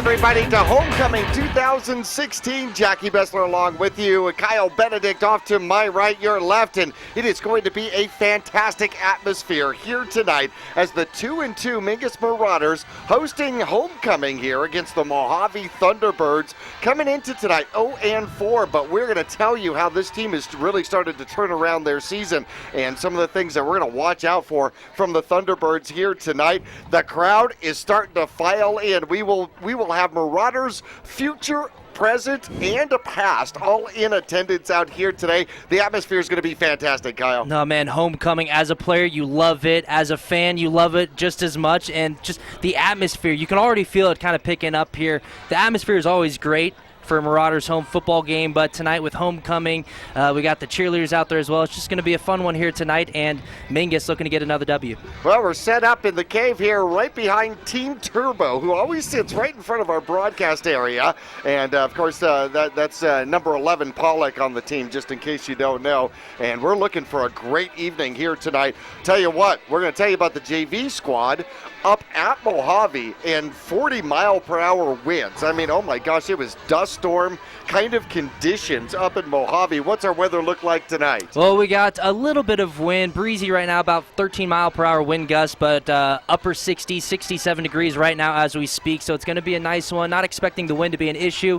everybody, to Homecoming 2016. Jackie Bessler along with you. Kyle Benedict off to my right, your left. And it is going to be a fantastic atmosphere here tonight as the 2-2 Mingus Marauders hosting Homecoming here against the Mohave Thunderbirds. Coming into tonight 0-4, but we're going to tell you how this team has really started to turn around their season and some of the things that we're going to watch out for from the Thunderbirds here tonight. The crowd is starting to file in. We will have Marauders future, present, and a past all in attendance out here today. The atmosphere is going to be fantastic, Kyle. No, man, Homecoming, as a player, you love it. As a fan, you love it just as much. And just the atmosphere, you can already feel it kind of picking up here. The atmosphere is always great for a Marauders home football game, but tonight with Homecoming, we got the cheerleaders out there as well. It's just going to be a fun one here tonight, and Mingus looking to get another W. Well, we're set up in the cave here right behind Team Turbo, who always sits right in front of our broadcast area, and of course that's number 11 Pollock on the team, just in case you don't know, and we're looking for a great evening here tonight. Tell you what, we're going to tell you about the JV squad up at Mohave and 40-mile-per-hour winds. I mean, oh my gosh, it was dust storm kind of conditions up in Mohave. What's our weather look like tonight? Well, we got a little bit of wind, breezy right now, about 13-mile-per-hour wind gust, but upper 60s, 67 degrees right now as we speak, so it's going to be a nice one. Not expecting the wind to be an issue.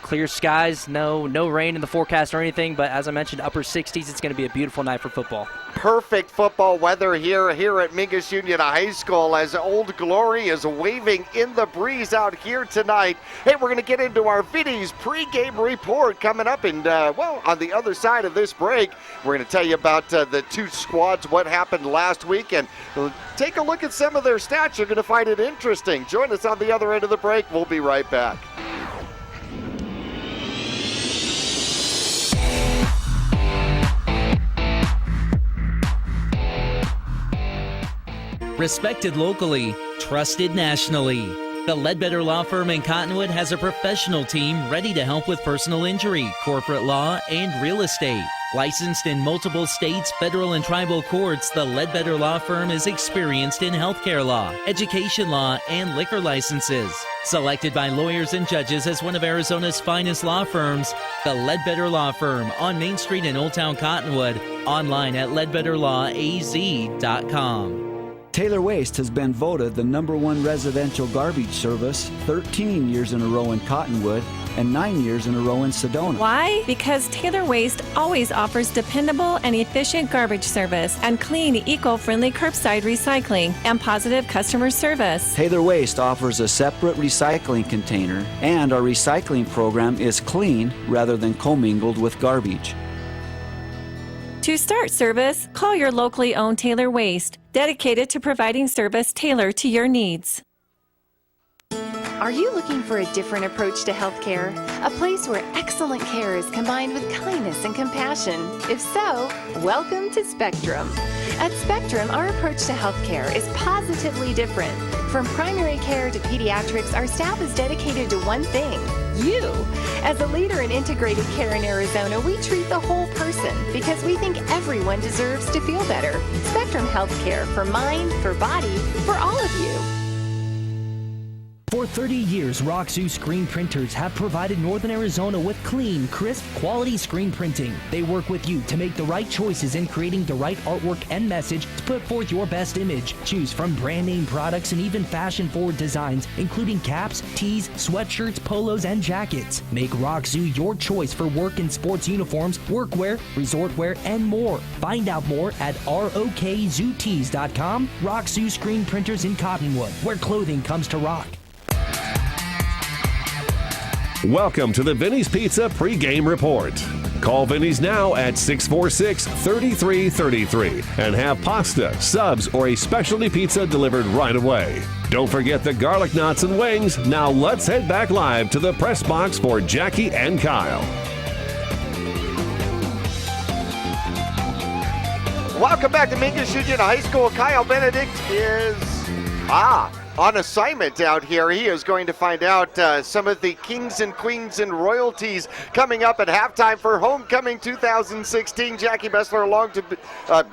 Clear skies, no rain in the forecast or anything, but as I mentioned, upper 60s, it's going to be a beautiful night for football. Perfect football weather here at Mingus Union High School as Old Glory is waving in the breeze out here tonight. Hey, we're going to get into our Vinny's pregame report coming up, and on the other side of this break, we're going to tell you about the two squads, what happened last week, and take a look at some of their stats. You're going to find it interesting. Join us on the other end of the break. We'll be right back. Respected locally, trusted nationally. The Ledbetter Law Firm in Cottonwood has a professional team ready to help with personal injury, corporate law, and real estate. Licensed in multiple states, federal and tribal courts, the Ledbetter Law Firm is experienced in healthcare law, education law, and liquor licenses. Selected by lawyers and judges as one of Arizona's finest law firms, the Ledbetter Law Firm on Main Street in Old Town Cottonwood, online at ledbetterlawaz.com. Taylor Waste has been voted the #1 residential garbage service 13 years in a row in Cottonwood and 9 years in a row in Sedona. Why? Because Taylor Waste always offers dependable and efficient garbage service and clean, eco-friendly curbside recycling and positive customer service. Taylor Waste offers a separate recycling container, and our recycling program is clean rather than commingled with garbage. To start service, call your locally owned Taylor Waste, dedicated to providing service tailored to your needs. Are you looking for a different approach to healthcare? A place where excellent care is combined with kindness and compassion? If so, welcome to Spectrum. At Spectrum, our approach to healthcare is positively different. From primary care to pediatrics, our staff is dedicated to one thing: you. As a leader in integrated care in Arizona, we treat the whole person because we think everyone deserves to feel better. Spectrum Healthcare, for mind, for body, for all of you. For 30 years, Roxu screen printers have provided Northern Arizona with clean, crisp, quality screen printing. They work with you to make the right choices in creating the right artwork and message to put forth your best image. Choose from brand name products and even fashion-forward designs, including caps, tees, sweatshirts, polos, and jackets. Make Roxu your choice for work and sports uniforms, workwear, resort wear, and more. Find out more at rokzootees.com. Roxu screen printers in Cottonwood, where clothing comes to rock. Welcome to the Vinny's Pizza pregame report. Call Vinny's now at 646-3333 and have pasta, subs, or a specialty pizza delivered right away. Don't forget the garlic knots and wings. Now let's head back live to the press box for Jackie and Kyle. Welcome back to Mingus Union High School. Kyle Benedict is on assignment out here. He is going to find out some of the kings and queens and royalties coming up at halftime for Homecoming 2016. Jackie Bessler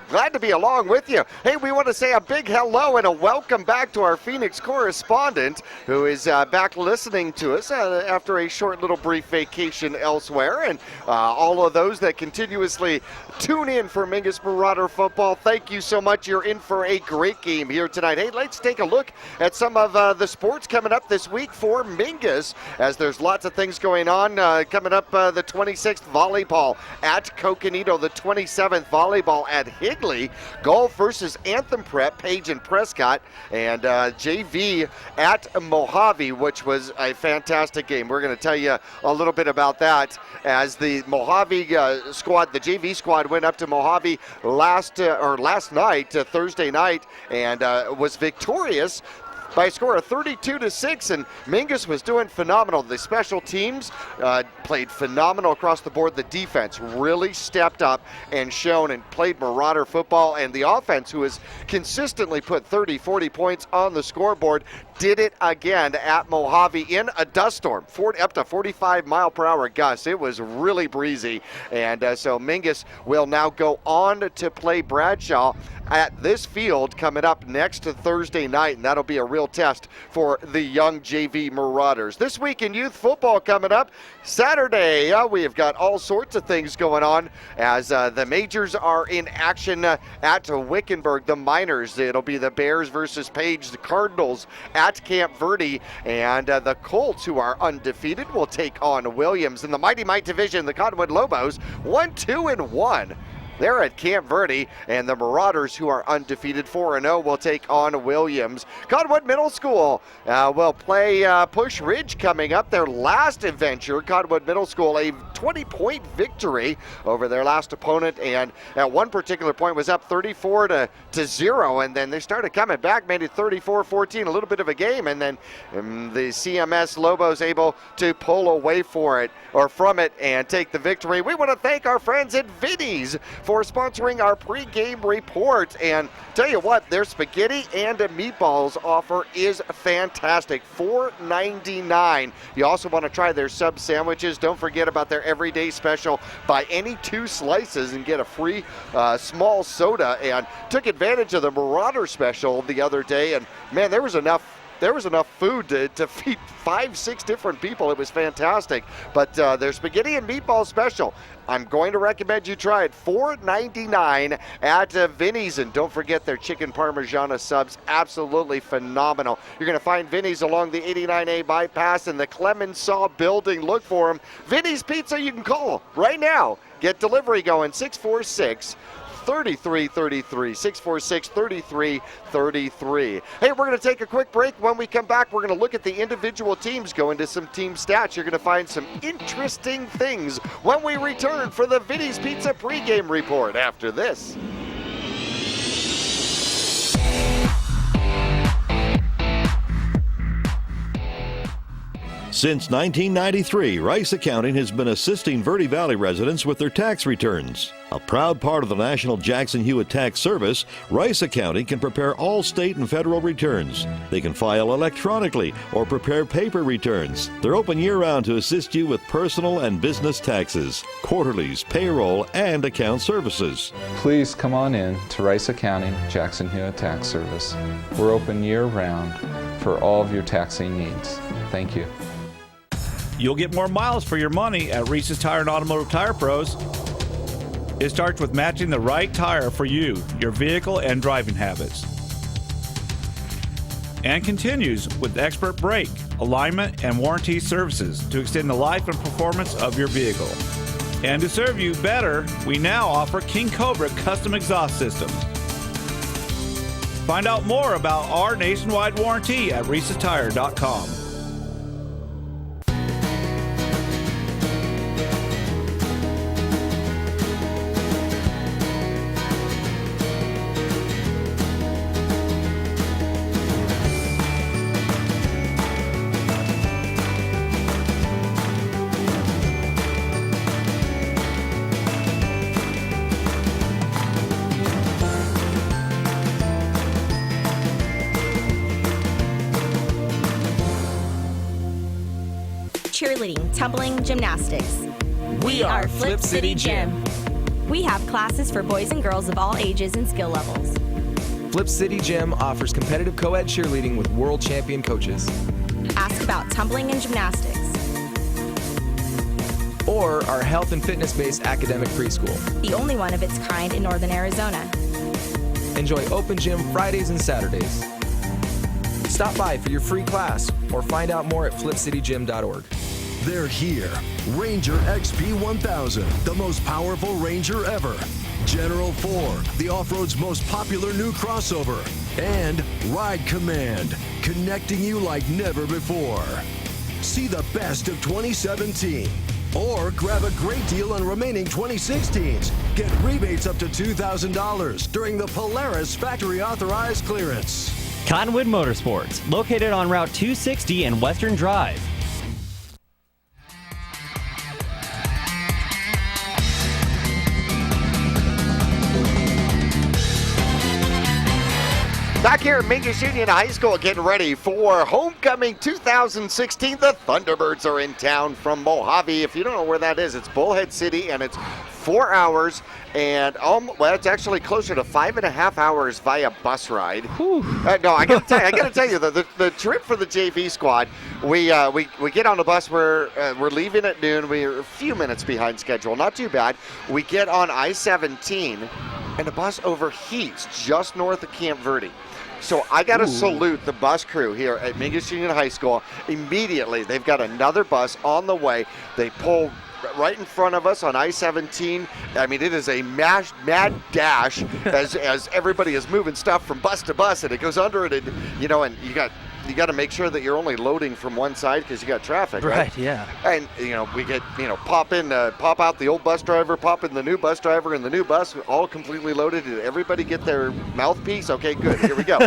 glad to be along with you. Hey, we want to say a big hello and a welcome back to our Phoenix correspondent who is back listening to us after a short little brief vacation elsewhere. And all of those that continuously tune in for Mingus Marauder football, thank you so much. You're in for a great game here tonight. Hey, let's take a look at some of the sports coming up this week for Mingus, as there's lots of things going on. Coming up, the 26th volleyball at Coconino, the 27th volleyball at Higley, golf versus Anthem Prep, Page and Prescott, and JV at Mohave, which was a fantastic game. We're going to tell you a little bit about that, as the Mohave squad, the JV squad, went up to Mohave last night, Thursday night, and was victorious by a score of 32-6, and Mingus was doing phenomenal. The special teams played phenomenal across the board. The defense really stepped up and shown and played Marauder football, and the offense, who has consistently put 30, 40 points on the scoreboard, did it again at Mohave in a dust storm, up to 45-mile-per-hour gusts. It was really breezy, and so Mingus will now go on to play Bradshaw at this field coming up next to Thursday night, and that'll be a real test for the young JV Marauders. This week in youth football coming up Saturday, we have got all sorts of things going on as the majors are in action at Wickenburg. The minors, it'll be the Bears versus Page. The Cardinals at Camp Verde, and the Colts, who are undefeated, will take on Williams. In the Mighty Mite division, the Cottonwood Lobos 1-2-1. They're at Camp Verde, and the Marauders, who are undefeated 4-0, will take on Williams. Cottonwood Middle School will play Push Ridge coming up. Their last adventure, Cottonwood Middle School, a 20-point victory over their last opponent, and at one particular point was up 34-0, and then they started coming back, made it 34-14, a little bit of a game, and then the CMS Lobos able to pull away from it and take the victory. We want to thank our friends at Vinny's for sponsoring our pregame report, and tell you what, their spaghetti and meatballs offer is fantastic. $4.99. You also want to try their sub sandwiches. Don't forget about their everyday special. Buy any 2 slices and get a free small soda, and took advantage of the Marauder special the other day, and man, there was enough food to feed 5-6 different people. It was fantastic. But their spaghetti and meatball special, I'm going to recommend you try it. $4.99 at Vinny's. And don't forget their chicken parmigiana subs, absolutely phenomenal. You're going to find Vinny's along the 89A bypass in the Clemenceau building. Look for them. Vinny's Pizza, you can call right now. Get delivery going, 646-3333, 646-3333. Hey, we're going to take a quick break. When we come back, we're going to look at the individual teams, go into some team stats. You're going to find some interesting things when we return for the Vinny's Pizza pregame report after this. Since 1993, Rice Accounting has been assisting Verde Valley residents with their tax returns. A proud part of the National Jackson Hewitt Tax Service, Rice Accounting can prepare all state and federal returns. They can file electronically or prepare paper returns. They're open year-round to assist you with personal and business taxes, quarterlies, payroll, and account services. Please come on in to Rice Accounting Jackson Hewitt Tax Service. We're open year-round for all of your taxing needs. Thank you. You'll get more miles for your money at Reese's Tire and Automotive Tire Pros. It starts with matching the right tire for you, your vehicle, and driving habits. And continues with expert brake, alignment, and warranty services to extend the life and performance of your vehicle. And to serve you better, we now offer King Cobra custom exhaust systems. Find out more about our nationwide warranty at Reese'sTire.com. cheerleading, tumbling, gymnastics. We are Flip City Gym. We have classes for boys and girls of all ages and skill levels. Flip City Gym offers competitive co-ed cheerleading with world champion coaches. Ask about tumbling and gymnastics. Or our health and fitness-based academic preschool. The only one of its kind in Northern Arizona. Enjoy open gym Fridays and Saturdays. Stop by for your free class or find out more at flipcitygym.org. They're here. Ranger XP 1000, the most powerful Ranger ever. General 4, the off-road's most popular new crossover. And Ride Command, connecting you like never before. See the best of 2017. Or grab a great deal on remaining 2016s. Get rebates up to $2,000 during the Polaris factory authorized clearance. Cottonwood Motorsports, located on Route 260 and Western Drive. Back here at Mingus Union High School, getting ready for Homecoming 2016. The Thunderbirds are in town from Mohave. If you don't know where that is, it's Bullhead City, and it's 4 hours, and well, it's actually closer to 5.5 hours via bus ride. No, I gotta tell you, the trip for the JV squad, we get on the bus. We're leaving at noon. We're a few minutes behind schedule, not too bad. We get on I-17, and the bus overheats just north of Camp Verde. So I got to salute the bus crew here at Mingus Union High School. Immediately, they've got another bus on the way. They pull right in front of us on I-17. I mean, it is a mad dash as everybody is moving stuff from bus to bus, and it goes under it, and you got to make sure that you're only loading from one side because you got traffic, right? Right, yeah. And we get pop out the old bus driver, pop in the new bus driver, and the new bus all completely loaded. Did everybody get their mouthpiece? Okay, good. Here we go.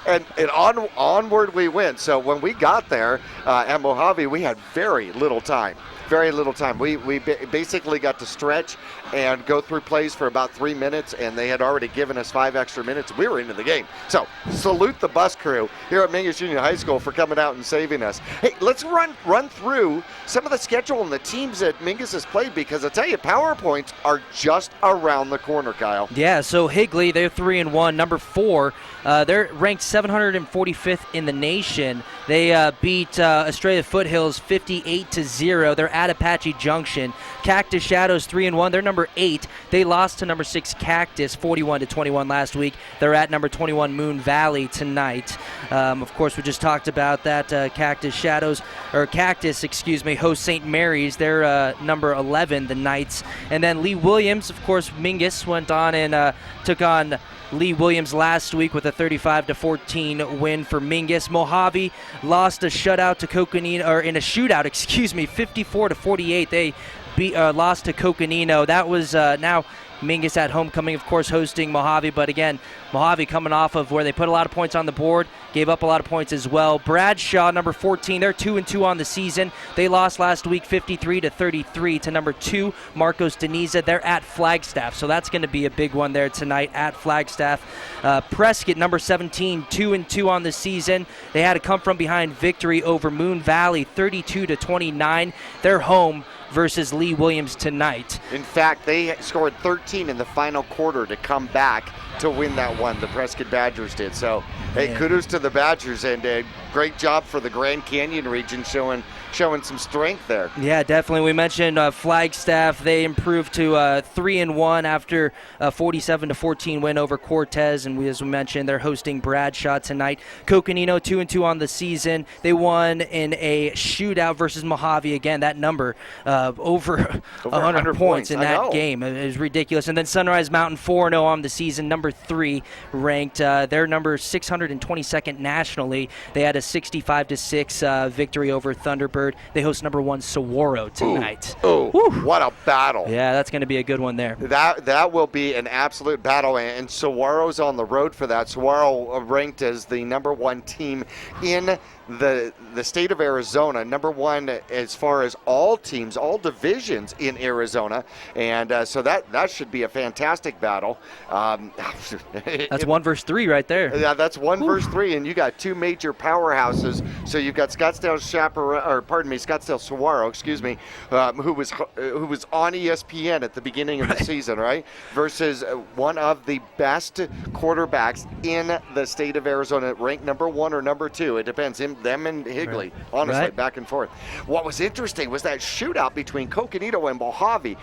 and onward we went. So when we got there at Mohave, we had very little time. We basically got to stretch and go through plays for about 3 minutes, and they had already given us 5 extra minutes. We were into the game. So salute the bus crew here at Mingus Union High School for coming out and saving us. Hey, let's run through some of the schedule and the teams that Mingus has played, because I tell you, PowerPoints are just around the corner, Kyle. Yeah, so Higley, they're 3-1. Number 4, they're ranked 745th in the nation. They beat Australia Foothills 58-0. They're at Apache Junction. Cactus Shadows 3-1. They're number 8. They lost to number 6 Cactus 41-21 last week. They're at number 21 Moon Valley tonight. Of course, we just talked about that. Cactus, host St. Mary's. They're number 11, the Knights. And then Lee Williams, of course, Mingus went on and took on Lee Williams last week with a 35-14 win for Mingus. Mohave lost a shootout to Coconino, 54-48. They lost to Coconino. That was now Mingus at homecoming, of course, hosting Mohave. But again, Mohave coming off of where they put a lot of points on the board, gave up a lot of points as well. Bradshaw, number 14, they're 2-2 on the season. They lost last week 53-33 to number 2, Marcos Deniza. They're at Flagstaff, so that's going to be a big one there tonight at Flagstaff. Prescott, number 17, 2-2 on the season. They had a come-from-behind victory over Moon Valley, 32-29. They're home versus Lee Williams tonight. In fact, they scored 13 in the final quarter to come back to win that one. The Prescott Badgers did. So, hey, kudos to the Badgers, and great job for the Grand Canyon region showing some strength there. Yeah, definitely. We mentioned Flagstaff. They improved to 3-1 after a 47-14 win over Cortez, and as we mentioned, they're hosting Bradshaw tonight. Coconino 2-2 on the season. They won in a shootout versus Mohave. Again, that number over 100 points in that game is ridiculous. And then Sunrise Mountain 4-0 on the season, number 3 ranked. They're number 622nd nationally. They had a 65-6 victory over Thunderbird. They host number 1 Saguaro tonight. What a battle. Yeah, that's going to be a good one there. That will be an absolute battle, and Saguaro's on the road for that. Saguaro ranked as the number 1 team in the state of Arizona, number 1 as far as all teams, all divisions in Arizona, and so that should be a fantastic battle. That's 1 versus 3 right there. Yeah, that's 1 versus 3, and you got 2 major powerhouses. So you've got Scottsdale Scottsdale Saguaro, excuse me, who was on ESPN at the beginning of the season, right? Versus one of the best quarterbacks in the state of Arizona, ranked number 1 or number 2. It depends. Them and Higley, honestly, back and forth. What was interesting was that shootout between Coconino and Mohave,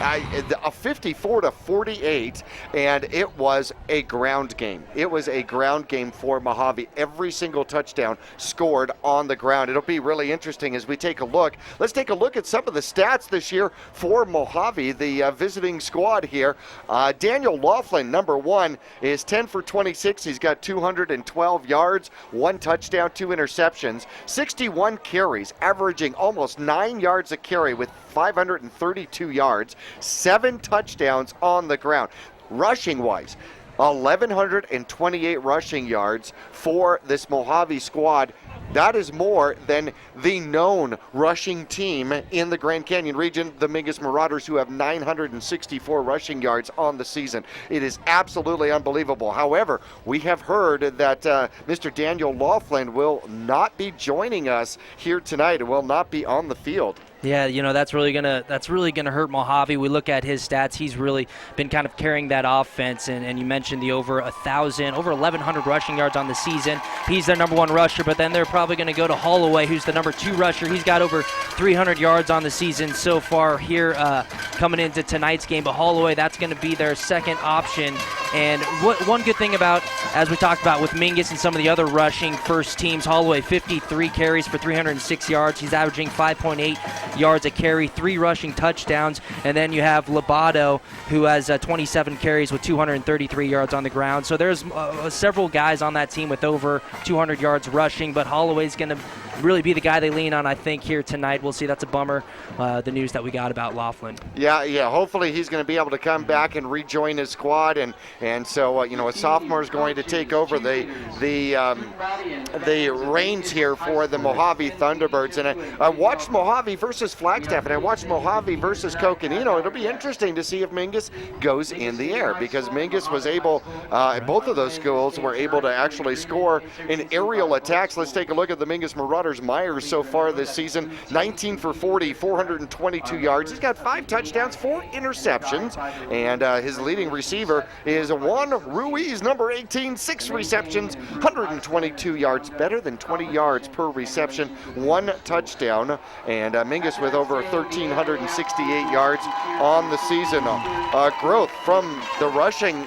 a 54-48, and it was a ground game. It was a ground game for Mohave. Every single touchdown scored on the ground. It'll be really interesting as we take a look. Let's take a look at some of the stats this year for Mohave, the visiting squad here. Daniel Laughlin, number 1, is 10 for 26. He's got 212 yards, 1 touchdown, 2 interceptions, 61 carries, averaging almost 9 yards a carry with 532 yards, 7 touchdowns on the ground. Rushing-wise, 1,128 rushing yards for this Mohave squad. That is more than the known rushing team in the Grand Canyon region, the Mingus Marauders, who have 964 rushing yards on the season. It is absolutely unbelievable. However, we have heard that Mr. Daniel Laughlin will not be joining us here tonight and will not be on the field. Yeah, that's really gonna hurt Mohave. We look at his stats; he's really been kind of carrying that offense. And you mentioned the over 1,100 rushing yards on the season. He's their number 1 rusher, but then they're probably going to go to Holloway, who's the number 2 rusher. He's got over 300 yards on the season so far here coming into tonight's game. But Holloway, that's going to be their second option. And one good thing about, as we talked about with Mingus and some of the other rushing first teams, Holloway 53 carries for 306 yards. He's averaging 5.8 yards a carry, 3 rushing touchdowns, and then you have Lobato, who has 27 carries with 233 yards on the ground. So there's several guys on that team with over 200 yards rushing, but Holloway's going to really be the guy they lean on, I think, here tonight. We'll see. That's a bummer, the news that we got about Laughlin. Yeah. Hopefully he's going to be able to come back and rejoin his squad, and so a sophomore is going to take over the reins here for the Mohave Thunderbirds. And I watched Mohave versus Flagstaff, and I watched Mohave versus Coconino. It'll be interesting to see if Mingus goes in the air, because Mingus was able, both of those schools were able to actually score in aerial attacks. Let's take a look at the Mingus Marauders. Myers so far this season, 19 for 40, 422 yards. He's got 5 touchdowns, 4 interceptions, and his leading receiver is Juan Ruiz, number 18, 6 receptions, 122 yards, better than 20 yards per reception, 1 touchdown, and Mingus with over 1,368 yards on the season. Growth from the rushing,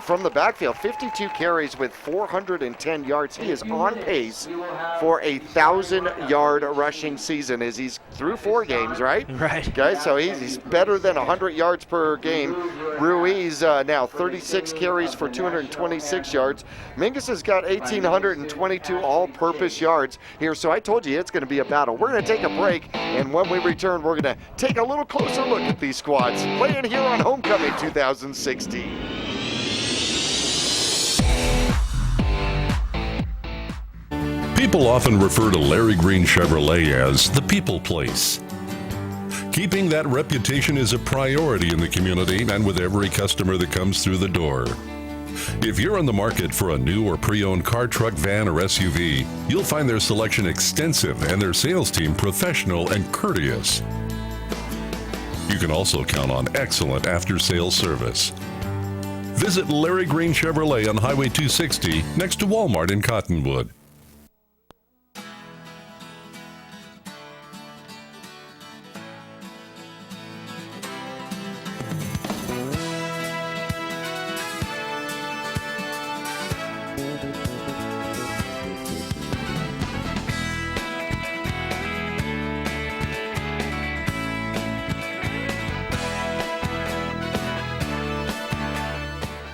from the backfield, 52 carries with 410 yards. He is on pace for a 1,000-yard rushing season as he's through 4 games, right? Right. Okay, so he's better than 100 yards per game. Ruiz now 36 carries for 226 yards. Mingus has got 1,822 all-purpose yards here, so I told you it's going to be a battle. We're going to take a break, and when we return, we're going to take a little closer look at these squads playing here on Homecoming 2016. People often refer to Larry Green Chevrolet as the people place. Keeping that reputation is a priority in the community and with every customer that comes through the door. If you're on the market for a new or pre-owned car, truck, van, or SUV, you'll find their selection extensive and their sales team professional and courteous. You can also count on excellent after-sales service. Visit Larry Green Chevrolet on Highway 260 next to Walmart in Cottonwood.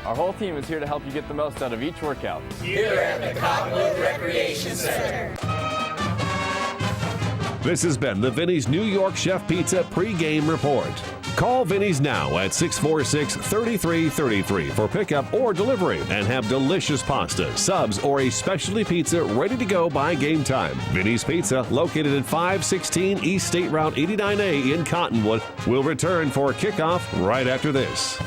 Our whole team is here to help you get the most out of each workout. Here at the Cottonwood Recreation Center. This has been the Vinny's New York Chef Pizza pregame report. Call Vinny's now at 646-3333 for pickup or delivery and have delicious pasta, subs, or a specialty pizza ready to go by game time. Vinny's Pizza, located at 516 East State Route 89A in Cottonwood, will return for kickoff right after this.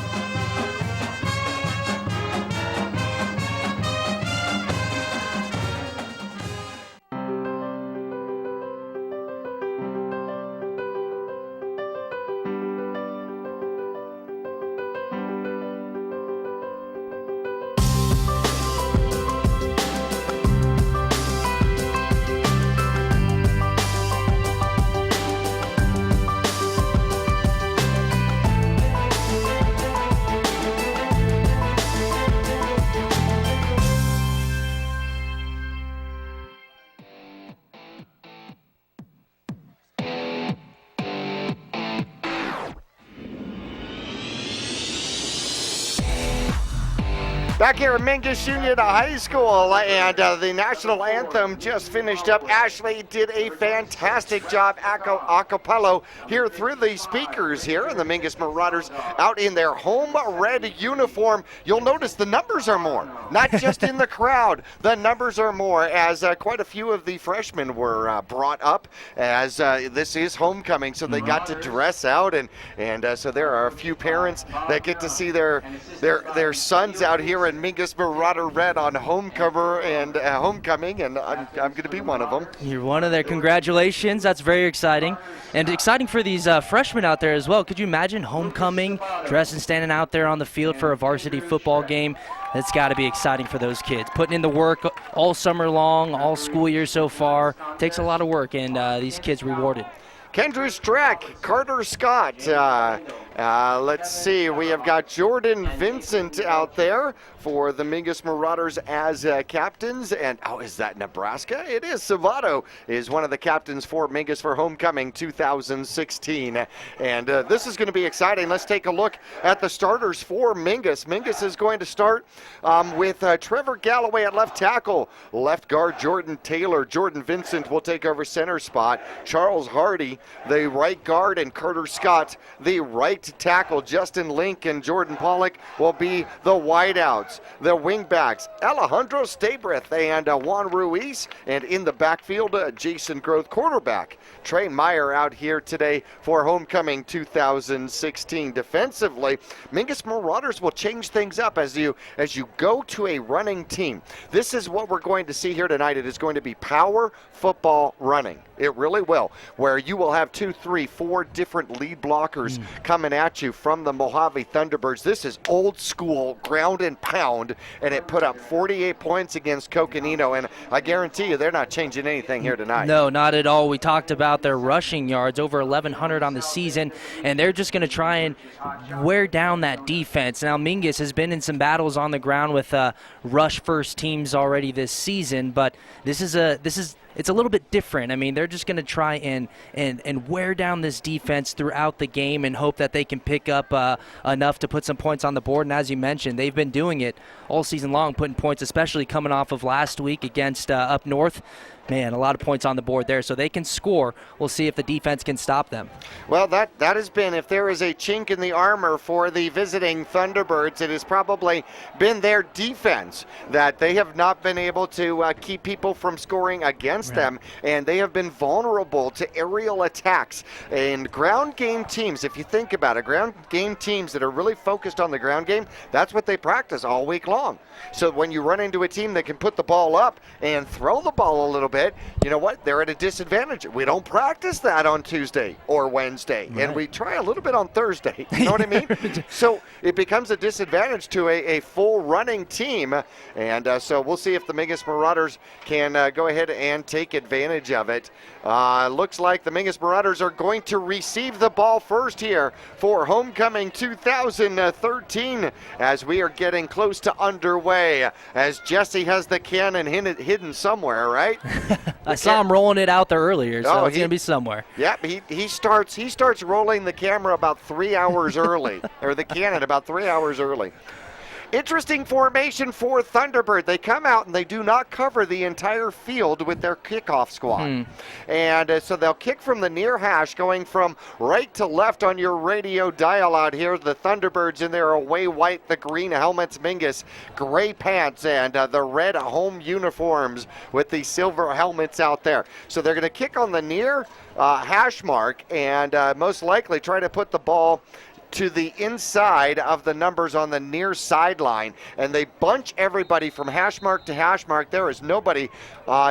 Back here at Mingus Union High School, and the national anthem just finished up. Ashley did a fantastic job a cappella here through the speakers here, and the Mingus Marauders out in their home red uniform. You'll notice the numbers are more, not just in the crowd. The numbers are more, as quite a few of the freshmen were brought up, as this is homecoming, so they got to dress out, and so there are a few parents that get to see their sons out here in Mingus Marauder red on homecoming, and I'm going to be one of them. You're one of their. Congratulations. That's very exciting. And exciting for these freshmen out there as well. Could you imagine homecoming, dressed and standing out there on the field for a varsity football game? It's got to be exciting for those kids. Putting in the work all summer long, all school year so far. Takes a lot of work, and these kids rewarded. Kendra Strack, Carter Scott. Let's see, we have got Jordan Vincent out there for the Mingus Marauders as captains. And, is that Nebraska? It is. Savato is one of the captains for Mingus for Homecoming 2016. And this is going to be exciting. Let's take a look at the starters for Mingus. Mingus is going to start with Trevor Galloway at left tackle. Left guard Jordan Taylor. Jordan Vincent will take over center spot. Charles Hardy, the right guard, and Carter Scott, the right tackle. Justin Link and Jordan Pollock will be the wideouts. The wingbacks, Alejandro Stabrith and Juan Ruiz. And in the backfield, Jason Groth, quarterback. Trey Meyer out here today for Homecoming 2016. Defensively, Mingus Marauders will change things up as you go to a running team. This is what we're going to see here tonight. It is going to be power football running. It really will, where you will have 2, 3, 4 different lead blockers coming at you from the Mohave Thunderbirds. This is old school ground and pound, and it put up 48 points against Coconino, and I guarantee you they're not changing anything here tonight. No, not at all. We talked about their rushing yards, over 1,100 on the season, and they're just going to try and wear down that defense. Now, Mingus has been in some battles on the ground with rush first teams already this season, but it's a little bit different. I mean, they're just going to try and wear down this defense throughout the game and hope that they can pick up enough to put some points on the board. And as you mentioned, they've been doing it all season long, putting points, especially coming off of last week against Up North. Man, a lot of points on the board there, so they can score. We'll see if the defense can stop them. Well, that has been, if there is a chink in the armor for the visiting Thunderbirds, it has probably been their defense, that they have not been able to keep people from scoring against them, and they have been vulnerable to aerial attacks. And ground game teams, if you think about it, ground game teams that are really focused on the ground game, that's what they practice all week long. So when you run into a team that can put the ball up and throw the ball a little bit, you know what? They're at a disadvantage. We don't practice that on Tuesday or Wednesday, and we try a little bit on Thursday. You know what I mean? So it becomes a disadvantage to a full running team, and so we'll see if the Mingus Marauders can go ahead and take advantage of it. Looks like the Mingus Marauders are going to receive the ball first here for Homecoming 2013 as we are getting close to underway, as Jesse has the cannon hidden somewhere, right? I saw him rolling it out there earlier, so it's going to be somewhere. Yep, he starts rolling the camera about 3 hours early, or the cannon about 3 hours early. Interesting formation for Thunderbird. They come out and they do not cover the entire field with their kickoff squad. And so they'll kick from the near hash, going from right to left on your radio dial out here. The Thunderbirds in their away white, the green helmets, Mingus, gray pants, and the red home uniforms with the silver helmets out there. So they're going to kick on the near hash mark and most likely try to put the ball to the inside of the numbers on the near sideline, and they bunch everybody from hash mark to hash mark. There is nobody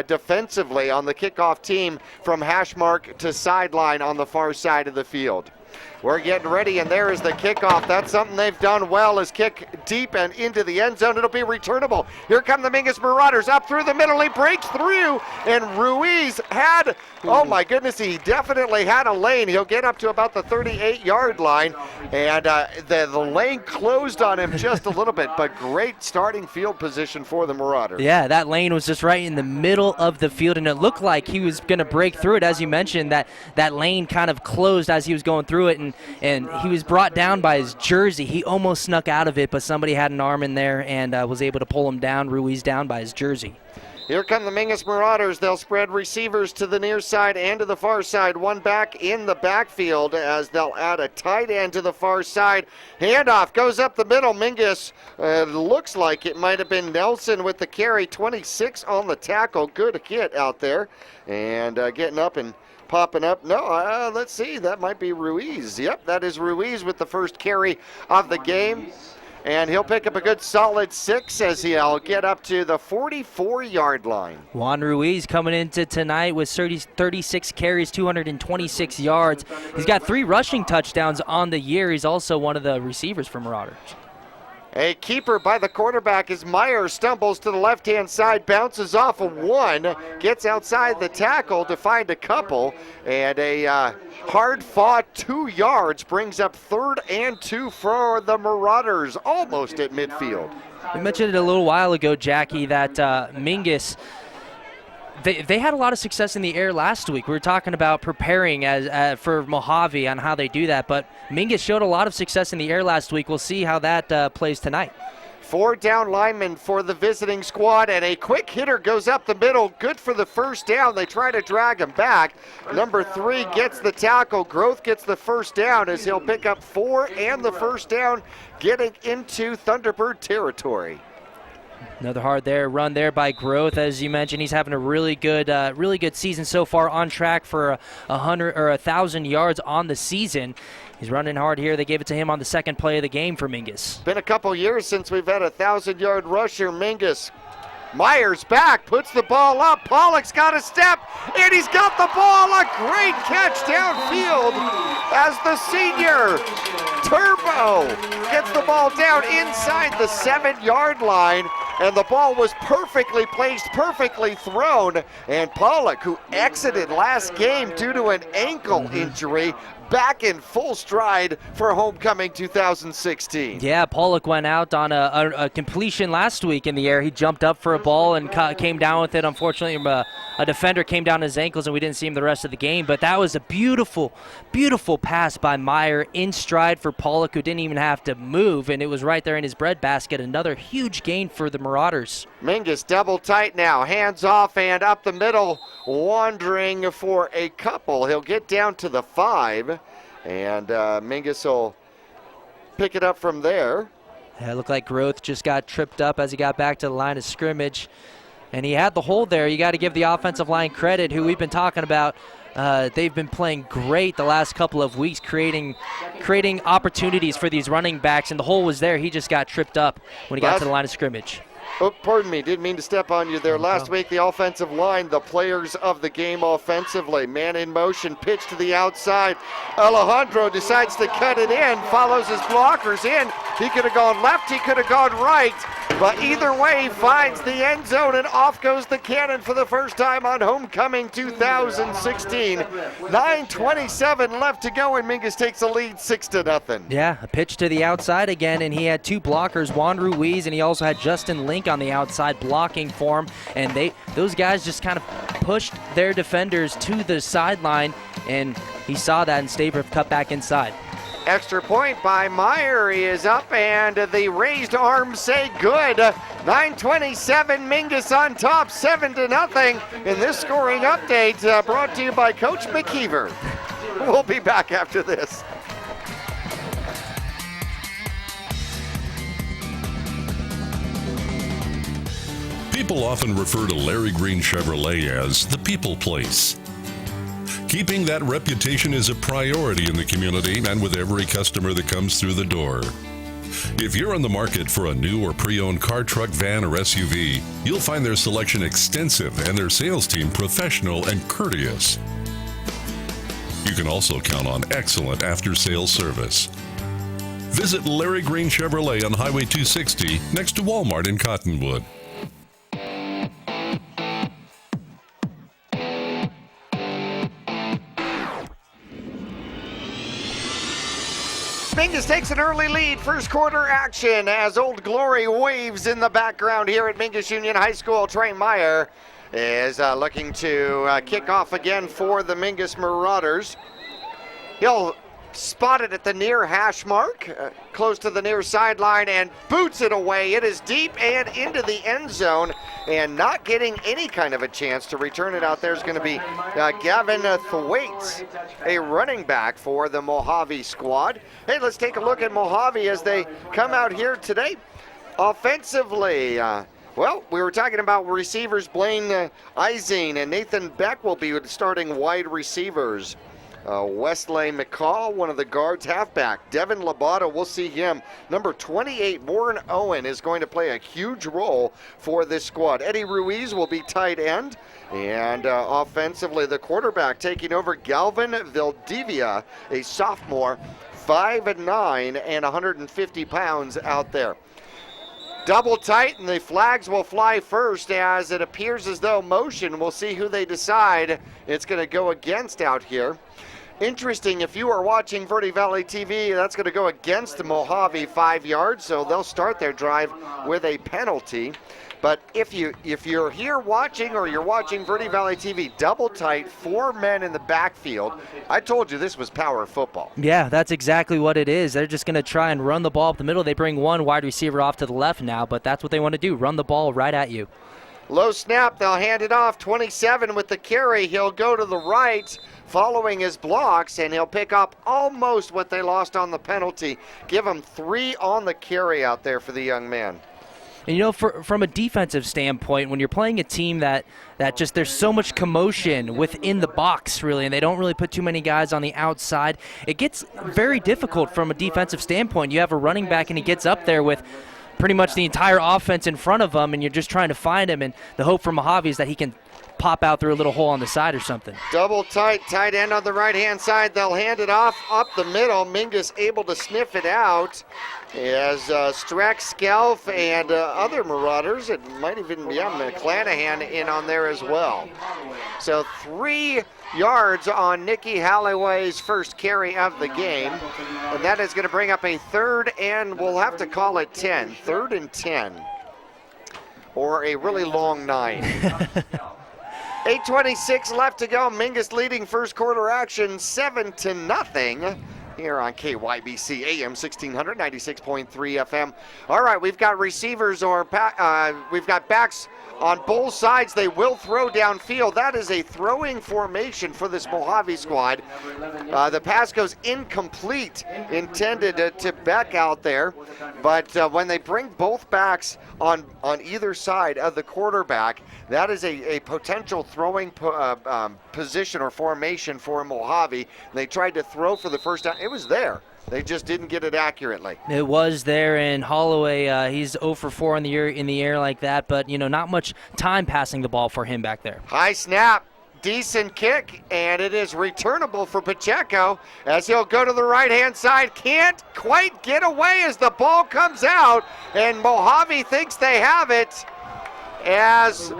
defensively on the kickoff team from hash mark to sideline on the far side of the field. We're getting ready, and there is the kickoff. That's something they've done well, is kick deep and into the end zone. It'll be returnable. Here come the Mingus Marauders up through the middle. He breaks through, and Ruiz had, oh my goodness, he definitely had a lane. He'll get up to about the 38-yard line, and the lane closed on him just a little bit, but great starting field position for the Marauders. Yeah, that lane was just right in the middle of the field, and it looked like he was going to break through it. As you mentioned, that lane kind of closed as he was going through it, and and he was brought down by his jersey. He almost snuck out of it, but somebody had an arm in there and was able to pull him down. Ruiz down by his jersey. Here come the Mingus Marauders. They'll spread receivers to the near side and to the far side. One back in the backfield as they'll add a tight end to the far side. Handoff goes up the middle. Mingus looks like it might have been Nelson with the carry. 26 on the tackle. Good hit out there. And getting up and popping up. No, let's see. That might be Ruiz. Yep, that is Ruiz with the first carry of the game. And he'll pick up a good solid 6 as he'll get up to the 44-yard line. Juan Ruiz coming into tonight with 36 carries, 226 yards. He's got 3 rushing touchdowns on the year. He's also one of the receivers for Marauders. A keeper by the quarterback as Meyer stumbles to the left-hand side, bounces off of 1, gets outside the tackle to find a couple, and a hard-fought 2 yards brings up 3rd and 2 for the Marauders, almost at midfield. We mentioned it a little while ago, Jackie, that Mingus, they had a lot of success in the air last week. We were talking about preparing for Mohave on how they do that, but Mingus showed a lot of success in the air last week. We'll see how that plays tonight. 4 down linemen for the visiting squad, and a quick hitter goes up the middle. Good for the first down. They try to drag him back. Number 3 gets the tackle. Groth gets the first down as he'll pick up 4 and the first down, getting into Thunderbird territory. Another hard run there by Groth. As you mentioned, he's having a really good season so far, on track for 100 or 1,000 yards on the season. He's running hard here. They gave it to him on the second play of the game for Mingus. Been a couple years since we've had a 1,000-yard rusher. Mingus. Myers back, puts the ball up. Pollock's got a step, and he's got the ball. A great catch downfield as the senior Turbo gets the ball down inside the 7-yard line, and the ball was perfectly placed, perfectly thrown. And Pollock, who exited last game due to an ankle injury, back in full stride for homecoming 2016. Yeah, Pollock went out on a completion last week in the air. He jumped up for a ball and came down with it. Unfortunately, a defender came down his ankles, and we didn't see him the rest of the game. But that was a beautiful, beautiful pass by Meyer in stride for Pollock, who didn't even have to move, and it was right there in his breadbasket. Another huge gain for the Marauders. Mingus double tight now, hands off and up the middle, wandering for a couple. He'll get down to the 5, and Mingus will pick it up from there. Yeah, it looked like Groth just got tripped up as he got back to the line of scrimmage, and he had the hold there. You got to give the offensive line credit, who we've been talking about. They've been playing great the last couple of weeks, creating opportunities for these running backs, and the hole was there. He just got tripped up when he got to the line of scrimmage. Oh, pardon me, didn't mean to step on you there. Last week, the offensive line, the players of the game offensively. Man in motion, pitch to the outside. Alejandro decides to cut it in, follows his blockers in. He could have gone left, he could have gone right. But either way, he finds the end zone, and off goes the cannon for the first time on homecoming 2016. 9:27 left to go, and Mingus takes the lead 6-0. Yeah, a pitch to the outside again, and he had 2 blockers, Juan Ruiz, and he also had Justin Link on the outside blocking for him. And those guys just kind of pushed their defenders to the sideline, and he saw that and stayed cut back inside. Extra point by Meyer. He is up, and the raised arms say good. 9:27, Mingus on top, 7-0. In this scoring update brought to you by Coach McKeever. We'll be back after this. People often refer to Larry Green Chevrolet as the people place. Keeping that reputation is a priority in the community and with every customer that comes through the door. If you're on the market for a new or pre-owned car, truck, van, or SUV, you'll find their selection extensive and their sales team professional and courteous. You can also count on excellent after-sales service. Visit Larry Green Chevrolet on Highway 260 next to Walmart in Cottonwood. Mingus takes an early lead, first quarter action as Old Glory waves in the background here at Mingus Union High School. Trey Meyer is looking to kick off again for the Mingus Marauders. He'll spotted at the near hash mark, close to the near sideline, and boots it away. It is deep and into the end zone, and not getting any kind of a chance to return it out there is going to be Gavin Thwaites, a running back for the Mohave squad. Hey, let's take a look at Mohave as they come out here today. Offensively, well, we were talking about receivers. Blaine Izing and Nathan Beck will be starting wide receivers. Wesley McCall, one of the guards, halfback. Devin Lobato, we'll see him. Number 28, Warren Owen, is going to play a huge role for this squad. Eddie Ruiz will be tight end. And offensively, the quarterback taking over, Galvin Valdivia, a sophomore, 5'9" and 150 pounds out there. Double tight, and the flags will fly first as it appears as though motion. We'll see who they decide it's going to go against out here. Interesting, if you are watching Verde Valley TV, that's going to go against the Mohave 5 yards, so they'll start their drive with a penalty. But if you're here watching or you're watching Verde Valley TV, double tight, 4 men in the backfield. I told you this was power football. Yeah, that's exactly what it is. They're just going to try and run the ball up the middle. They bring one wide receiver off to the left now, but that's what they want to do, run the ball right at you. Low snap, they'll hand it off. 27 with the carry. He'll go to the right following his blocks, and he'll pick up almost what they lost on the penalty. Give him 3 on the carry out there for the young man. And you know, from a defensive standpoint, when you're playing a team that just there's so much commotion within the box, really, and they don't really put too many guys on the outside, it gets very difficult from a defensive standpoint. You have a running back, and he gets up there with pretty much the entire offense in front of him, and you're just trying to find him, and the hope for Mohave is that he can pop out through a little hole on the side or something. Double tight end on the right-hand side. They'll hand it off up the middle. Mingus able to sniff it out as Strack, Skelf, and other Marauders. It might even be McClanahan in on there as well. So 3 yards on Nicky Halliway's first carry of the game. And that is going to bring up a 3rd, and we'll have to call it 10. 3rd and 10. Or a really long 9. 8:26 left to go. Mingus leading first quarter action 7-0 here on KYBC AM 1600, 96.3 FM. All right, we've got receivers we've got backs on both sides. They will throw downfield. That is a throwing formation for this Mohave squad. The pass goes incomplete, intended to Beck out there. But when they bring both backs on either side of the quarterback, that is a potential throwing position or formation for Mohave. They tried to throw for the first time. It was there. They just didn't get it accurately. It was there, and Holloway, he's 0 for 4 in the air like that, but, you know, not much time passing the ball for him back there. High snap, decent kick, and it is returnable for Pacheco as he'll go to the right-hand side. Can't quite get away as the ball comes out, and Mohave thinks they have it. As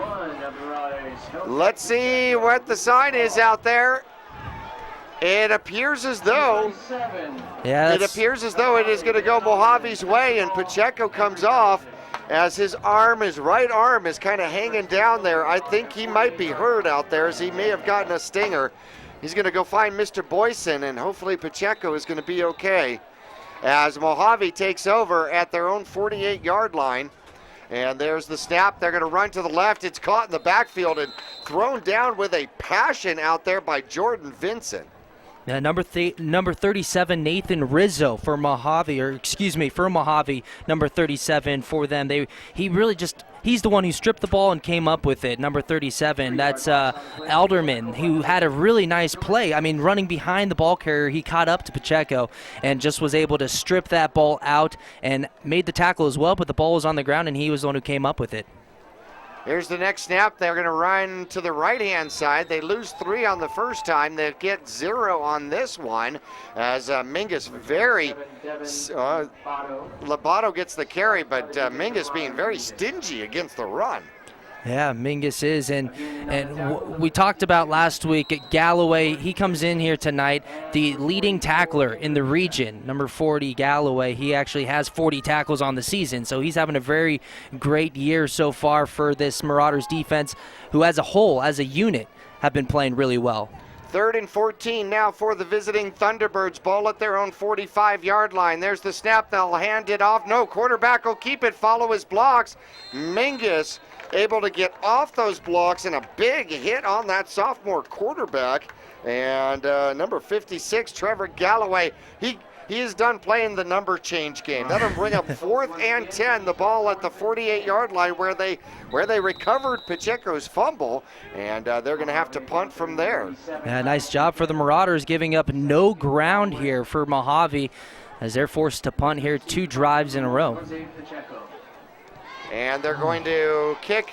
let's see what the sign is out there. It appears as though it is going to go Mojave's way, and Pacheco comes off as his right arm is kind of hanging down there. I think he might be hurt out there as he may have gotten a stinger. He's going to go find Mr. Boyson, and hopefully Pacheco is going to be okay as Mohave takes over at their own 48-yard line. And there's the snap. They're going to run to the left. It's caught in the backfield and thrown down with a passion out there by Jordan Vincent. Number 37, Nathan Rizzo for Mohave, number 37 for them. He's the one who stripped the ball and came up with it. Number 37, that's Alderman, who had a really nice play. I mean, running behind the ball carrier, he caught up to Pacheco and just was able to strip that ball out and made the tackle as well, but the ball was on the ground and he was the one who came up with it. Here's the next snap. They're going to run to the right-hand side. They lose 3 on the first time. They get 0 on this one as Mingus Lobato gets the carry, but Mingus being very stingy against the run. Yeah, Mingus is, and we talked about last week at Galloway. He comes in here tonight, the leading tackler in the region, number 40, Galloway. He actually has 40 tackles on the season, so he's having a very great year so far for this Marauders defense, who as a whole, as a unit, have been playing really well. 3rd and 14 now for the visiting Thunderbirds. Ball at their own 45-yard line. There's the snap. They'll hand it off. No, quarterback will keep it, follow his blocks. Mingus able to get off those blocks, and a big hit on that sophomore quarterback. And number 56, Trevor Galloway, he is done playing the number change game. That'll bring up 4th and 10. The ball at the 48-yard line where they recovered Pacheco's fumble, and they're going to have to punt from there. Yeah, nice job for the Marauders, giving up no ground here for Mohave as they're forced to punt here 2 drives in a row. And they're going to kick,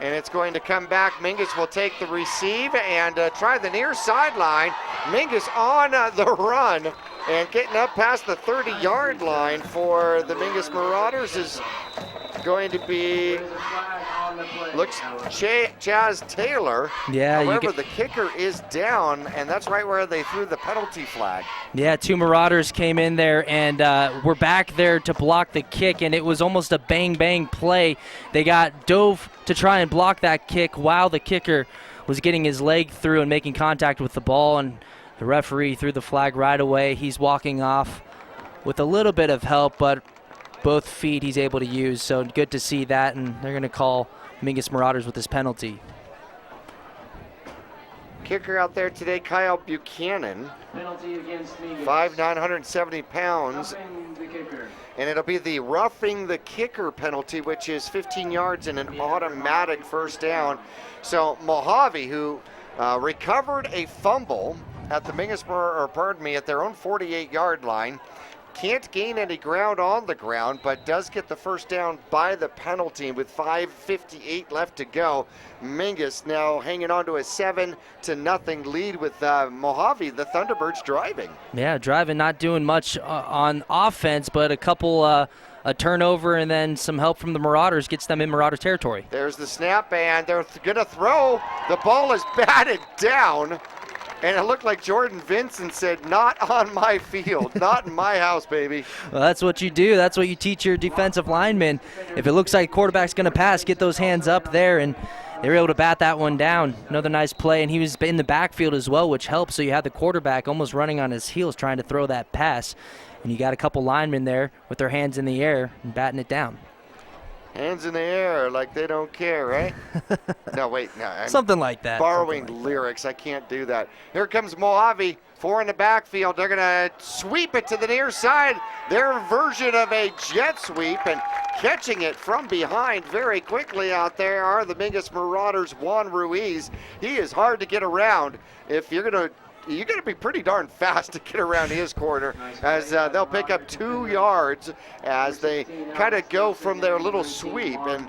and it's going to come back. Mingus will take the receive and try the near sideline. Mingus on the run and getting up past the 30-yard line for the Mingus Marauders is going to be, looks Chaz Taylor. Yeah, however, the kicker is down, and that's right where they threw the penalty flag. Yeah, 2 Marauders came in there and were back there to block the kick, and it was almost a bang-bang play. They got dove to try and block that kick while the kicker was getting his leg through and making contact with the ball, and the referee threw the flag right away. He's walking off with a little bit of help, but both feet he's able to use, so good to see that, and they're going to call Mingus Marauders with this penalty. Kicker out there today, Kyle Buchanan. Penalty against Mingus. 5'9", 170 pounds. And it'll be the roughing the kicker penalty, which is 15 yards and an automatic first down. So Mohave, who recovered a fumble at the at their own 48-yard line, can't gain any ground on the ground, but does get the first down by the penalty with 5:58 left to go. Mingus now hanging on to a 7-0 lead with Mohave, the Thunderbirds driving. Yeah, driving, not doing much on offense, but a couple a turnover and then some help from the Marauders gets them in Marauder territory. There's the snap, and they're going to throw. The ball is batted down. And it looked like Jordan Vincent said, "Not on my field, not in my house, baby." Well, that's what you do. That's what you teach your defensive linemen. If it looks like quarterback's going to pass, get those hands up there, and they were able to bat that one down. Another nice play, and he was in the backfield as well, which helps. So you had the quarterback almost running on his heels trying to throw that pass, and you got a couple linemen there with their hands in the air and batting it down. Hands in the air like they don't care, right? No, wait. No, I'm something like that. Borrowing lyrics. I can't do that. Here comes Mohave. 4 in the backfield. They're going to sweep it to the near side. Their version of a jet sweep, and catching it from behind very quickly out there are the Mingus Marauders' Juan Ruiz. He is hard to get around. If you're going to be pretty darn fast to get around his corner, as they'll pick up 2 yards as they kind of go from their little sweep. And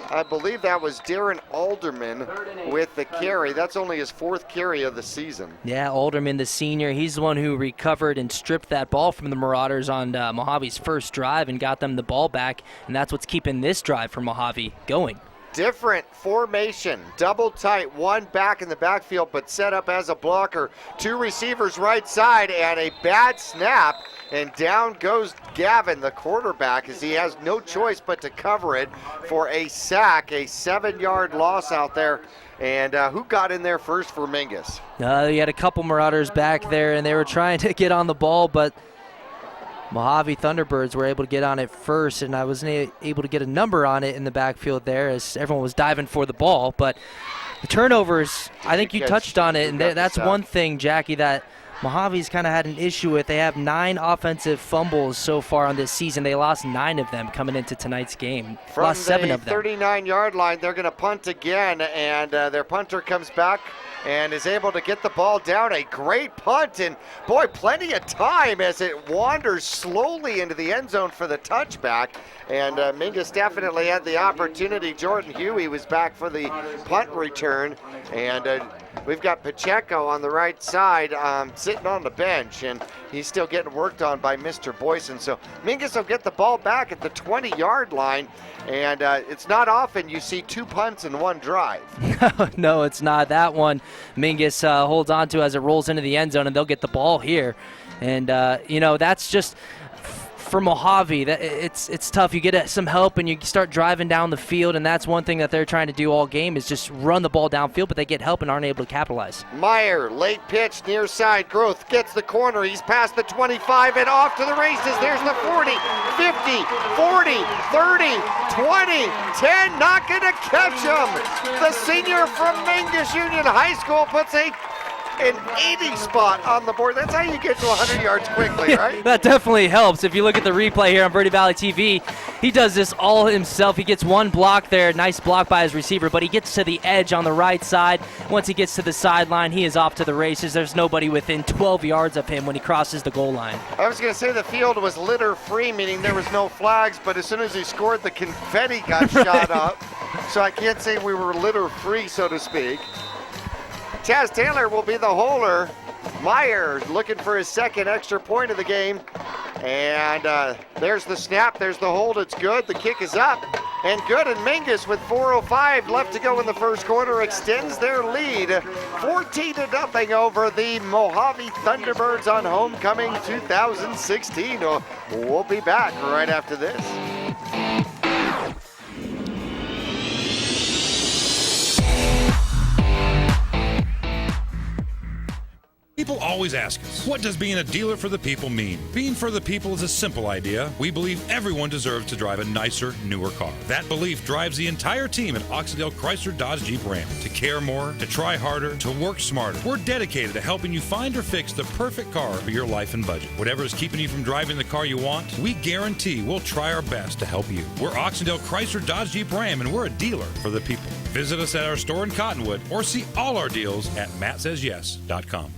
I believe that was Darren Alderman with the carry. That's only his 4th carry of the season. Yeah, Alderman, the senior, he's the one who recovered and stripped that ball from the Marauders on Mojave's first drive and got them the ball back, and that's what's keeping this drive for Mohave going. Different formation, double tight, 1 back in the backfield, but set up as a blocker. 2 receivers right side, and a bad snap, and down goes Gavin, the quarterback, as he has no choice but to cover it for a sack, a 7-yard loss out there. And who got in there first for Mingus? You had a couple Marauders back there, and they were trying to get on the ball, but Mohave Thunderbirds were able to get on it first, and I wasn't able to get a number on it in the backfield there as everyone was diving for the ball. But the turnovers, I think you touched on it, and that's one thing, Jackie, that Mojave's kind of had an issue with. They have 9 offensive fumbles so far on this season. They lost 9 of them coming into tonight's game. Lost 7 of them. From the 39-yard line, they're going to punt again, and their punter comes back and is able to get the ball down. A great punt, and boy, plenty of time as it wanders slowly into the end zone for the touchback. And Mingus definitely had the opportunity. Jordan Huey was back for the punt return, and we've got Pacheco on the right side sitting on the bench, and he's still getting worked on by Mr. Boyson. So Mingus will get the ball back at the 20-yard line, and it's not often you see 2 punts in 1 drive. No, it's not. That one Mingus holds on to as it rolls into the end zone, and they'll get the ball here. And, that's just for Mohave, it's tough. You get some help and you start driving down the field, and that's one thing that they're trying to do all game is just run the ball downfield, but they get help and aren't able to capitalize. Meyer, late pitch, near side. Growth gets the corner. He's past the 25 and off to the races. There's the 40, 50, 40, 30, 20, 10. Not going to catch him. The senior from Mingus Union High School puts an 80 spot on the board. That's how you get to 100 yards quickly, right? That definitely helps. If you look at the replay here on Verde Valley TV, he does this all himself. He gets one block there, nice block by his receiver, but he gets to the edge on the right side. Once he gets to the sideline, he is off to the races. There's nobody within 12 yards of him when he crosses the goal line. I was going to say the field was litter-free, meaning there was no flags, but as soon as he scored, the confetti got shot up. So I can't say we were litter-free, so to speak. Chaz Taylor will be the holder. Meyer looking for his second extra point of the game. And there's the snap, there's the hold, it's good. The kick is up and good. And Mingus with 4:05 left to go in the first quarter extends their lead 14-0 over the Mohave Thunderbirds on homecoming 2016. We'll be back right after this. People always ask us, what does being a dealer for the people mean? Being for the people is a simple idea. We believe everyone deserves to drive a nicer, newer car. That belief drives the entire team at Oxendale Chrysler Dodge Jeep Ram to care more, to try harder, to work smarter. We're dedicated to helping you find or fix the perfect car for your life and budget. Whatever is keeping you from driving the car you want, we guarantee we'll try our best to help you. We're Oxendale Chrysler Dodge Jeep Ram, and we're a dealer for the people. Visit us at our store in Cottonwood or see all our deals at mattsays.yes.com.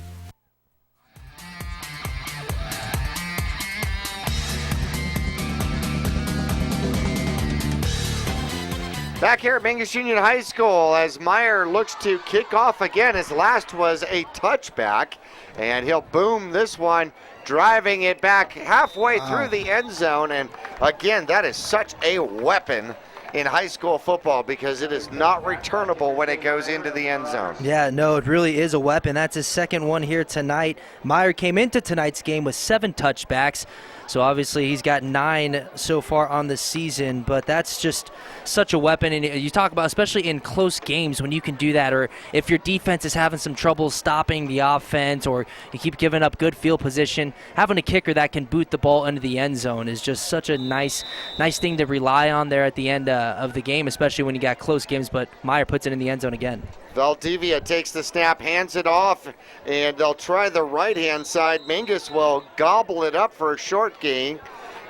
Back here at Mingus Union High School as Meyer looks to kick off again. His last was a touchback, and he'll boom this one, driving it back halfway through the end zone. And again, that is such a weapon in high school football because it is not returnable when it goes into the end zone. Yeah, no, it really is a weapon. That's his second one here tonight. Meyer came into tonight's game with 7 touchbacks. So obviously he's got 9 so far on the season, but that's just such a weapon. And you talk about, especially in close games, when you can do that, or if your defense is having some trouble stopping the offense, or you keep giving up good field position, having a kicker that can boot the ball into the end zone is just such a nice thing to rely on there at the end of the game, especially when you got close games. But Meyer puts it in the end zone again. Valdivia takes the snap, hands it off, and they'll try the right-hand side. Mingus will gobble it up for a short gain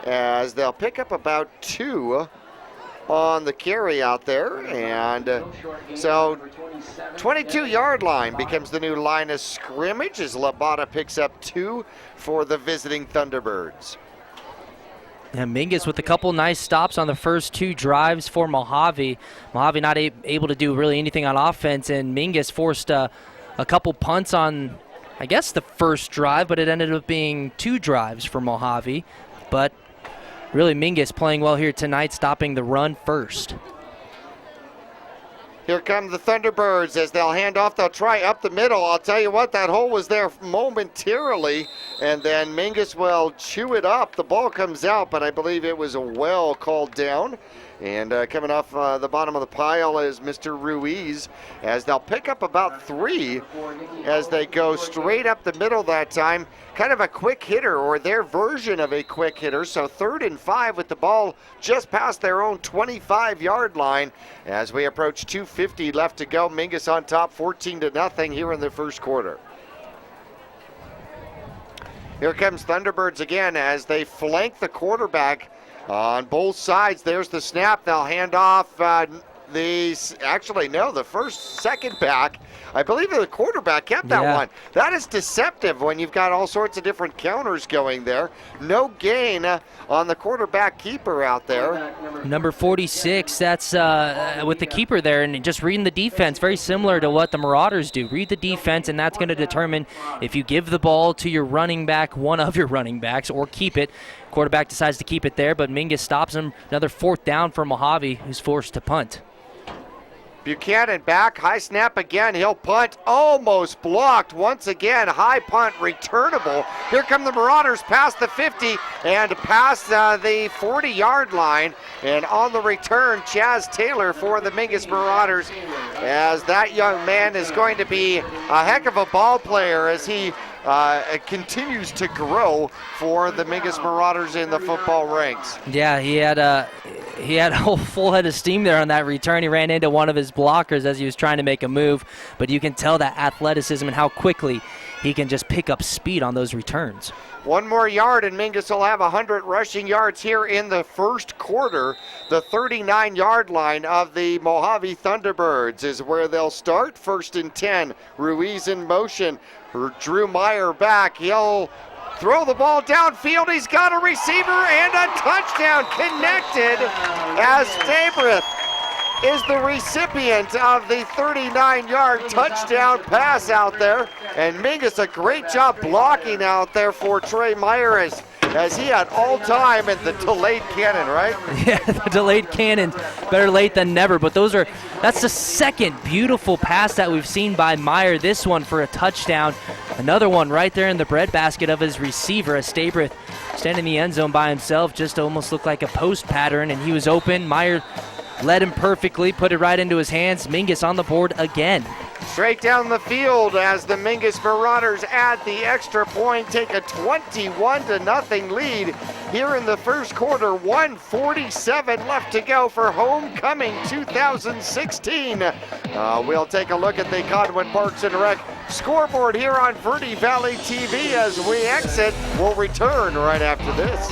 as they'll pick up about 2 on the carry out there. And so 22-yard line becomes the new line of scrimmage as Labata picks up 2 for the visiting Thunderbirds. And Mingus with a couple nice stops on the first 2 drives for Mohave. Mohave not able to do really anything on offense, and Mingus forced a couple punts on, I guess, the first drive, but it ended up being 2 drives for Mohave. But really Mingus playing well here tonight, stopping the run first. Here come the Thunderbirds as they'll hand off. They'll try up the middle. I'll tell you what, that hole was there momentarily, and then Mingus will chew it up. The ball comes out, but I believe it was a well called down. And coming off the bottom of the pile is Mr. Ruiz as they'll pick up about 3 as they go straight up the middle that time. Kind of a quick hitter, or their version of a quick hitter. So 3rd and 5 with the ball just past their own 25-yard line as we approach 2:50 left to go. Mingus on top 14-0 here in the first quarter. Here comes Thunderbirds again as they flank the quarterback on both sides. There's the snap. They'll hand off the second back. I believe the quarterback kept that one. That is deceptive when you've got all sorts of different counters going there. No gain on the quarterback keeper out there. Number 46, that's with the keeper there, and just reading the defense, very similar to what the Marauders do. Read the defense, and that's going to determine if you give the ball to your running back, one of your running backs, or keep it. Quarterback decides to keep it there, but Mingus stops him. Another 4th down for Mohave, who's forced to punt. Buchanan back, high snap again, he'll punt, almost blocked once again, high punt, returnable. Here come the Marauders past the 50 and past the 40-yard line, and on the return, Chaz Taylor for the Mingus Marauders, as that young man is going to be a heck of a ball player as he continues to grow for the Mingus Marauders in the football ranks. Yeah, he had a whole full head of steam there on that return. He ran into one of his blockers as he was trying to make a move, but you can tell that athleticism and how quickly he can just pick up speed on those returns. One more yard and Mingus will have 100 rushing yards here in the first quarter. The 39-yard line of the Mohave Thunderbirds is where they'll start. 1st and 10, Ruiz in motion. Drew Meyer back, he'll throw the ball downfield. He's got a receiver and a touchdown connected as Stabrith is the recipient of the 39-yard touchdown pass out there. And Mingus, a great job blocking out there for Trey Meyer as he had all time in the delayed cannon, right? Yeah, the delayed cannon, better late than never. But that's the second beautiful pass that we've seen by Meyer. This one for a touchdown. Another one right there in the breadbasket of his receiver, as Stabrith standing in the end zone by himself, just almost looked like a post pattern, and he was open. Meyer led him perfectly, put it right into his hands. Mingus on the board again. Straight down the field as the Mingus Marauders add the extra point, take a 21-0 lead here in the first quarter. 1:47 left to go for homecoming 2016. We'll take a look at the Cottonwood Parks and Rec scoreboard here on Verde Valley TV as we exit. We'll return right after this.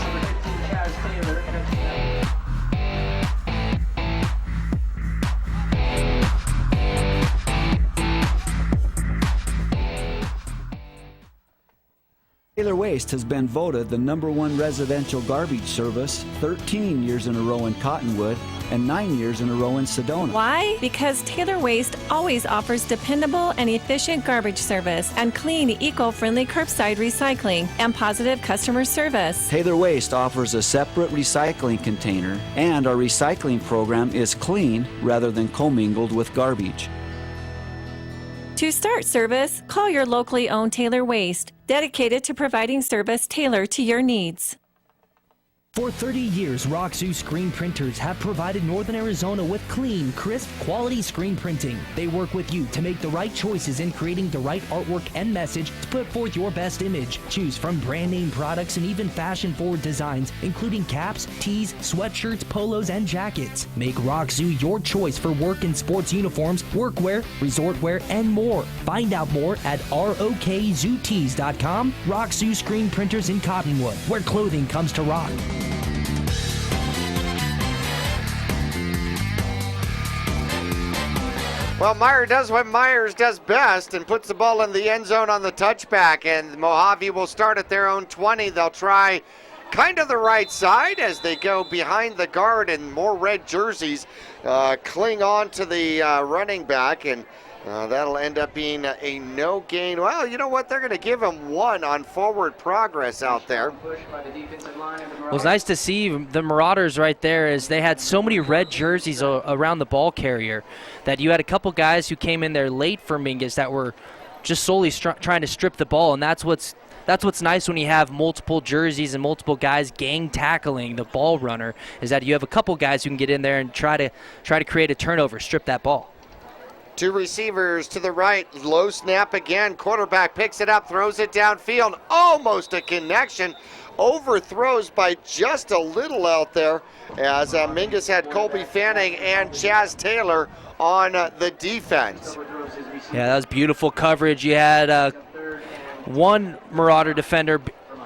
Taylor Waste has been voted the #1 residential garbage service 13 years in a row in Cottonwood and 9 years in a row in Sedona. Why? Because Taylor Waste always offers dependable and efficient garbage service and clean, eco-friendly curbside recycling and positive customer service. Taylor Waste offers a separate recycling container, and our recycling program is clean rather than commingled with garbage. To start service, call your locally owned Taylor Waste, dedicated to providing service tailored to your needs. For 30 years, Roxu screen printers have provided Northern Arizona with clean, crisp, quality screen printing. They work with you to make the right choices in creating the right artwork and message to put forth your best image. Choose from brand name products and even fashion-forward designs, including caps, tees, sweatshirts, polos, and jackets. Make Roxu your choice for work and sports uniforms, workwear, resort wear, and more. Find out more at rokzootees.com. Roxu screen printers in Cottonwood, where clothing comes to rock. Well, Meyer does what Myers does best and puts the ball in the end zone on the touchback, and Mohave will start at their own 20. They'll try kind of the right side as they go behind the guard, and more red jerseys cling on to the running back, and that'll end up being a no gain. Well, you know what? They're going to give him one on forward progress out there. It was nice to see the Marauders right there, as they had so many red jerseys around the ball carrier that you had a couple guys who came in there late for Mingus that were just solely trying to strip the ball, and that's what's nice when you have multiple jerseys and multiple guys gang tackling the ball runner, is that you have a couple guys who can get in there and try to create a turnover, strip that ball. Two receivers to the right, low snap again. Quarterback picks it up, throws it downfield. Almost a connection. Overthrows by just a little out there, as Mingus had Colby Fanning and Chaz Taylor on the defense. Yeah, that was beautiful coverage. You had one Marauder defender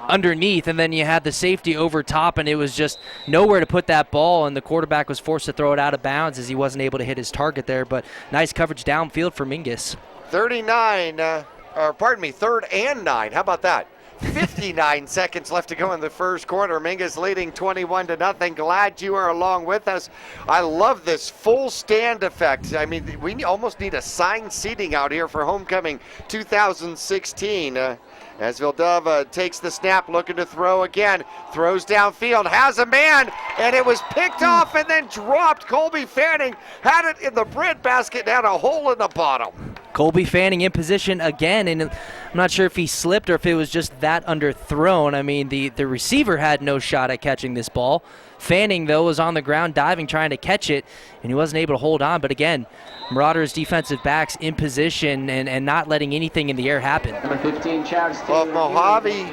underneath, and then you had the safety over top, and it was just nowhere to put that ball, and the quarterback was forced to throw it out of bounds as he wasn't able to hit his target there. But nice coverage downfield for Mingus. 3rd and 9. How about that? 59 seconds left to go in the first quarter. Mingus leading 21-0. Glad you are along with us. I love this full stand effect. I mean, we almost need assigned seating out here for homecoming 2016. as Vildova takes the snap, looking to throw again, throws downfield, has a man, and it was picked off and then dropped. Colby Fanning had it in the breadbasket and had a hole in the bottom. Colby Fanning in position again, and I'm not sure if he slipped or if it was just that underthrown. I mean, the receiver had no shot at catching this ball. Fanning, though, was on the ground diving, trying to catch it, and he wasn't able to hold on. But again, Marauders defensive backs in position and not letting anything in the air happen. Number 15, Chad Well, Mohave,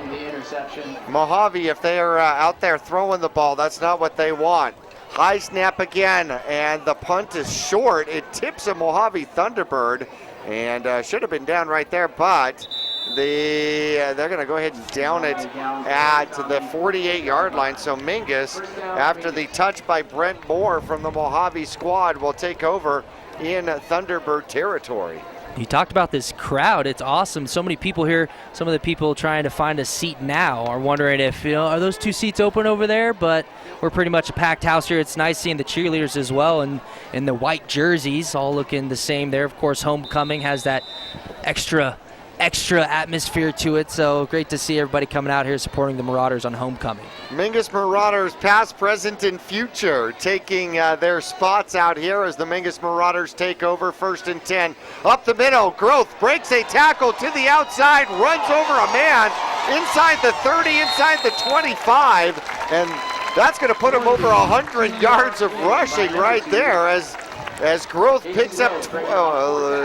if they're out there throwing the ball, that's not what they want. High snap again, and the punt is short. It tips a Mohave Thunderbird, and should have been down right there, but they're going to go ahead and down it at the 48-yard line. So Mingus, after the touch by Brent Moore from the Mohave squad, will take over in Thunderbird territory. You talked about this crowd. It's awesome. So many people here. Some of the people trying to find a seat now are wondering if, are those 2 seats open over there? But we're pretty much a packed house here. It's nice seeing the cheerleaders as well, and in the white jerseys, all looking the same there. Of course, homecoming has that extra atmosphere to it, so great to see everybody coming out here supporting the Marauders on homecoming. Mingus Marauders past, present, and future taking their spots out here as the Mingus Marauders take over. 1st and 10. Up the middle, Growth breaks a tackle to the outside, runs over a man inside the 30, inside the 25, and that's going to put him over 100 yards of rushing right there as Growth picks up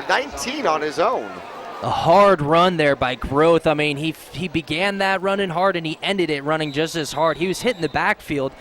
19 on his own. A hard run there by Growth. I mean, he began that running hard and he ended it running just as hard. He was hitting the backfield,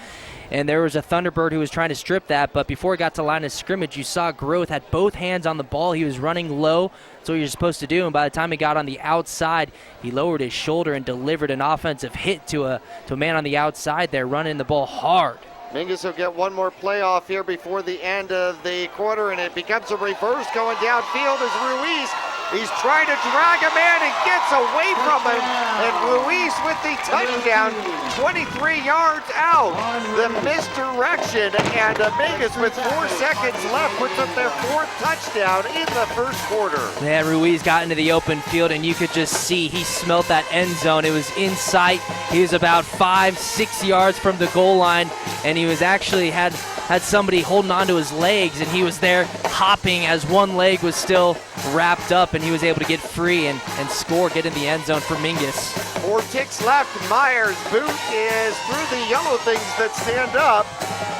and there was a Thunderbird who was trying to strip that, but before he got to line of scrimmage, you saw Growth had both hands on the ball. He was running low. That's what you're supposed to do, and by the time he got on the outside, he lowered his shoulder and delivered an offensive hit to a man on the outside there, running the ball hard. Mingus will get one more playoff here before the end of the quarter, and it becomes a reverse going downfield as Ruiz. He's trying to drag a man and gets away from him, and Ruiz with the touchdown, 23 yards out. The misdirection, and Mingus with 4 seconds left puts up their 4th touchdown in the 1st quarter. Yeah, Ruiz got into the open field, and you could just see he smelt that end zone. It was in sight. He was about 5-6 yards from the goal line, and he was actually had somebody holding onto his legs, and he was there hopping as one leg was still wrapped up, and he was able to get free and score, get in the end zone for Mingus. 4 ticks left. Myers' boot is through the yellow things that stand up,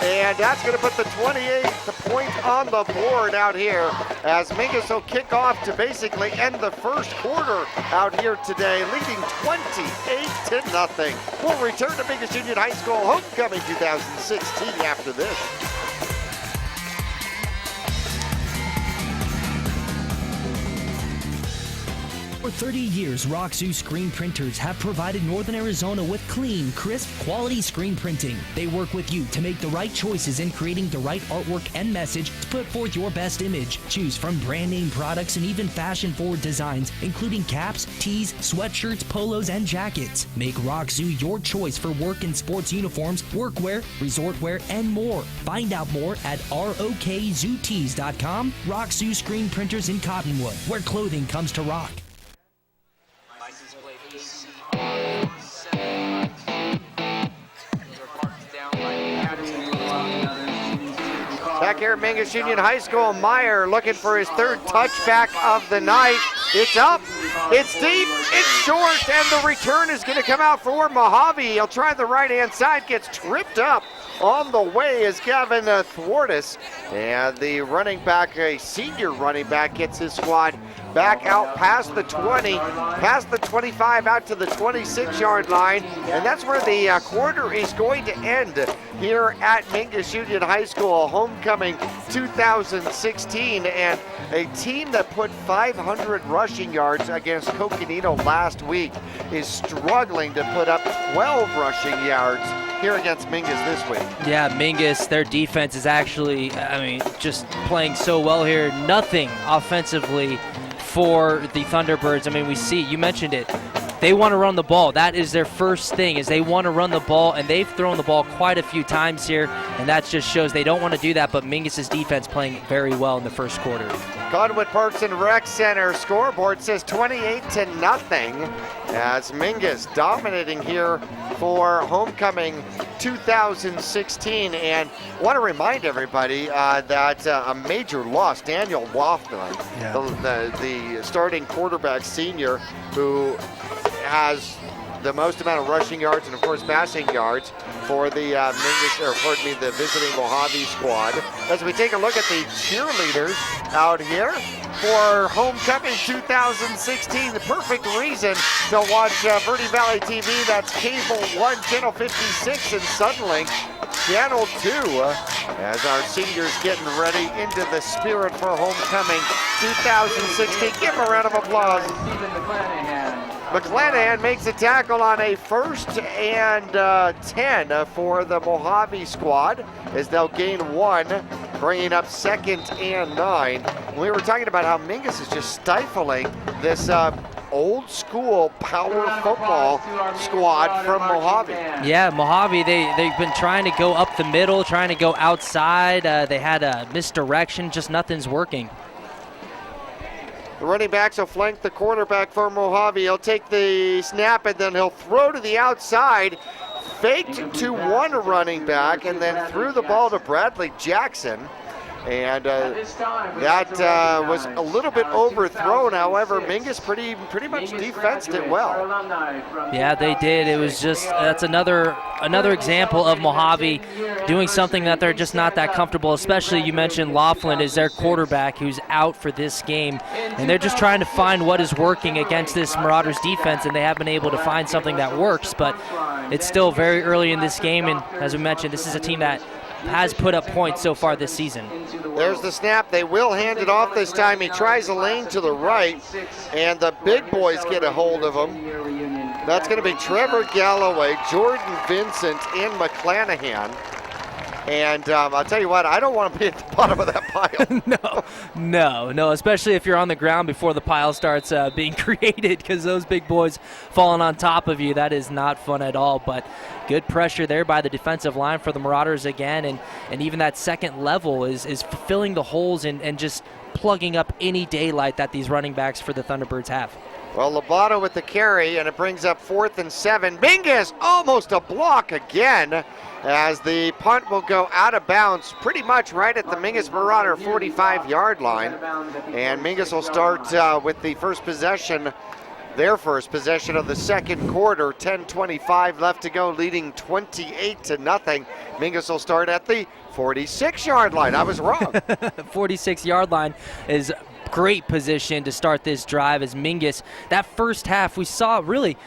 and that's going to put the 28th point on the board out here as Mingus will kick off to basically end the 1st quarter out here today, leading 28-0. We'll return to Mingus Union High School homecoming 2016 after this. For 30 years, Roxu screen printers have provided Northern Arizona with clean, crisp, quality screen printing. They work with you to make the right choices in creating the right artwork and message to put forth your best image. Choose from brand name products and even fashion-forward designs, including caps, tees, sweatshirts, polos, and jackets. Make Roxu your choice for work and sports uniforms, workwear, resort wear, and more. Find out more at rokzootees.com. Roxu screen printers in Cottonwood, where clothing comes to rock. Back here at Mingus Union High School, Meyer looking for his 3rd touchback of the night. It's up, it's deep, it's short, and the return is going to come out for Mohave. He'll try the right-hand side, gets tripped up on the way as Gavin Thwartis. And the running back, a senior running back, gets his squad back out past the 20, past the 25, out to the 26-yard line. And that's where the quarter is going to end here at Mingus Union High School, homecoming 2016. And a team that put 500 rushing yards against Coconino last week is struggling to put up 12 rushing yards here against Mingus this week. Yeah, Mingus, their defense is actually, just playing so well here. Nothing offensively for the Thunderbirds. You mentioned it. they want to run the ball. That is their first thing, is they want to run the ball, and they've thrown the ball quite a few times here, and that just shows they don't want to do that, but Mingus' defense playing very well in the first quarter. Conwood Parks and Rec Center scoreboard says 28-0 as Mingus dominating here for homecoming 2016. And want to remind everybody that a major loss, Daniel Laughlin, the starting quarterback senior, who has the most amount of rushing yards and, of course, passing yards for the the visiting Mohave squad. As we take a look at the cheerleaders out here for homecoming 2016, the perfect reason to watch Verde Valley TV. That's Cable 1, Channel 56, and Sunlink Channel 2, as our seniors getting ready into the spirit for homecoming 2016. Give them a round of applause. McClanahan makes a tackle on a 1st and 10 for the Mohave squad as they'll gain 1, bringing up 2nd and 9. We were talking about how Mingus is just stifling this old school power football squad from Mohave. Yeah, Mohave, they've been trying to go up the middle, trying to go outside. They had a misdirection, just nothing's working. The running backs will flank the quarterback for Mohave. He'll take the snap and then he'll throw to the outside. Faked to one running back and then threw the ball to Bradley Jackson. And that was a little bit overthrown. However, Mingus pretty much defensed it well. Yeah, they did. It was just, that's another example of Mohave doing something that they're just not that comfortable, especially you mentioned Laughlin is their quarterback who's out for this game. And they're just trying to find what is working against this Marauders defense, and they have been able to find something that works. But it's still very early in this game, and as we mentioned, this is a team that has put up points so far this season. There's the snap. They will hand it off this time. He tries a lane to the right, and the big boys get a hold of him. That's going to be Trevor Galloway, Jordan Vincent, and McClanahan. And I'll tell you what, I don't want to be at the bottom of that pile. No, especially if you're on the ground before the pile starts being created, because those big boys falling on top of you, that is not fun at all. But good pressure there by the defensive line for the Marauders again, and even that second level is filling the holes and just plugging up any daylight that these running backs for the Thunderbirds have. Well, Lobato with the carry, and it brings up 4th and 7. Mingus almost a block again, as the punt will go out of bounds pretty much right at the Mingus Marauder 45-yard line. And Mingus will start with the first possession, their first possession of the second quarter. 10:25 left to go, leading 28-0. Mingus will start at the 46-yard line. I was wrong. 46-yard line is great position to start this drive as Mingus. That first half, we saw really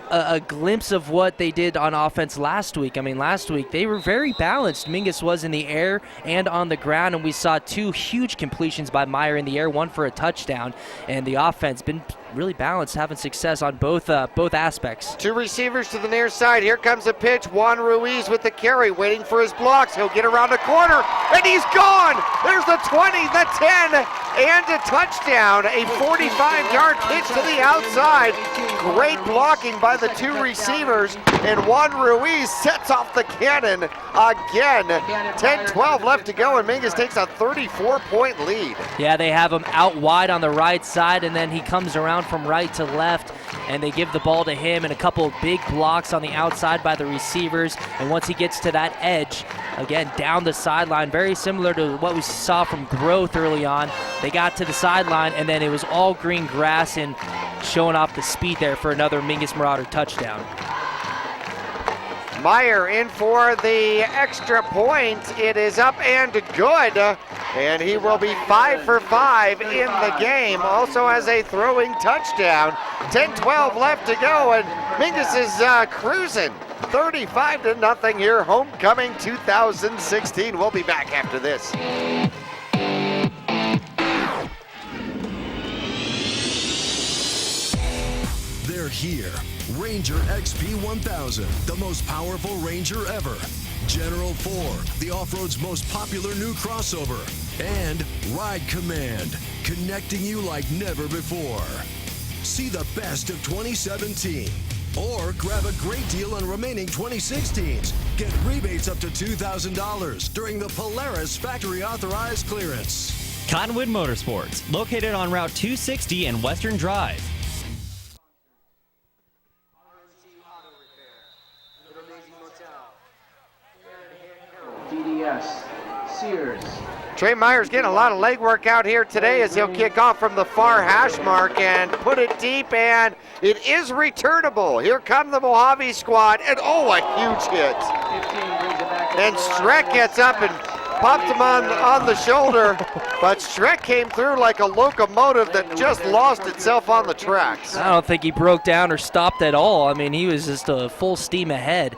a glimpse of what they did on offense last week. I mean, last week they were very balanced. Mingus was in the air and on the ground, and we saw 2 huge completions by Meyer in the air, 1 for a touchdown, and the offense been really balanced, having success on both aspects. 2 receivers to the near side. Here comes a pitch. Juan Ruiz with the carry, waiting for his blocks. He'll get around the corner, and he's gone. There's the 20, the 10, and a touchdown. A 45-yard pitch to the outside. Great blocking by the 2 receivers, and Juan Ruiz sets off the cannon again. 10-12 left to go, and Mingus takes a 34-point lead. Yeah, they have him out wide on the right side, and then he comes around from right to left, and they give the ball to him, and a couple of big blocks on the outside by the receivers. And once he gets to that edge, again, down the sideline, very similar to what we saw from Growth early on. They got to the sideline, and then it was all green grass and showing off the speed there for another Mingus Marauder touchdown. Meyer in for the extra point. It is up and good, and he will be 5 for 5 in the game. Also has a throwing touchdown. 10-12 left to go, and Mingus is cruising 35-0 here. Homecoming 2016. We'll be back after this. They're here. Ranger XP 1000, the most powerful Ranger ever. General 4, the off-road's most popular new crossover. And Ride Command, connecting you like never before. See the best of 2017. Or grab a great deal on remaining 2016s. Get rebates up to $2,000 during the Polaris factory authorized clearance. Cottonwood Motorsports, located on Route 260 and Western Drive. DDS, Sears. Trey Myers getting a lot of legwork out here today as he'll kick off from the far hash mark and put it deep, and it is returnable. Here come the Mohave squad, and oh, a huge hit. And Streck gets up and popped him on the shoulder, but Streck came through like a locomotive that just lost itself on the tracks. I don't think he broke down or stopped at all. I mean, he was just a full steam ahead,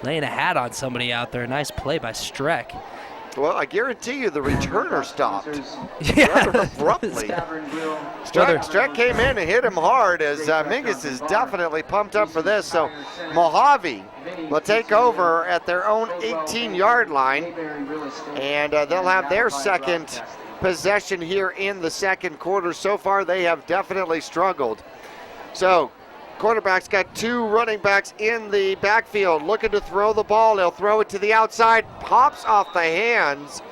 laying a hat on somebody out there. Nice play by Streck. Well, I guarantee you the returner stopped rather abruptly. Streck came in and hit him hard as Mingus is definitely pumped up for this. So Mohave will take over at their own 18-yard line, and they'll have their second possession here in the second quarter. So far, they have definitely struggled. So quarterback's got two running backs in the backfield looking to throw the ball. He'll throw it to the outside, pops off the hands,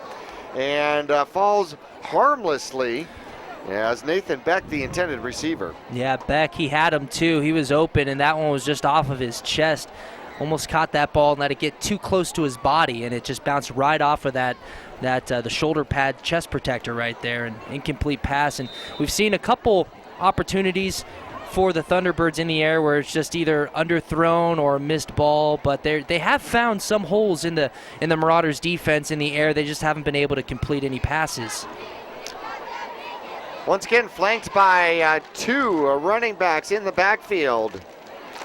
and falls harmlessly as Nathan Beck, the intended receiver. Yeah, Beck, he had him too. He was open, and that one was just off of his chest. Almost caught that ball and let it get too close to his body, and it just bounced right off of the shoulder pad chest protector right there, an incomplete pass. And we've seen a couple opportunities for the Thunderbirds in the air where it's just either underthrown or a missed ball, but they have found some holes in the Marauders defense in the air. They just haven't been able to complete any passes. Once again, flanked by two running backs in the backfield.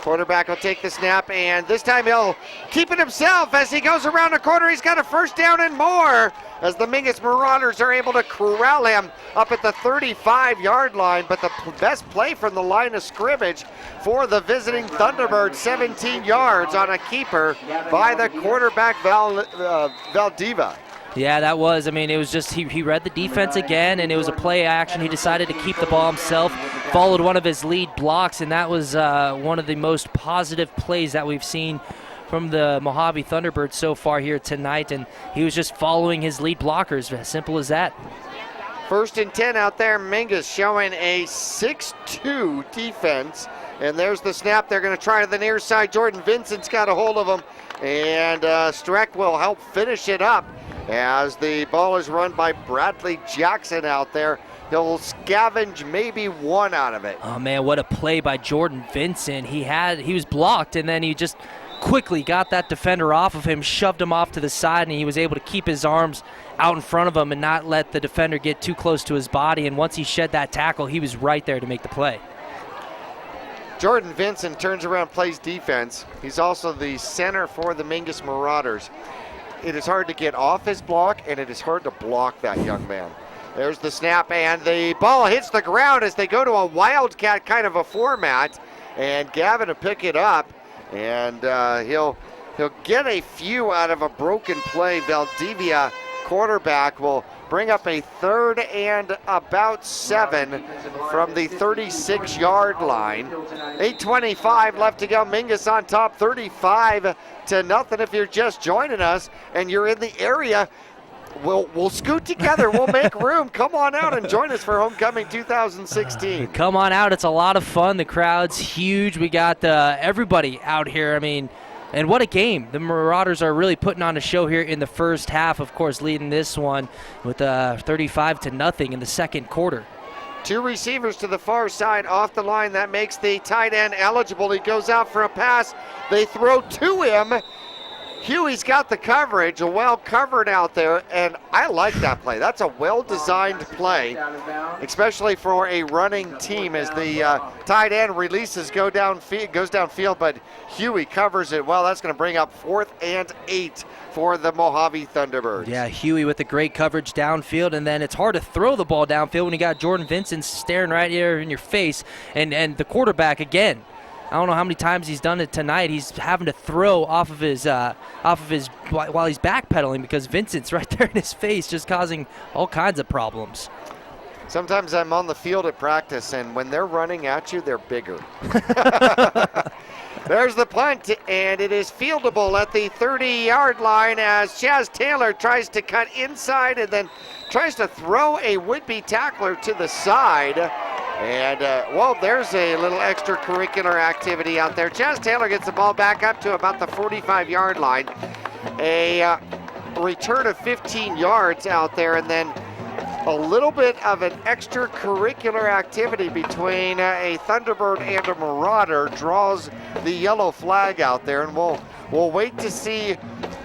Quarterback will take the snap, and this time he'll keep it himself as he goes around the corner. He's got a first down and more as the Mingus Marauders are able to corral him up at the 35-yard line. But the best play from the line of scrimmage for the visiting Thunderbirds, 17 yards on a keeper by the quarterback, Valdiva. Yeah, that was. I mean, it was just he read the defense again, and it was a play action. He decided to keep the ball himself, followed one of his lead blocks, and that was one of the most positive plays that we've seen from the Mohave Thunderbirds so far here tonight, and he was just following his lead blockers. As simple as that. 1st and 10 out there. Mingus showing a 6-2 defense, and there's the snap. They're going to try to the near side. Jordan Vincent's got a hold of him, and Streck will help finish it up as the ball is run by Bradley Jackson out there. He'll scavenge maybe one out of it. Oh man, what a play by Jordan Vincent. He was blocked, and then he just quickly got that defender off of him, shoved him off to the side, and he was able to keep his arms out in front of him and not let the defender get too close to his body. And once he shed that tackle, he was right there to make the play. Jordan Vincent turns around, plays defense. He's also the center for the Mingus Marauders. It is hard to get off his block, and it is hard to block that young man. There's the snap, and the ball hits the ground as they go to a wildcat kind of a format, and Gavin will pick it up, and he'll get a few out of a broken play. Valdivia, quarterback, will bring up a 3rd and about 7 from the 36-yard line. 8:25 left to go. Mingus on top, 35-0. If you're just joining us and you're in the area, we'll scoot together. We'll make room. Come on out and join us for Homecoming 2016. Come on out. It's a lot of fun. The crowd's huge. We got everybody out here. I mean, and what a game. The Marauders are really putting on a show here in the first half, of course, leading this one with 35-0 in the second quarter. Two receivers to the far side off the line. That makes the tight end eligible. He goes out for a pass. They throw to him. Huey's got the coverage, well covered out there, and I like that play. That's a well-designed play, especially for a running team as the tight end releases goes downfield, but Huey covers it well. That's going to bring up 4th and 8 for the Mohave Thunderbirds. Yeah, Huey with the great coverage downfield, and then it's hard to throw the ball downfield when you got Jordan Vincent staring right here in your face, and the quarterback again. I don't know how many times he's done it tonight. He's having to throw off of his while he's backpedaling because Vincent's right there in his face, just causing all kinds of problems. Sometimes I'm on the field at practice, and when they're running at you, they're bigger. There's the punt, and it is fieldable at the 30-yard line as Chaz Taylor tries to cut inside and then tries to throw a would-be tackler to the side. And, well, there's a little extracurricular activity out there. Chaz Taylor gets the ball back up to about the 45-yard line. A return of 15 yards out there, and then a little bit of an extracurricular activity between a Thunderbird and a Marauder draws the yellow flag out there, and we'll wait to see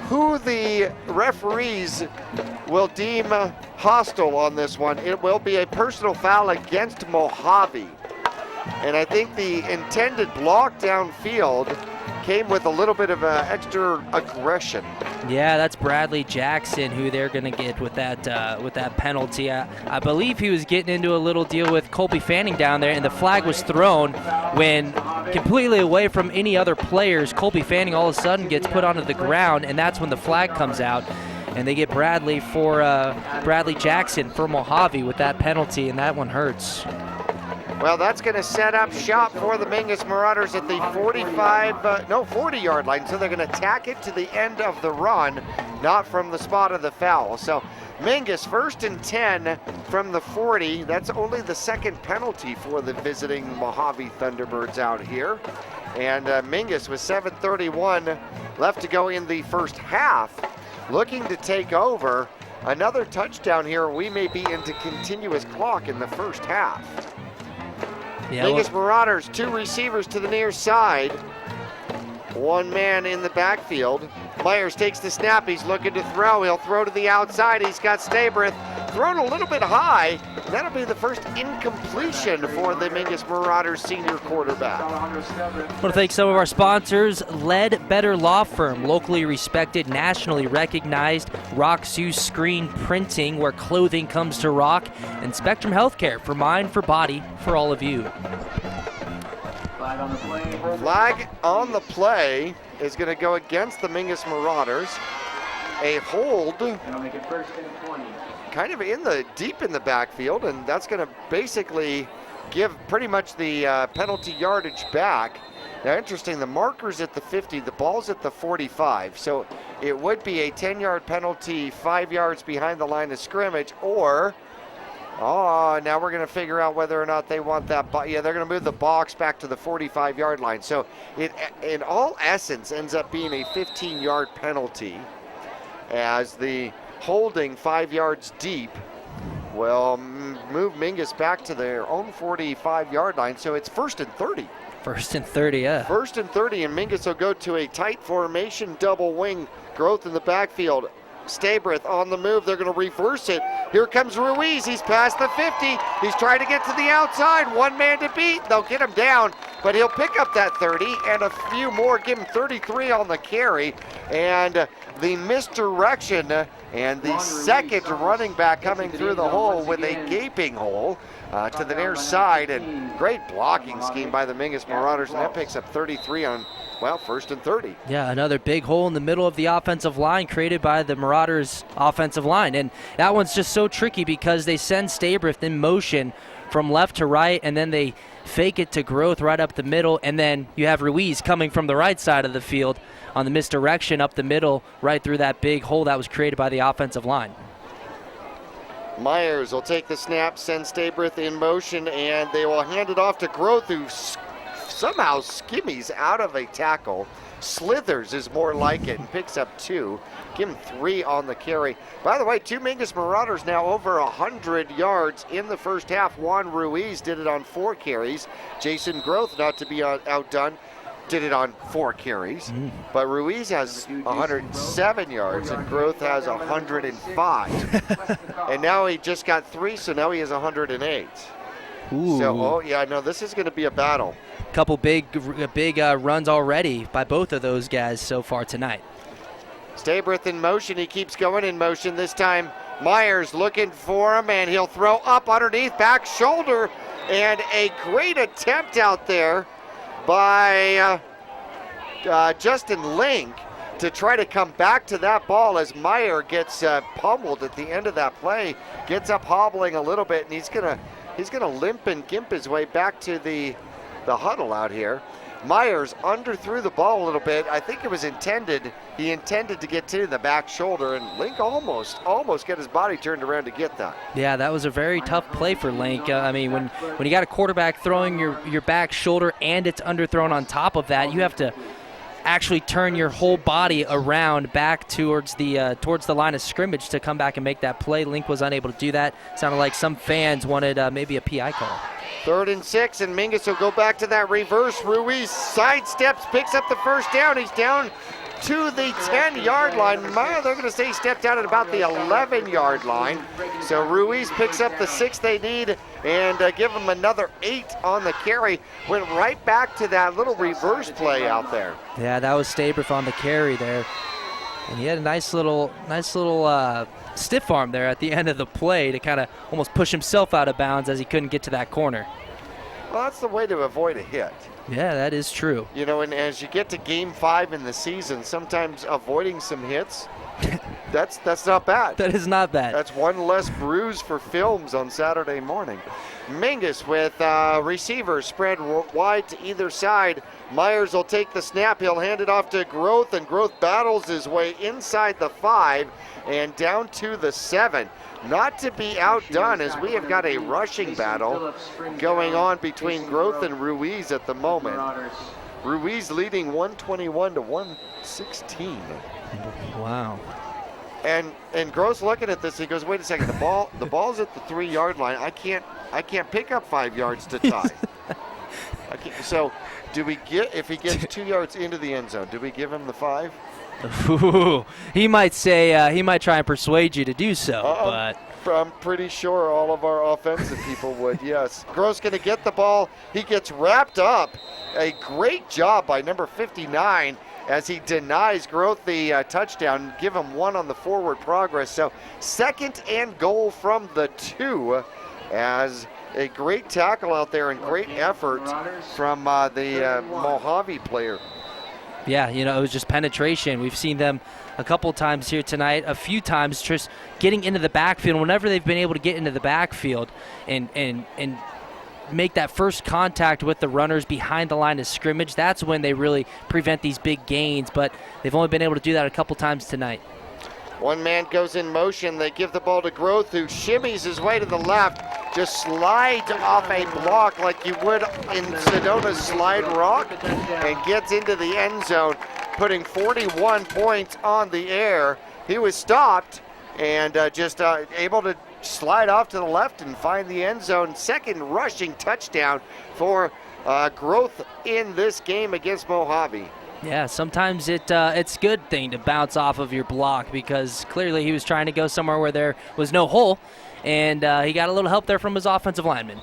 who the referees will deem hostile on this one. It will be a personal foul against Mohave, and I think the intended block downfield came with a little bit of extra aggression. Yeah, that's Bradley Jackson who they're going to get with that penalty. I believe he was getting into a little deal with Colby Fanning down there, and the flag was thrown when completely away from any other players. Colby Fanning all of a sudden gets put onto the ground, and that's when the flag comes out. And they get Bradley Jackson for Mohave with that penalty, and that one hurts. Well, that's going to set up shop for the Mingus Marauders at the 40-yard line. So they're going to tack it to the end of the run, not from the spot of the foul. So Mingus 1st and 10 from the 40. That's only the second penalty for the visiting Mohave Thunderbirds out here. And Mingus with 7:31 left to go in the first half, looking to take over. Another touchdown here, we may be into continuous clock in the first half. Yeah, Mingus Marauders, 2 receivers to the near side. 1 man in the backfield. Myers takes the snap. He's looking to throw. He'll throw to the outside. He's got Stabrith thrown a little bit high. That'll be the first incompletion for the Mingus Marauders senior quarterback. I want to thank some of our sponsors. Ledbetter Law Firm, locally respected, nationally recognized. Rock Sioux Screen Printing, where clothing comes to rock. And Spectrum Healthcare, for mind, for body, for all of you. Flag on the play is going to go against the Mingus Marauders. A hold kind of deep in the backfield, and that's going to basically give pretty much the penalty yardage back. Now, interesting, the marker's at the 50, the ball's at the 45, so it would be a 10-yard penalty 5 yards behind the line of scrimmage, or now we're going to figure out whether or not they want that. Yeah, they're going to move the box back to the 45-yard line. So it, in all essence, ends up being a 15-yard penalty, as the holding 5 yards deep will move Mingus back to their own 45-yard line. So it's 1st and 30. 1st and 30, yeah. 1st and 30, and Mingus will go to a tight formation, double wing growth in the backfield. Stabrith on the move. They're going to reverse it. Here comes Ruiz. He's past the 50. He's trying to get to the outside. 1 man to beat. They'll get him down, but he'll pick up that 30 and a few more. Give him 33 on the carry. And the misdirection and the second running back coming through the hole with a gaping hole to the near side. And great blocking scheme by the Mingus Marauders. And that picks up 33 on, 1st and 30. Yeah, another big hole in the middle of the offensive line created by the Marauders' offensive line. And that one's just so tricky because they send Stabrith in motion from left to right, and then they fake it to growth right up the middle, and then you have Ruiz coming from the right side of the field on the misdirection up the middle right through that big hole that was created by the offensive line. Myers will take the snap, send Stabrith in motion, and they will hand it off to Growth, who somehow skimmies out of a tackle. Slithers is more like it and picks up 2. Give him 3 on the carry. By the way, 2 Mingus Marauders now over 100 yards in the first half. Juan Ruiz did it on 4 carries. Jason Growth, not to be outdone, did it on 4 carries. But Ruiz has 107 yards and Growth has 105. And now he just got 3, so now he has 108. Ooh. So, this is going to be a battle. Couple big runs already by both of those guys so far tonight. Stabrith in motion. He keeps going in motion. This time Myers looking for him, and he'll throw up underneath, back shoulder, and a great attempt out there by Justin Link. to try to come back to that ball as Meyer gets pummeled at the end of that play, gets up hobbling a little bit, and he's gonna limp and gimp his way back to the huddle out here. Myers underthrew the ball a little bit. I think it was intended. He intended to get to the back shoulder, and Link almost got his body turned around to get that. Yeah, that was a very tough play for Link. I mean, when you got a quarterback throwing your back shoulder and it's underthrown on top of that, you have to actually turn your whole body around back towards the line of scrimmage to come back and make that play. Link was unable to do that. Sounded like some fans wanted maybe a PI call. 3rd and 6, and Mingus will go back to that reverse. Ruiz sidesteps, picks up the first down. He's down to the 10-yard line. They're going to say he stepped out at about the 11-yard line. So Ruiz picks up the 6 they need and give him another 8 on the carry. Went right back to that little reverse play out there. Yeah, that was Stabriff on the carry there. And he had a nice little stiff arm there at the end of the play to kind of almost push himself out of bounds as he couldn't get to that corner. Well, that's the way to avoid a hit. Yeah, that is true. You know, and as you get to game 5 in the season, sometimes avoiding some hits, that's not bad. That is not bad. That's one less bruise for films on Saturday morning. Mingus with receivers spread wide to either side. Myers will take the snap. He'll hand it off to Groth, and Groth battles his way inside the 5 and down to the 7. Not to be outdone, as we have got a rushing battle going on between Groth and Ruiz at the moment. Ruiz leading 121 to 116. Wow. And Groth's looking at this. He goes, "Wait a second. The ball's at the 3-yard line. I can't pick up 5 yards to tie." So, do we get, if he gets 2 yards into the end zone, do we give him the 5? Ooh, he might say he might try and persuade you to do so, but I'm pretty sure all of our offensive people would. Yes, Groth's going to get the ball. He gets wrapped up. A great job by number 59 as he denies Groth the touchdown. Give him 1 on the forward progress. So 2nd and goal from the 2, as a great tackle out there and great effort from the Mohave player. Yeah, you know, it was just penetration. We've seen them a couple times here tonight, a few times just getting into the backfield. Whenever they've been able to get into the backfield and make that first contact with the runners behind the line of scrimmage, that's when they really prevent these big gains. But they've only been able to do that a couple times tonight. One man goes in motion. They give the ball to Groth, who shimmies his way to the left, just slides off a block like you would in Sedona's slide rock, and gets into the end zone, putting 41 points on the air. He was stopped and just able to slide off to the left and find the end zone. 2nd rushing touchdown for Groth in this game against Mohave. Yeah, sometimes it's a good thing to bounce off of your block, because clearly he was trying to go somewhere where there was no hole, and he got a little help there from his offensive lineman.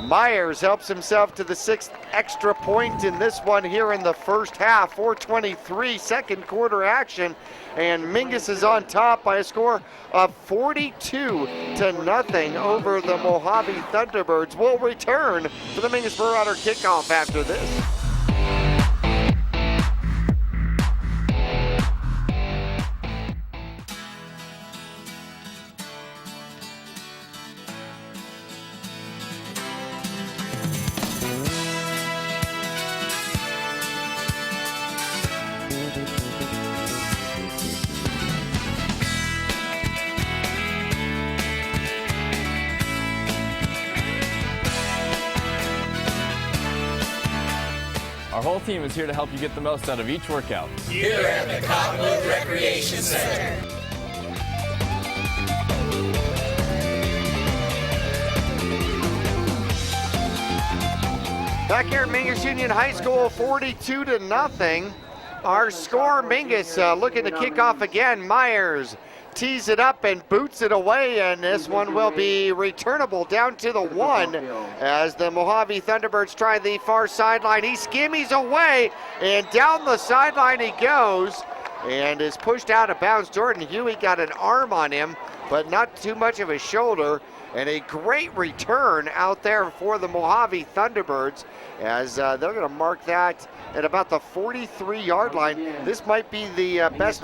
Myers helps himself to the 6th extra point in this one here in the first half. 4:23 second quarter action, and Mingus is on top by a score of 42-0 over the Mohave Thunderbirds. We'll return for the Mingus Marauder kickoff after this. Our whole team is here to help you get the most out of each workout. Here at the Cottonwood Recreation Center. Back here at Mingus Union High School, 42-0. Our score, Mingus looking to kick off again. Myers tees it up and boots it away, and this one will be returnable down to the 1 as the Mohave Thunderbirds try the far sideline. He skimmies away, and down the sideline he goes and is pushed out of bounds. Jordan Huey got an arm on him, but not too much of a shoulder. And a great return out there for the Mohave Thunderbirds as they're going to mark that at about the 43-yard line. This might be the best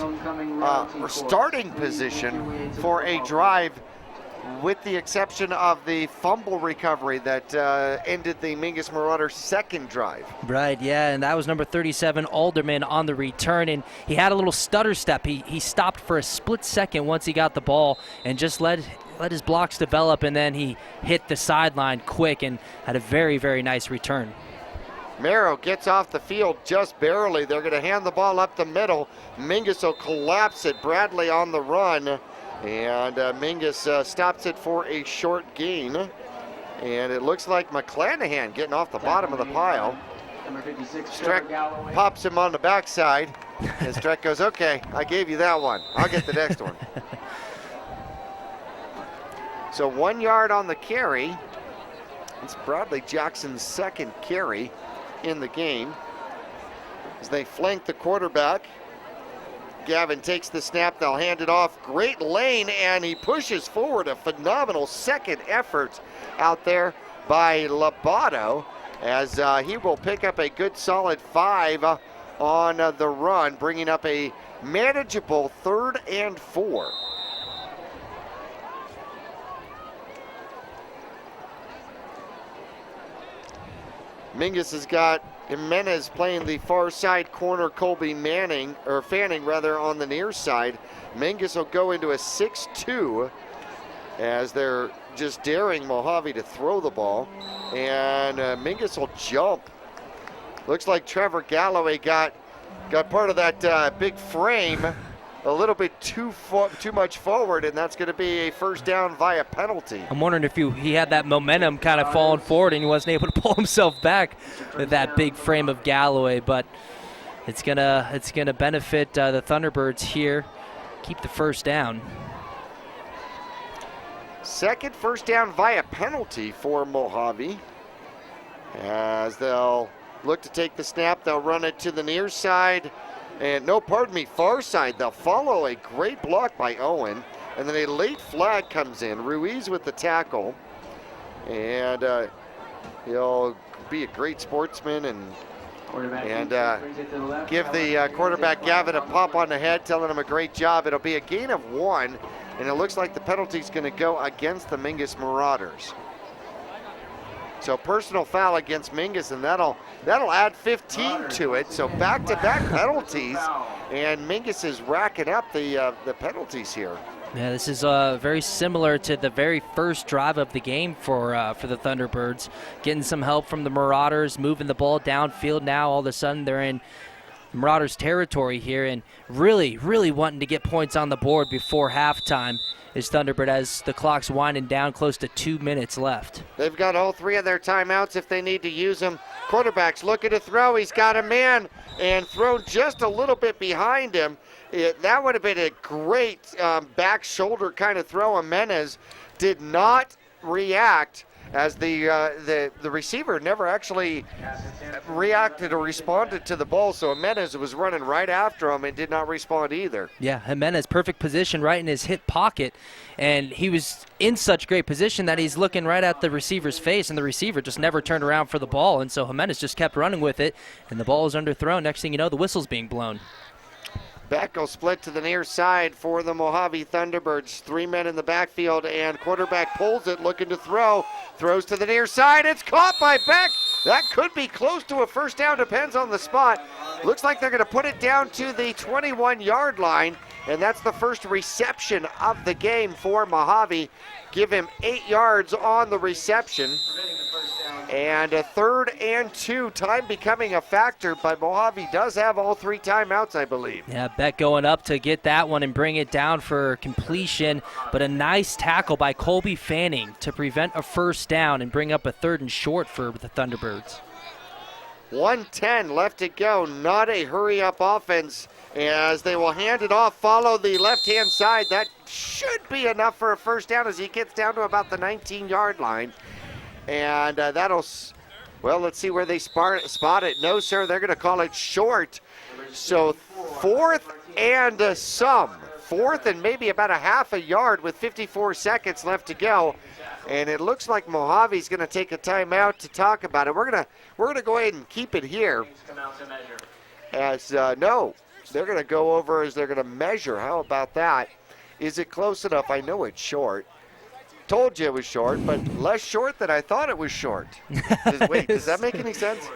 starting position for a drive, with the exception of the fumble recovery that ended the Mingus Marauders' second drive. Right, yeah, and that was number 37, Alderman, on the return, and he had a little stutter step. He stopped for a split second once he got the ball and just let his blocks develop, and then he hit the sideline quick and had a very, very nice return. Merrow gets off the field just barely. They're going to hand the ball up the middle. Mingus will collapse it. Bradley on the run. And Mingus stops it for a short gain. And it looks like McClanahan getting off the bottom of the pile. Streck pops him on the backside. And Streck goes, okay, I gave you that one. I'll get the next one. So 1 yard on the carry. It's Bradley Jackson's second carry in the game. As they flank the quarterback. Gavin takes the snap, they'll hand it off. Great lane, and he pushes forward. A phenomenal second effort out there by Labato, as he will pick up a good solid 5 on the run, bringing up a manageable 3rd and 4. Mingus has got Jimenez playing the far side corner, Colby Fanning on the near side. Mingus will go into a 6-2 as they're just daring Mohave to throw the ball. And Mingus will jump. Looks like Trevor Galloway got part of that big frame a little bit too much forward, and that's going to be a first down via penalty. I'm wondering if he had that momentum kind of falling forward and he wasn't able to pull himself back with that big frame of Galloway, but it's gonna benefit the Thunderbirds here. Keep the first down. Second first down via penalty for Mohave, as they'll look to take the snap. They'll run it to the near side. And far side. They'll follow a great block by Owen. And then a late flag comes in. Ruiz with the tackle. And he'll be a great sportsman and give the quarterback Gavin a pop on the head, telling him a great job. It'll be a gain of 1. And it looks like the penalty's going to go against the Mingus Marauders. So personal foul against Mingus, and that'll add 15 to it. So back-to-back penalties, and Mingus is racking up the penalties here. Yeah, this is very similar to the very first drive of the game for the Thunderbirds. Getting some help from the Marauders, moving the ball downfield. Now all of a sudden they're in Marauders territory here, and really, really wanting to get points on the board before halftime. Is Thunderbird as the clock's winding down, close to 2 minutes left. They've got all 3 of their timeouts if they need to use them. Quarterback's looking to throw. He's got a man and thrown just a little bit behind him. That would have been a great back shoulder kind of throw. Jimenez did not react, as the receiver never actually reacted or responded to the ball, so Jimenez was running right after him and did not respond either. Yeah, Jimenez, perfect position right in his hip pocket, and he was in such great position that he's looking right at the receiver's face, and the receiver just never turned around for the ball, and so Jimenez just kept running with it, and the ball was underthrown. Next thing you know, the whistle's being blown. Back will split to the near side for the Mohave Thunderbirds. 3 men in the backfield, and quarterback pulls it, looking to throw. Throws to the near side. It's caught by Beck. That could be close to a first down, depends on the spot. Looks like they're going to put it down to the 21-yard line, and that's the first reception of the game for Mohave. Give him 8 yards on the reception. And a 3rd and 2, time becoming a factor, but Mohave does have all 3 timeouts, I believe. Yeah, Beck going up to get that one and bring it down for completion, but a nice tackle by Colby Fanning to prevent a first down and bring up a 3rd and short for the Thunderbirds. 1:10 left to go, not a hurry-up offense, as they will hand it off, follow the left-hand side. That should be enough for a first down as he gets down to about the 19-yard line. And let's see where they spot it. No, sir, they're going to call it short. So 4th and some. 4th and maybe about a half a yard with 54 seconds left to go. And it looks like Mojave's going to take a timeout to talk about it. We're gonna go ahead and keep it here. As no, they're going to go over as they're going to measure. How about that? Is it close enough? I know it's short. Told you it was short, but less short than I thought it was short. Wait, does that make any sense?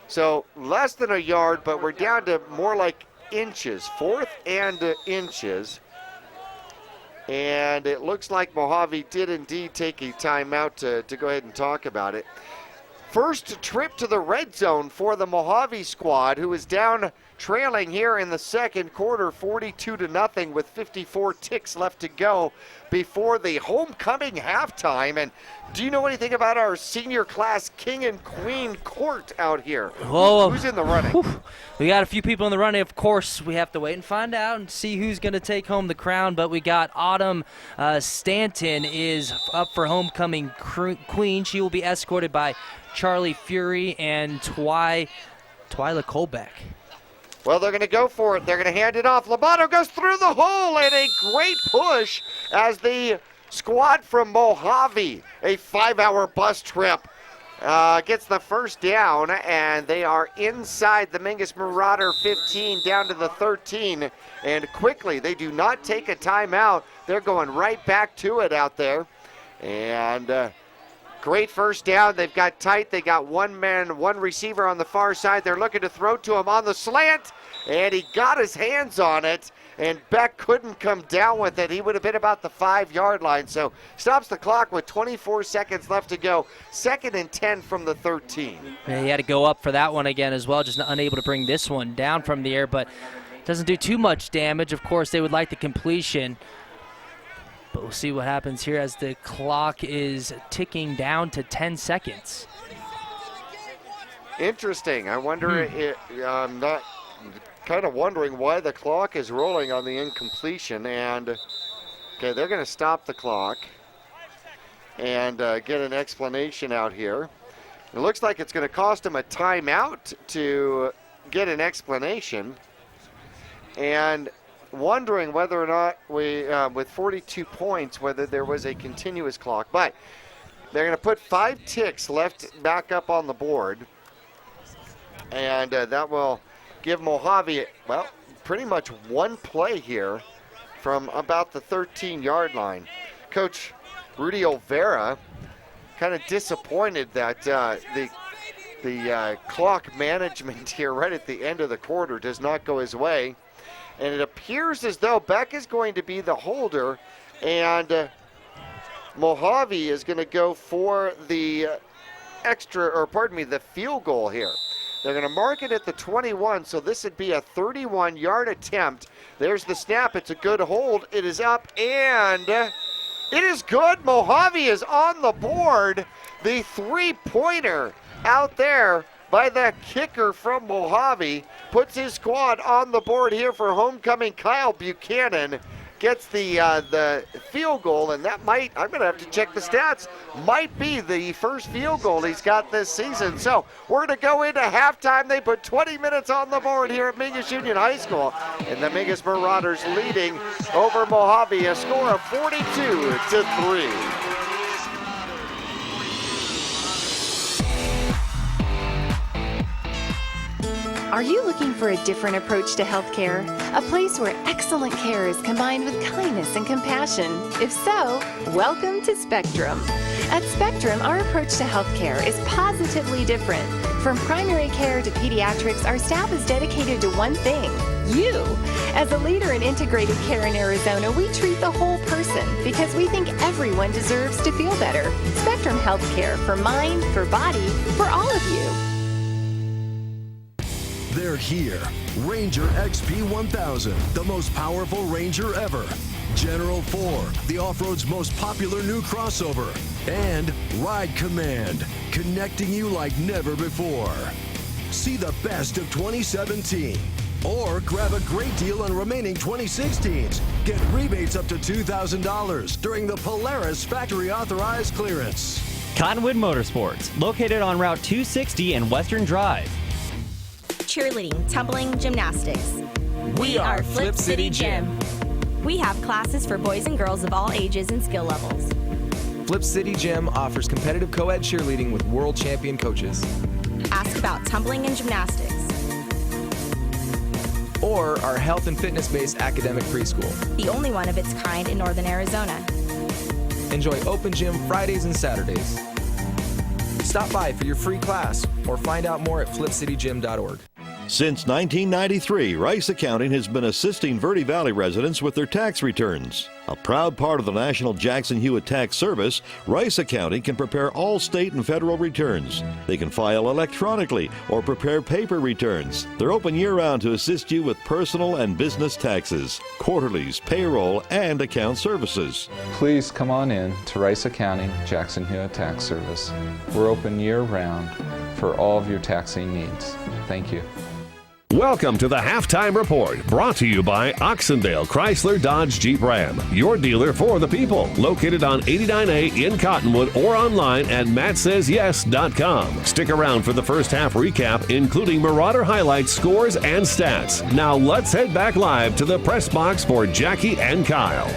So less than a yard, but we're down to more like inches, 4th and inches. And it looks like Mohave did indeed take a timeout to go ahead and talk about it. First trip to the red zone for the Mohave squad, who is down trailing here in the second quarter, 42-0 with 54 ticks left to go before the homecoming halftime. And do you know anything about our senior class king and queen court out here? Who's in the running? We got a few people in the running. Of course, we have to wait and find out and see who's going to take home the crown. But we got Autumn Stanton is up for homecoming queen. She will be escorted by Charlie Fury and Twyla Colbeck. Well, they're going to go for it. They're going to hand it off. Lobato goes through the hole, and a great push as the squad from Mohave, a 5-hour bus trip, gets the first down, and they are inside the Mingus Marauder 15 down to the 13. And quickly, they do not take a timeout. They're going right back to it out there. And great first down. They've got tight. They got one receiver on the far side. They're looking to throw to him on the slant, and he got his hands on it, and Beck couldn't come down with it. He would have been about the 5-yard line. So stops the clock with 24 seconds left to go. 2nd and 10 from the 13. Yeah, he had to go up for that one again as well, just unable to bring this one down from the air, but doesn't do too much damage. Of course, they would like the completion. But we'll see what happens here as the clock is ticking down to 10 seconds. Interesting. I wonder, I'm not kind of wondering why the clock is rolling on the incompletion. And, okay, they're going to stop the clock and get an explanation out here. It looks like it's going to cost them a timeout to get an explanation. And wondering whether or not we, with 42 points, whether there was a continuous clock. But they're going to put 5 ticks left back up on the board. And that will give Mohave, well, pretty much one play here from about the 13-yard line. Coach Rudy Olvera kind of disappointed that the clock management here right at the end of the quarter does not go his way. And it appears as though Beck is going to be the holder, and Mohave is going to go for the the field goal here. They're going to mark it at the 21, so this would be a 31-yard attempt. There's the snap. It's a good hold. It is up, and it is good. Mohave is on the board. The three-pointer out there by the kicker from Mohave puts his squad on the board here for homecoming. Kyle Buchanan gets the field goal, and that might, I'm going to have to check the stats, might be the first field goal he's got this season. So we're going to go into halftime. They put 20 minutes on the board here at Mingus Union High School, and the Mingus Marauders leading over Mohave, a score of 42-3. Are you looking for a different approach to healthcare? A place where excellent care is combined with kindness and compassion? If so, welcome to Spectrum. At Spectrum, our approach to healthcare is positively different. From primary care to pediatrics, our staff is dedicated to one thing: you. As a leader in integrated care in Arizona, we treat the whole person because we think everyone deserves to feel better. Spectrum Healthcare, for mind, for body, for all of you. They're here. Ranger XP 1000, the most powerful Ranger ever. General 4, the off-road's most popular new crossover. And Ride Command, connecting you like never before. See the best of 2017. Or grab a great deal on remaining 2016s. Get rebates up to $2,000 during the Polaris factory authorized clearance. Cottonwood Motorsports, located on Route 260 and Western Drive. Cheerleading, tumbling, gymnastics. We are Flip City Gym. We have classes for boys and girls of all ages and skill levels. Flip City Gym offers competitive co-ed cheerleading with world champion coaches. Ask about tumbling and gymnastics. Or our health and fitness-based academic preschool. The only one of its kind in Northern Arizona. Enjoy open gym Fridays and Saturdays. Stop by for your free class or find out more at flipcitygym.org. Since 1993, Rice Accounting has been assisting Verde Valley residents with their tax returns. A proud part of the National Jackson Hewitt Tax Service, Rice Accounting can prepare all state and federal returns. They can file electronically or prepare paper returns. They're open year-round to assist you with personal and business taxes, quarterlies, payroll, and account services. Please come on in to Rice Accounting Jackson Hewitt Tax Service. We're open year-round for all of your taxing needs. Thank you. Welcome to the Halftime Report, brought to you by Oxendale Chrysler Dodge Jeep Ram, your dealer for the people, located on 89A in Cottonwood or online at mattsays.yes.com. Stick around for the first half recap, including Marauder highlights, scores, and stats. Now let's head back live to the press box for Jackie and Kyle.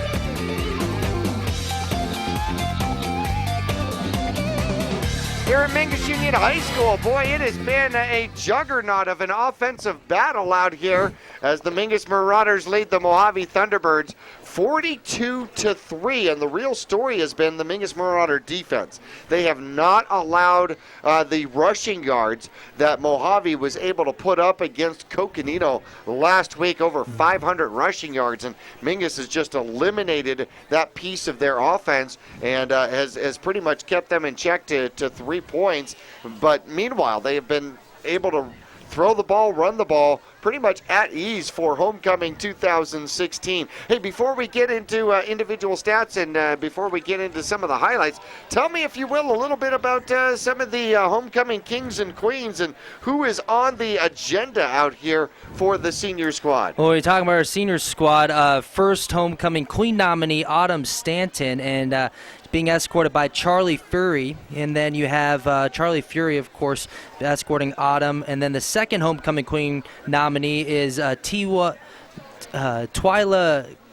Here at Mingus Union High School, boy, it has been a juggernaut of an offensive battle out here as the Mingus Marauders lead the Mohave Thunderbirds 42-3, and the real story has been the Mingus Marauder defense. They have not allowed the rushing yards that Mohave was able to put up against Coconino last week, over 500 rushing yards, and Mingus has just eliminated that piece of their offense and has pretty much kept them in check to 3 points. But meanwhile, they have been able to throw the ball, run the ball, pretty much at ease for homecoming 2016. Hey, before we get into individual stats and before we get into some of the highlights, tell me, if you will, a little bit about some of the homecoming kings and queens and who is on the agenda out here for the senior squad. Well, we're talking about our senior squad. First homecoming queen nominee, Autumn Stanton, and being escorted by Charlie Fury. And then you have Charlie Fury, of course, escorting Autumn. And then the second homecoming queen nominee is Twyla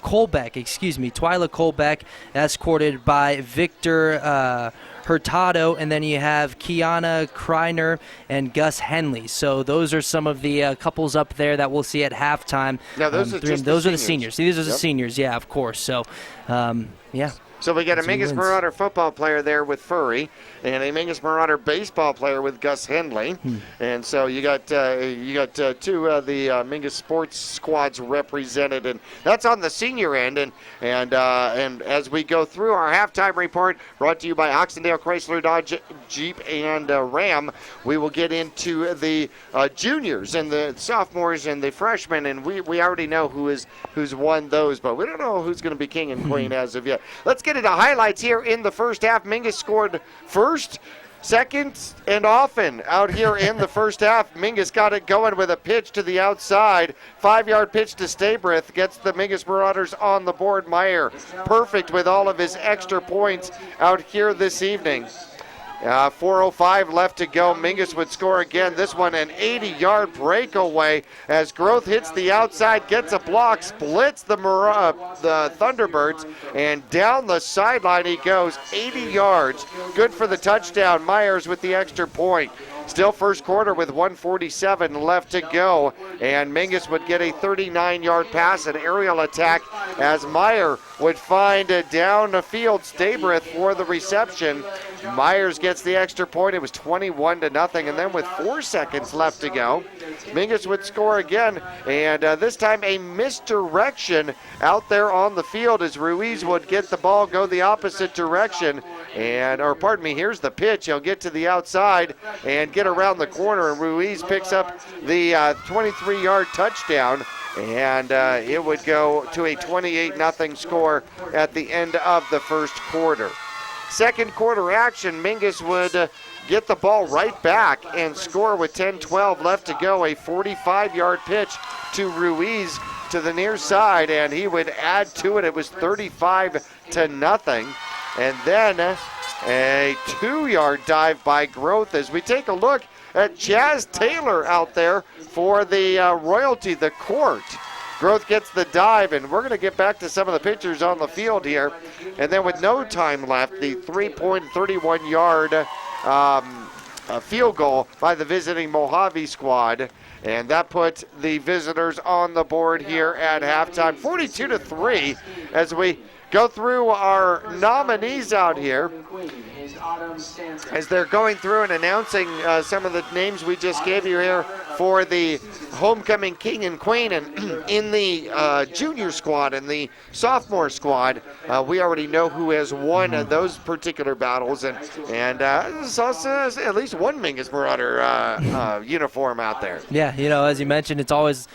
Colbeck, escorted by Victor Hurtado, and then you have Kiana Kreiner and Gus Henley. So those are some of the couples up there that we'll see at halftime. Now those are the seniors. These are the seniors, yeah, of course. So, yeah. So we got a Mingus Marauder football player there with Furry, and a Mingus Marauder baseball player with Gus Henley. And so you got two of the Mingus sports squads represented, and that's on the senior end. And as we go through our halftime report, brought to you by Oxendale Chrysler Dodge Jeep and Ram, we will get into the juniors and the sophomores and the freshmen, and we already know who's won those, but we don't know who's going to be king and queen as of yet. Let's get into highlights here in the first half. Mingus scored first, second, and often out here in the first half. Mingus got it going with a pitch to the outside. 5-yard pitch to Stabrith gets the Mingus Marauders on the board. Meyer perfect with all of his extra points out here this evening. 4:05 left to go. Mingus would score again. This one an 80-yard breakaway as Groth hits the outside, gets a block, splits the Thunderbirds, and down the sideline he goes, 80 yards. Good for the touchdown. Myers with the extra point. Still first quarter with 1:47 left to go, and Mingus would get a 39-yard pass, an aerial attack, as Meyer would find down the field Stabrith for the reception. Myers gets the extra point. It was 21-0, and then with 4 seconds left to go, Mingus would score again, and this time a misdirection out there on the field as Ruiz would get the ball, go the opposite direction, here's the pitch. He'll get to the outside and get around the corner, and Ruiz picks up the 23-yard touchdown, and it would go to a 28-0 score at the end of the first quarter. Second quarter action, Mingus would get the ball right back and score with 10-12 left to go. A 45-yard pitch to Ruiz to the near side, and he would add to it. It was 35-0. And then a 2-yard dive by Groth as we take a look at Chaz Taylor out there for the royalty, the court. Groth gets the dive, and we're going to get back to some of the pitchers on the field here. And then with no time left, the 3.31-yard field goal by the visiting Mohave squad. And that put the visitors on the board here at halftime, 42-3, as we go through our nominees out here. As they're going through and announcing some of the names we just gave you here for the homecoming king and queen, and in the junior squad and the sophomore squad, we already know who has won those particular battles, and there's also at least one Mingus Marauder uniform out there. Yeah, as you mentioned, it's always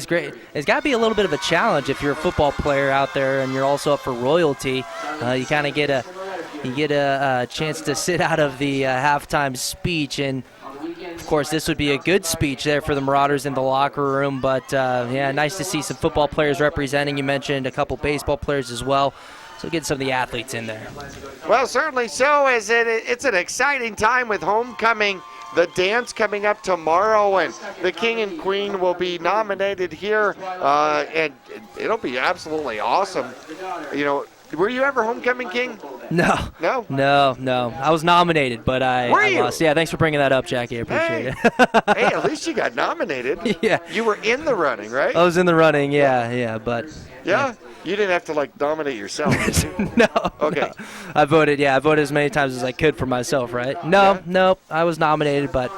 great. It's got to be a little bit of a challenge if you're a football player out there and you're also up for royalty. You kind of get a chance to sit out of the halftime speech, and of course this would be a good speech there for the Marauders in the locker room. But yeah, nice to see some football players representing. You mentioned a couple baseball players as well, so get some of the athletes in there. Well, certainly so, as it's an exciting time with homecoming. The dance coming up tomorrow, and the king and queen will be nominated here, and it'll be absolutely awesome. Were you ever homecoming king? No. No? No. I was nominated, but I lost. Yeah, thanks for bringing that up, Jackie. I appreciate it. Hey, at least you got nominated. Yeah. You were in the running, right? I was in the running, yeah, but... Yeah? You didn't have to, nominate yourself, did you? No. Okay. No. I voted as many times as I could for myself, right? No, I was nominated, but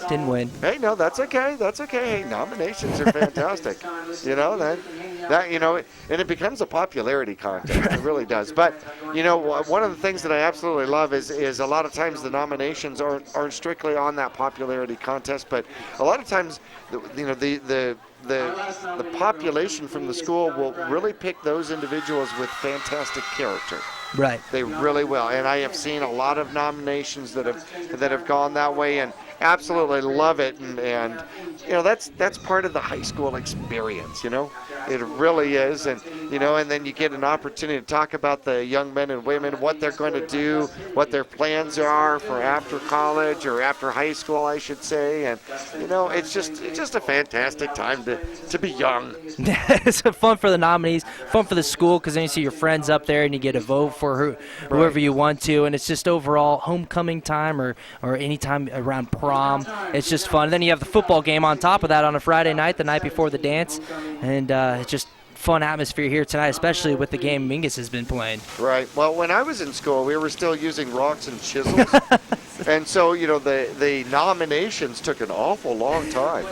didn't win. Hey, no, that's okay. That's okay. Hey, nominations are fantastic. And it becomes a popularity contest. It really does. But, one of the things that I absolutely love is a lot of times the nominations aren't strictly on that popularity contest, but a lot of times, the population from the school will really pick those individuals with fantastic character. Right. They really will. And I have seen a lot of nominations that have gone that way, and absolutely love it. And that's part of the high school experience, It really is. And and then you get an opportunity to talk about the young men and women, what they're going to do, what their plans are for after college or after high school, I should say. And it's just a fantastic time to be young. It's fun for the nominees, fun for the school, because then you see your friends up there and you get to vote for whoever you want to, and it's just overall homecoming time or any time around prom. It's just fun. And then you have the football game on top of that on a Friday night, the night before the dance, and it's just fun atmosphere here tonight, especially with the game Mingus has been playing. Right. Well, when I was in school, we were still using rocks and chisels, and so the nominations took an awful long time.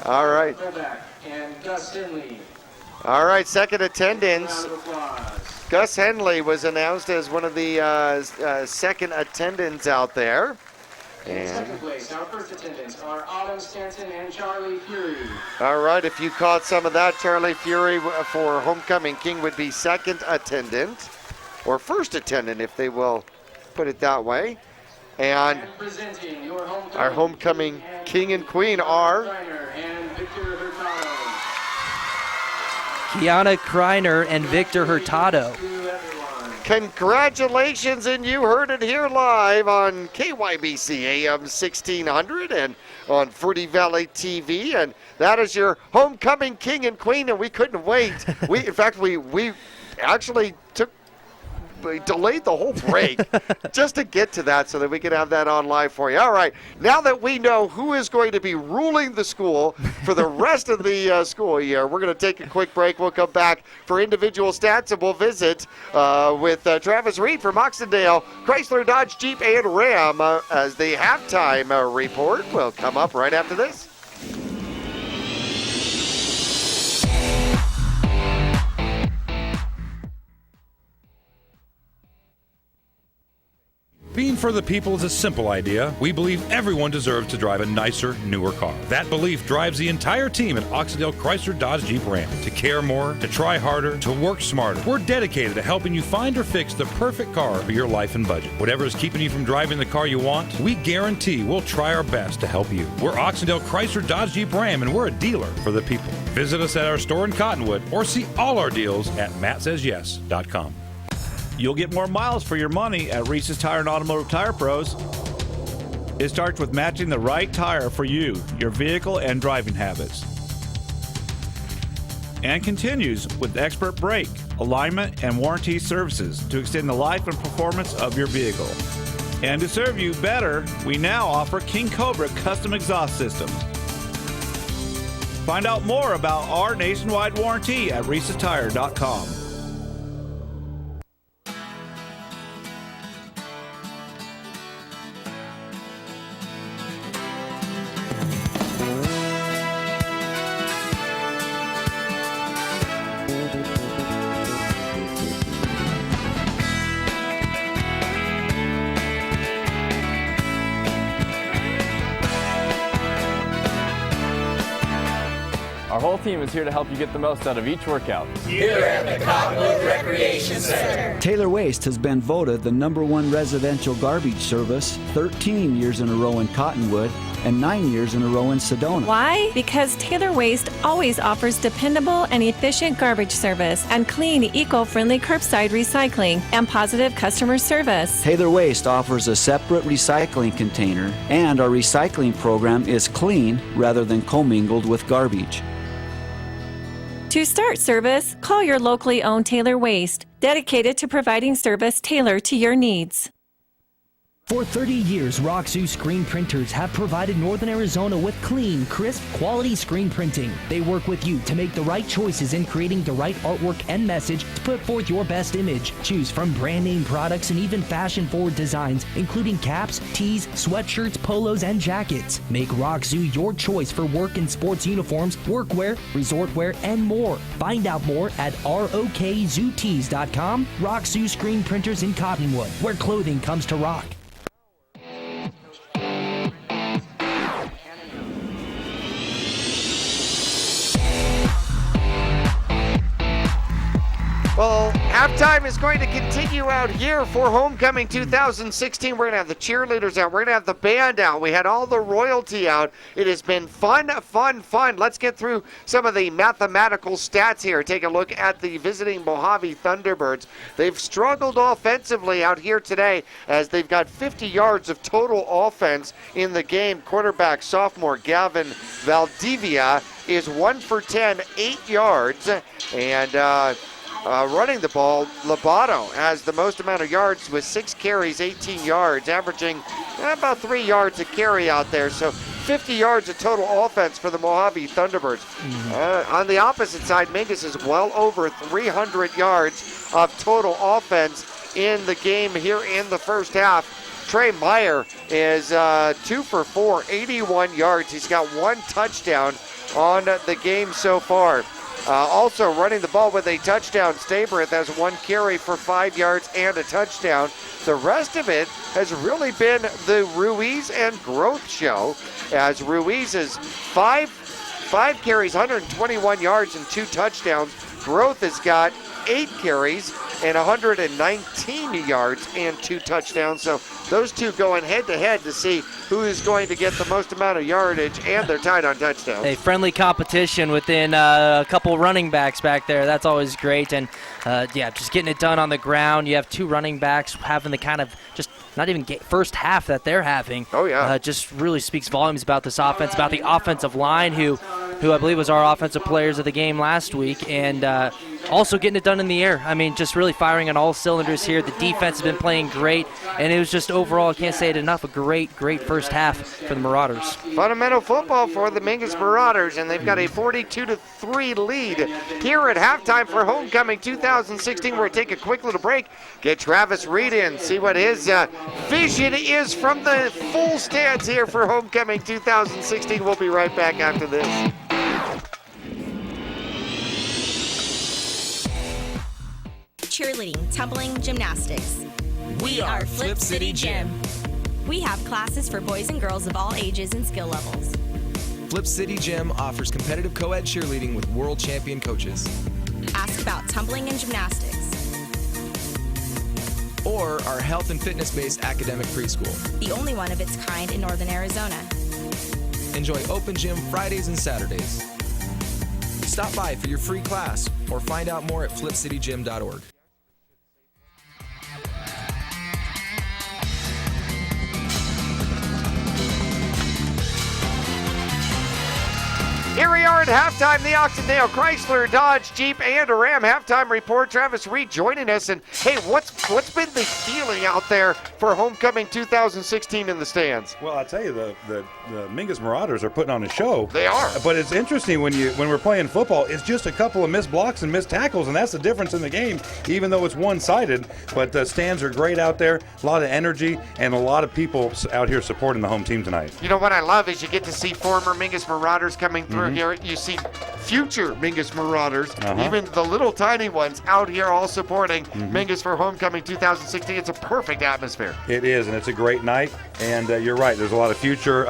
All right. All right, second attendance. Gus Henley was announced as one of the second attendants out there. And second place, our first attendants are Autumn Stanton and Charlie Fury. All right, if you caught some of that, Charlie Fury for homecoming king would be second attendant, or first attendant if they will put it that way. And our homecoming king and queen are Kiana Kreiner and Victor Hurtado. Congratulations, and you heard it here live on KYBC AM 1600 and on Fruity Valley TV, and that is your homecoming king and queen, and we couldn't wait. In fact, we actually delayed the whole break just to get to that so that we could have that on live for you. All right, now that we know who is going to be ruling the school for the rest of the school year, we're going to take a quick break. We'll come back for individual stats, and we'll visit with Travis Reed from Oxendale, Chrysler, Dodge, Jeep, and Ram as the halftime report will come up right after this. Being for the people is a simple idea. We believe everyone deserves to drive a nicer, newer car. That belief drives the entire team at Oxendale Chrysler Dodge Jeep Ram to care more, to try harder, to work smarter. We're dedicated to helping you find or fix the perfect car for your life and budget. Whatever is keeping you from driving the car you want, we guarantee we'll try our best to help you. We're Oxendale Chrysler Dodge Jeep Ram, and we're a dealer for the people. Visit us at our store in Cottonwood or see all our deals at mattsays.yes.com. You'll get more miles for your money at Reese's Tire and Automotive Tire Pros. It starts with matching the right tire for you, your vehicle, and driving habits. and continues with expert brake, alignment, and warranty services to extend the life and performance of your vehicle. And to serve you better, we now offer King Cobra custom exhaust systems. Find out more about our nationwide warranty at ReeseTire.com. Our whole team is here to help you get the most out of each workout. Here at the Cottonwood Recreation Center. Taylor Waste has been voted the #1 residential garbage service 13 years in a row in Cottonwood and 9 years in a row in Sedona. Why? Because Taylor Waste always offers dependable and efficient garbage service and clean, eco-friendly curbside recycling and positive customer service. Taylor Waste offers a separate recycling container, and our recycling program is clean rather than commingled with garbage. To start service, call your locally owned Taylor Waste, dedicated to providing service tailored to your needs. For 30 years, Roxu screen printers have provided Northern Arizona with clean, crisp, quality screen printing. They work with you to make the right choices in creating the right artwork and message to put forth your best image. Choose from brand name products and even fashion-forward designs, including caps, tees, sweatshirts, polos, and jackets. Make Roxu your choice for work and sports uniforms, workwear, resort wear, and more. Find out more at rokzootees.com. Roxu screen printers in Cottonwood, where clothing comes to rock. Well, halftime is going to continue out here for Homecoming 2016. We're going to have the cheerleaders out. We're going to have the band out. We had all the royalty out. It has been fun, fun, fun. Let's get through some of the mathematical stats here. Take a look at the visiting Mohave Thunderbirds. They've struggled offensively out here today as they've got 50 yards of total offense in the game. Quarterback sophomore Gavin Valdivia is 1 for 10, 8 yards, and running the ball, Lobato has the most amount of yards with 6 carries, 18 yards, averaging about 3 yards a carry out there. So 50 yards of total offense for the Mohave Thunderbirds. On the opposite side, Mingus is well over 300 yards of total offense in the game here in the first half. Trey Meyer is 2 for 4, 81 yards. He's got 1 touchdown on the game so far. Also running the ball with a touchdown, Stabrith has 1 carry for 5 yards and a touchdown. The rest of it has really been the Ruiz and Growth show, as Ruiz is 5 carries, 121 yards and 2 touchdowns. Growth has got 8 carries and 119 yards and 2 touchdowns. So those two going head-to-head to see who is going to get the most amount of yardage, and they're tied on touchdowns. A friendly competition within a couple running backs back there. That's always great. And, just getting it done on the ground. You have 2 running backs having the kind of just not even first half that they're having. Oh, yeah. Just really speaks volumes about this offense, about the offensive line, who I believe was our offensive players of the game last week, and also getting it done in the air. I mean, just really firing on all cylinders here. The defense has been playing great, and it was just overall, I can't say it enough, a great first half for the Marauders. Fundamental football for the Mingus Marauders, and they've got a 42-3 lead here at halftime for Homecoming 2016. We're going to take a quick little break, get Travis Reed in, see what his vision is from the full stands here for Homecoming 2016. We'll be right back after this. Cheerleading, tumbling, gymnastics. We are Flip City Gym. We have classes for boys and girls of all ages and skill levels. Flip City Gym offers competitive co-ed cheerleading with world champion coaches. Ask about tumbling and gymnastics. Or our health and fitness-based academic preschool. The only one of its kind in Northern Arizona. Enjoy open gym Fridays and Saturdays. Stop by for your free class or find out more at flipcitygym.org. Here we are are at halftime. The Oxendale Chrysler, Dodge, Jeep, and Ram halftime report. Travis Reed joining us. And hey, what's been the feeling out there for homecoming 2016 in the stands? Well, I tell you, the Mingus Marauders are putting on a show. They are. But it's interesting when we're playing football. It's just a couple of missed blocks and missed tackles, and that's the difference in the game. Even though it's one-sided, but the stands are great out there. A lot of energy and a lot of people out here supporting the home team tonight. You know what I love is you get to see former Mingus Marauders coming through here. You see future Mingus Marauders, even the little tiny ones out here all supporting Mingus for homecoming 2016. It's a perfect atmosphere. It is, and it's a great night. And you're right. There's a lot of future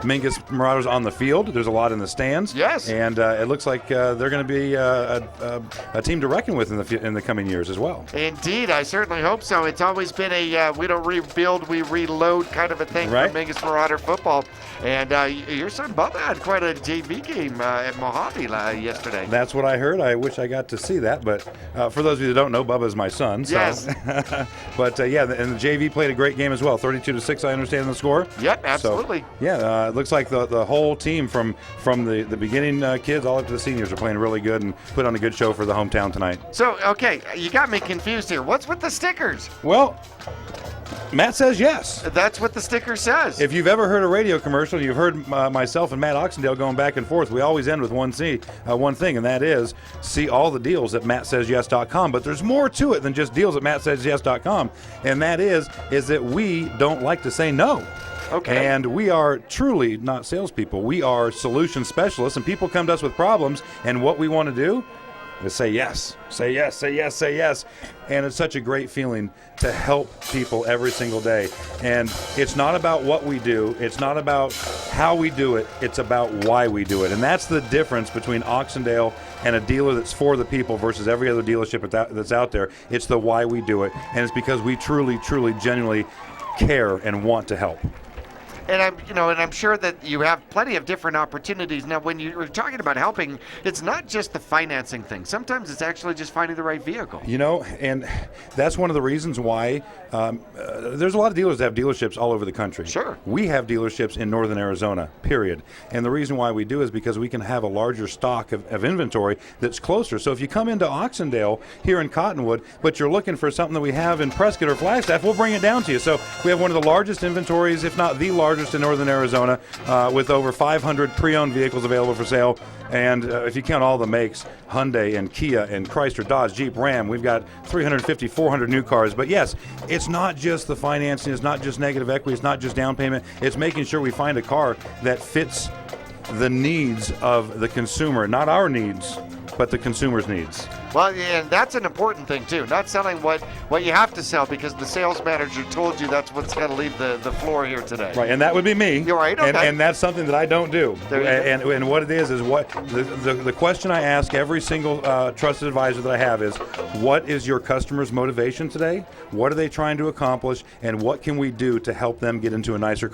Mingus Marauders on the field. There's a lot in the stands. Yes. And it looks like they're going to be a team to reckon with in the coming years as well. Indeed, I certainly hope so. It's always been a we don't rebuild, we reload kind of a thing for Mingus Marauder football. And your son Bubba had quite a JV game at Mohave yesterday. That's what I heard. I wish I got to see that. But for those of you that don't know, Bubba is my son. So. Yes. But yeah, and the JV played a great game as well. 32-6, I understand the score. Yep, absolutely. So, yeah, it looks like the whole team from the beginning kids all up to the seniors are playing really good and put on a good show for the hometown tonight. So, okay, you got me confused here. What's with the stickers? Well, Matt says yes. That's what the sticker says. If you've ever heard a radio commercial, you've heard myself and Matt Oxendale going back and forth. We always end with one thing, and that is see all the deals at MattSaysYes.com. But there's more to it than just deals at MattSaysYes.com, and that is that we don't like to say no. Okay. And we are truly not salespeople. We are solution specialists, and people come to us with problems, and what we want to do is say yes. Say yes, say yes, say yes. And it's such a great feeling to help people every single day. And it's not about what we do. It's not about how we do it. It's about why we do it. And that's the difference between Oxendale and a dealer that's for the people versus every other dealership that's out there. It's the why we do it. And it's because we truly, truly, genuinely care and want to help. And I'm sure that you have plenty of different opportunities. Now, when you're talking about helping, it's not just the financing thing. Sometimes it's actually just finding the right vehicle. And that's one of the reasons why there's a lot of dealers that have dealerships all over the country. Sure. We have dealerships in northern Arizona, period. And the reason why we do is because we can have a larger stock of inventory that's closer. So if you come into Oxendale here in Cottonwood, but you're looking for something that we have in Prescott or Flagstaff, we'll bring it down to you. So we have one of the largest inventories, if not the largest, in northern Arizona, with over 500 pre-owned vehicles available for sale. And if you count all the makes, Hyundai and Kia and Chrysler, Dodge, Jeep, Ram, we've got 350, 400 new cars. But yes, it's not just the financing, it's not just negative equity, it's not just down payment, it's making sure we find a car that fits the needs of the consumer, not our needs, but the consumer's needs. Well, and that's an important thing, too. Not selling what you have to sell because the sales manager told you that's what's going to leave the floor here today. Right, and that would be me. You're right, okay. And that's something that I don't do. And what it is what the question I ask every single trusted advisor that I have is, what is your customer's motivation today? What are they trying to accomplish? And what can we do to help them get into a nicer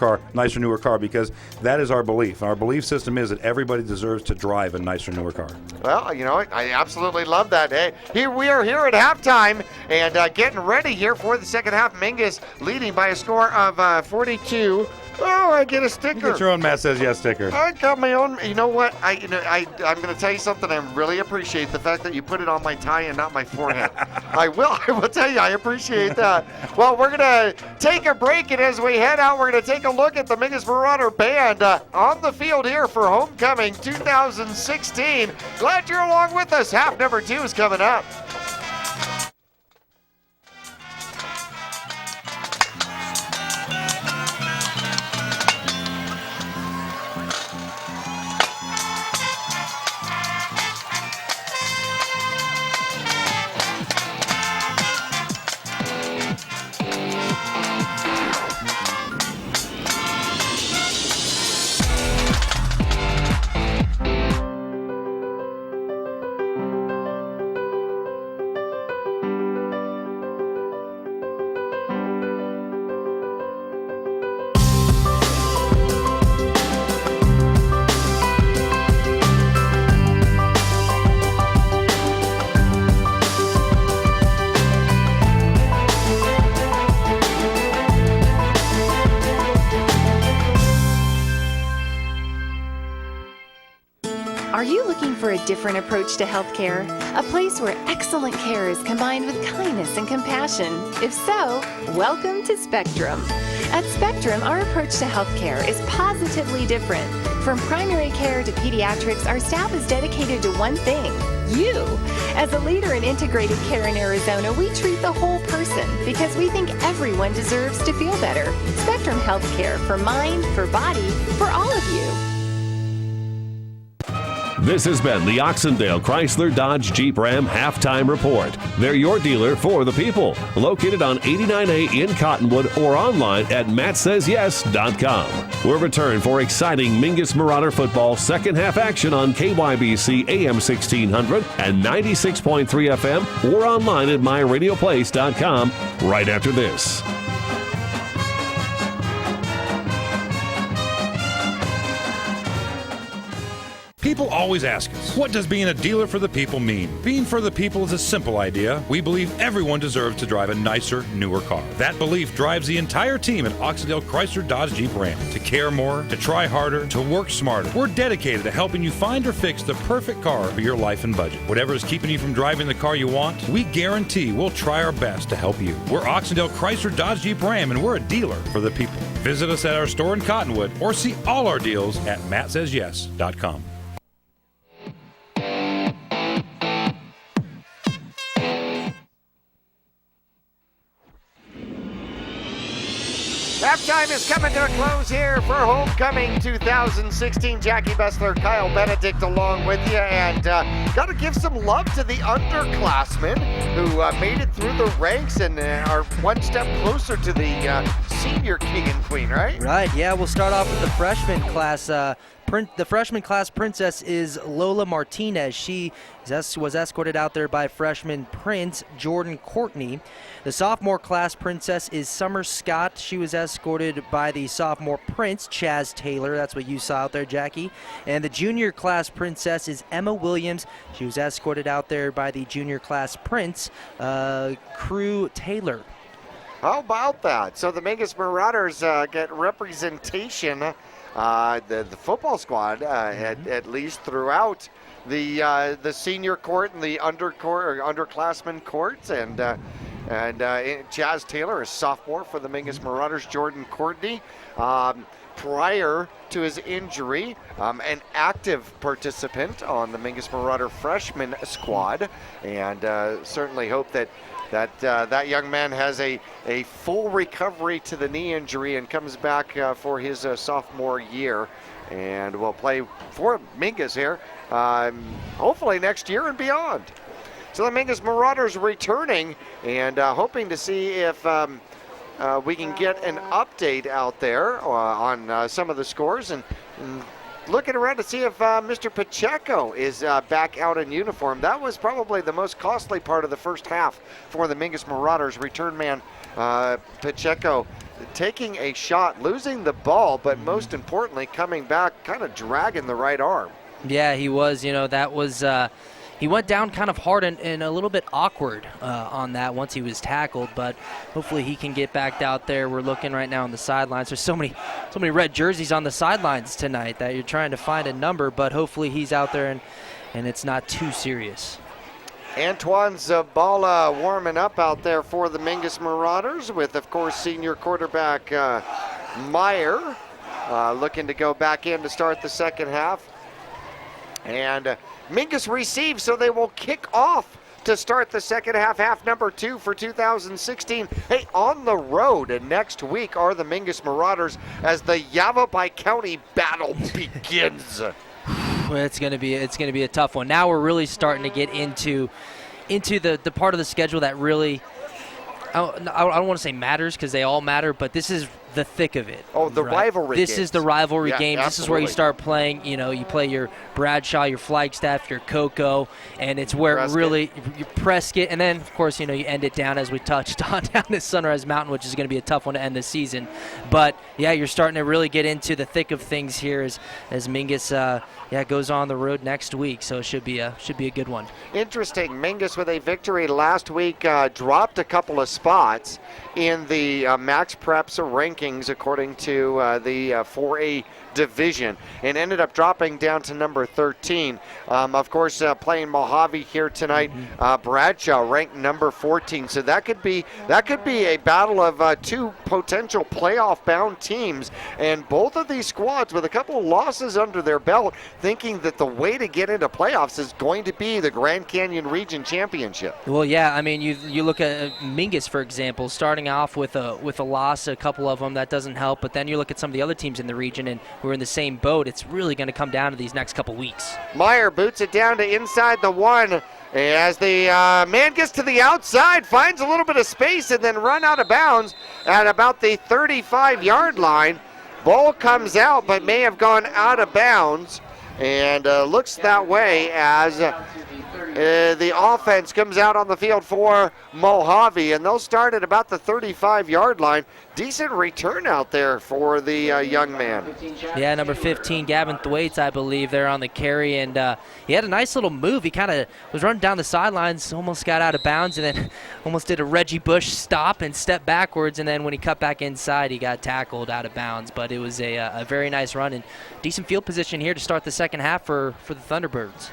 newer car? Because that is our belief. Our belief system is that everybody deserves to drive a nicer, newer car. Well, I absolutely love that. Hey, here we are here at halftime and getting ready here for the second half. Mingus leading by a score of 42. Oh, I get a sticker. You get your own Matt Says Yes sticker. I got my own. You know what? I'm going to tell you something. I really appreciate the fact that you put it on my tie and not my forehead. I will tell you, I appreciate that. Well, we're going to take a break, and as we head out, we're going to take a look at the Mingus Marauder Band on the field here for Homecoming 2016. Glad you're along with us. Half number 2 is coming up. for a different approach to healthcare? A place where excellent care is combined with kindness and compassion? If so, welcome to Spectrum. At Spectrum, our approach to healthcare is positively different. From primary care to pediatrics, our staff is dedicated to one thing: you. As a leader in integrated care in Arizona, we treat the whole person because we think everyone deserves to feel better. Spectrum Healthcare, for mind, for body, for all of you. This has been the Oxendale Chrysler Dodge Jeep Ram Halftime Report. They're your dealer for the people. Located on 89A in Cottonwood or online at mattsays.yes.com. We'll return for exciting Mingus Marauder football second half action on KYBC AM 1600 and 96.3 FM or online at myradioplace.com right after this. People always ask us, what does being a dealer for the people mean? Being for the people is a simple idea. We believe everyone deserves to drive a nicer, newer car. That belief drives the entire team at Oxendale Chrysler Dodge Jeep Ram to care more, to try harder, to work smarter. We're dedicated to helping you find or fix the perfect car for your life and budget. Whatever is keeping you from driving the car you want, we guarantee we'll try our best to help you. We're Oxendale Chrysler Dodge Jeep Ram, and we're a dealer for the people. Visit us at our store in Cottonwood or see all our deals at mattsays.yes.com. Halftime is coming to a close here for Homecoming 2016. Jackie Bessler, Kyle Benedict along with you. And got to give some love to the underclassmen who made it through the ranks and are one step closer to the senior king and queen, right? Right, yeah. We'll start off with the freshman class. The freshman class princess is Lola Martinez. She was escorted out there by freshman Prince Jordan Courtney. The sophomore class princess is Summer Scott. She was escorted by the sophomore Prince Chaz Taylor. That's what you saw out there, Jackie. And the junior class princess is Emma Williams. She was escorted out there by the junior class Prince Crew Taylor. How about that? So the Mingus Marauders get representation, the football squad, at least throughout the senior court and the underclassmen courts, and Chaz Taylor is sophomore for the Mingus Marauders. Jordan Courtney, prior to his injury, an active participant on the Mingus Marauder freshman squad, and certainly hope that young man has a full recovery to the knee injury and comes back for his sophomore year, and will play for Mingus here, hopefully next year and beyond. So the Mingus Marauders returning and hoping to see if we can get an update out there on some of the scores, and looking around to see if Mr. Pacheco is back out in uniform. That was probably the most costly part of the first half for the Mingus Marauders. Return man Pacheco taking a shot, losing the ball, but most importantly coming back, kind of dragging the right arm. Yeah, he was. That was he went down kind of hard and a little bit awkward on that once he was tackled, but hopefully he can get back out there. We're looking right now on the sidelines. There's so many red jerseys on the sidelines tonight that you're trying to find a number, but hopefully he's out there and it's not too serious. Antoine Zabala warming up out there for the Mingus Marauders with, of course, senior quarterback Meyer looking to go back in to start the second half. And Mingus receives, so they will kick off to start the second half, half number 2 for 2016. Hey, on the road, and next week are the Mingus Marauders as the Yavapai County battle begins. It's gonna be a tough one. Now we're really starting to get into the part of the schedule that really, I don't want to say matters because they all matter, but this is the thick of it. Oh, the rivalry This games. is the rivalry game. Absolutely. This is where you start playing, you play your Bradshaw, your Flagstaff, your Cocoa, and it's where Prescott. really you Prescott, and then, of course, you end it down as we touched on down at Sunrise Mountain, which is going to be a tough one to end the season. But, yeah, you're starting to really get into the thick of things here as Mingus goes on the road next week, so it should be a good one. Interesting. Mingus with a victory last week dropped a couple of spots in the Max Preps rankings rankings according to the 4A division, and ended up dropping down to number 13. Of course, playing Mohave here tonight. Bradshaw ranked number 14, so that could be a battle of two potential playoff-bound teams, and both of these squads with a couple of losses under their belt, thinking that the way to get into playoffs is going to be the Grand Canyon Region Championship. Well, yeah, I mean, you look at Mingus, for example, starting off with a loss, a couple of them, that doesn't help, but then you look at some of the other teams in the region, and we're in the same boat. It's really going to come down to these next couple weeks. Meyer boots it down to inside the 1 as the man gets to the outside, finds a little bit of space, and then run out of bounds at about the 35-yard line. Ball comes out, but may have gone out of bounds, and looks that way as the offense comes out on the field for Mohave, and they'll start at about the 35-yard line. Decent return out there for the young man. Yeah, number 15, Gavin Thwaites, I believe, there on the carry, and he had a nice little move. He kind of was running down the sidelines, almost got out of bounds, and then almost did a Reggie Bush stop and step backwards, and then when he cut back inside, he got tackled out of bounds. But it was a very nice run and decent field position here to start the second half for the Thunderbirds.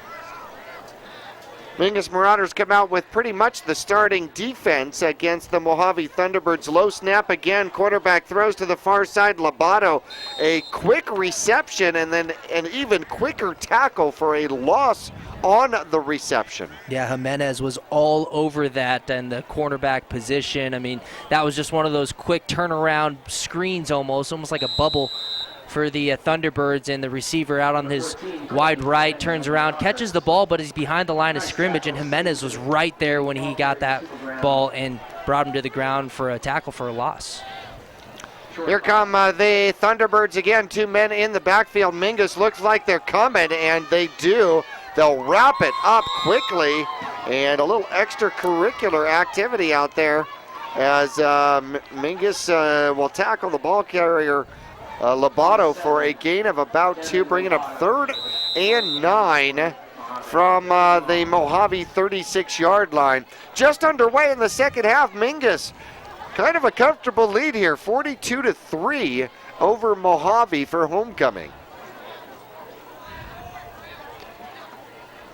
Mingus Marauders come out with pretty much the starting defense against the Mohave Thunderbirds. Low snap again, quarterback throws to the far side, Lobato. A quick reception and then an even quicker tackle for a loss on the reception. Yeah, Jimenez was all over that and the cornerback position. I mean, that was just one of those quick turnaround screens almost like a bubble for the Thunderbirds, and the receiver out on his wide right turns around, catches the ball, but he's behind the line of scrimmage, and Jimenez was right there when he got that ball and brought him to the ground for a tackle for a loss. Here come the Thunderbirds again, 2 men in the backfield. Mingus looks like they're coming, and they do. They'll wrap it up quickly, and a little extracurricular activity out there as Mingus will tackle the ball carrier Lobato for a gain of about 2, bringing up 3rd and 9 from the Mohave 36-yard line. Just underway in the second half. Mingus, kind of a comfortable lead here, 42-3 over Mohave for homecoming.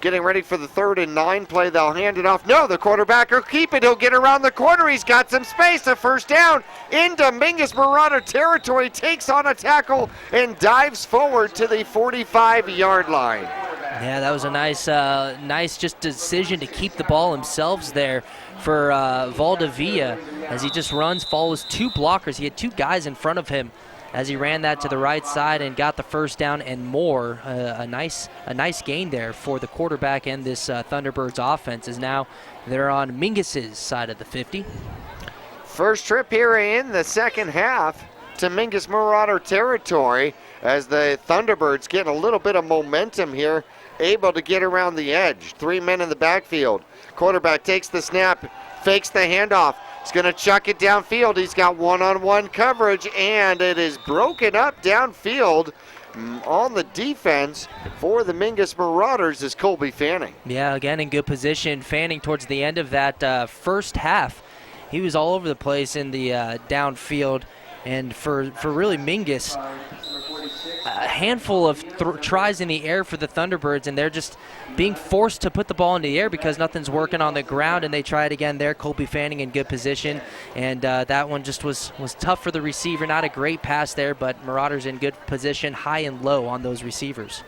Getting ready for the 3rd and 9 play. They'll hand it off. No, the quarterback will keep it. He'll get around the corner. He's got some space. A first down into Mingus Marauder territory. Takes on a tackle and dives forward to the 45-yard line. Yeah, that was a nice just decision to keep the ball himself there for Valdivia as he just runs, follows 2 blockers. He had 2 guys in front of him as he ran that to the right side and got the first down and more. A nice gain there for the quarterback, and this Thunderbirds offense is now they're on Mingus's side of the 50. First trip here in the second half to Mingus Marauder territory as the Thunderbirds get a little bit of momentum here, able to get around the edge. 3 men in the backfield. Quarterback takes the snap, fakes the handoff. He's going to chuck it downfield. He's got one-on-one coverage, and it is broken up downfield on the defense for the Mingus Marauders is Colby Fanning. Yeah, again in good position. Fanning towards the end of that first half, he was all over the place in the downfield, and for really Mingus, a handful of tries in the air for the Thunderbirds, and they're just being forced to put the ball in the air because nothing's working on the ground, and they try it again there. Colby Fanning in good position, and that one just was tough for the receiver. Not a great pass there, but Marauders in good position, high and low on those receivers.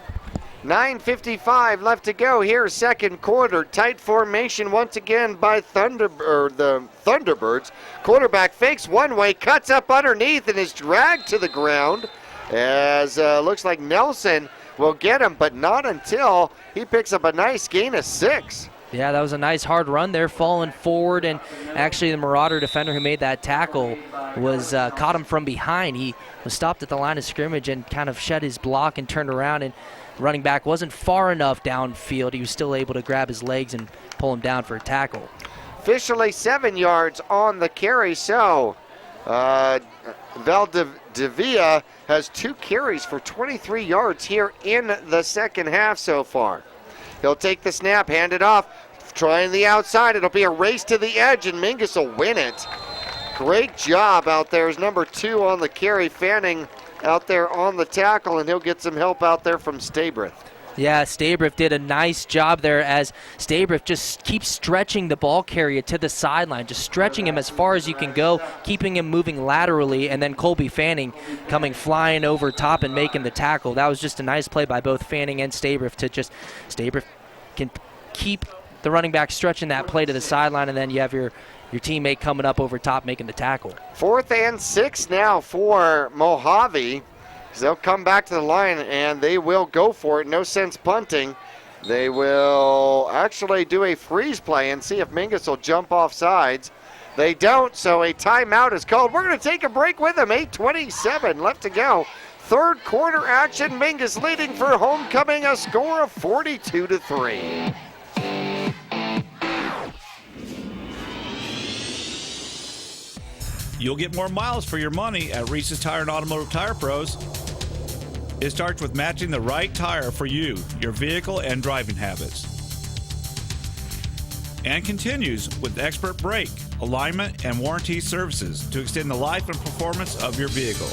9:55 left to go here, second quarter. Tight formation once again by the Thunderbirds. Quarterback fakes one way, cuts up underneath, and is dragged to the ground as looks like Nelson will get him, but not until he picks up a nice gain of 6. Yeah, that was a nice hard run there, falling forward, and actually the Marauder defender who made that tackle was caught him from behind. He was stopped at the line of scrimmage and kind of shed his block and turned around, and running back wasn't far enough downfield. He was still able to grab his legs and pull him down for a tackle. Officially 7 yards on the carry, so Valdivia has 2 carries for 23 yards here in the second half so far. He'll take the snap, hand it off, trying the outside. It'll be a race to the edge, and Mingus will win it. Great job out there as number 2 on the carry. Fanning out there on the tackle, and he'll get some help out there from Stabrith. Yeah, Stabrith did a nice job there as Stabrith just keeps stretching the ball carrier to the sideline, just stretching him as far as you can go, keeping him moving laterally, and then Colby Fanning coming flying over top and making the tackle. That was just a nice play by both Fanning and Stabrith to just, Stabrith can keep the running back stretching that play to the sideline, and then you have your teammate coming up over top making the tackle. 4th and 6 now for Mohave. They'll come back to the line and they will go for it. No sense punting. They will actually do a freeze play and see if Mingus will jump off sides. They don't, so a timeout is called. We're going to take a break with them. 8:27 left to go. Third quarter action. Mingus leading for homecoming, a score of 42-3. You'll get more miles for your money at Reese's Tire and Automotive Tire Pros. It starts with matching the right tire for you, your vehicle, and driving habits. And continues with expert brake, alignment, and warranty services to extend the life and performance of your vehicle.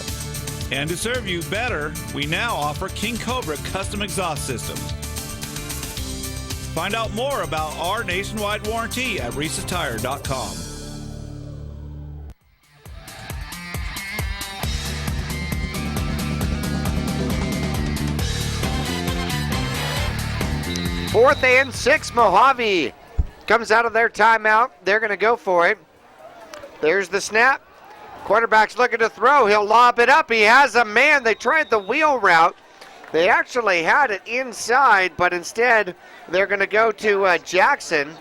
And to serve you better, we now offer King Cobra custom exhaust systems. Find out more about our nationwide warranty at Reese'sTire.com. Fourth and 6, Mohave comes out of their timeout. They're going to go for it. There's the snap. Quarterback's looking to throw. He'll lob it up. He has a man. They tried the wheel route. They actually had it inside, but instead they're going to go to Jackson.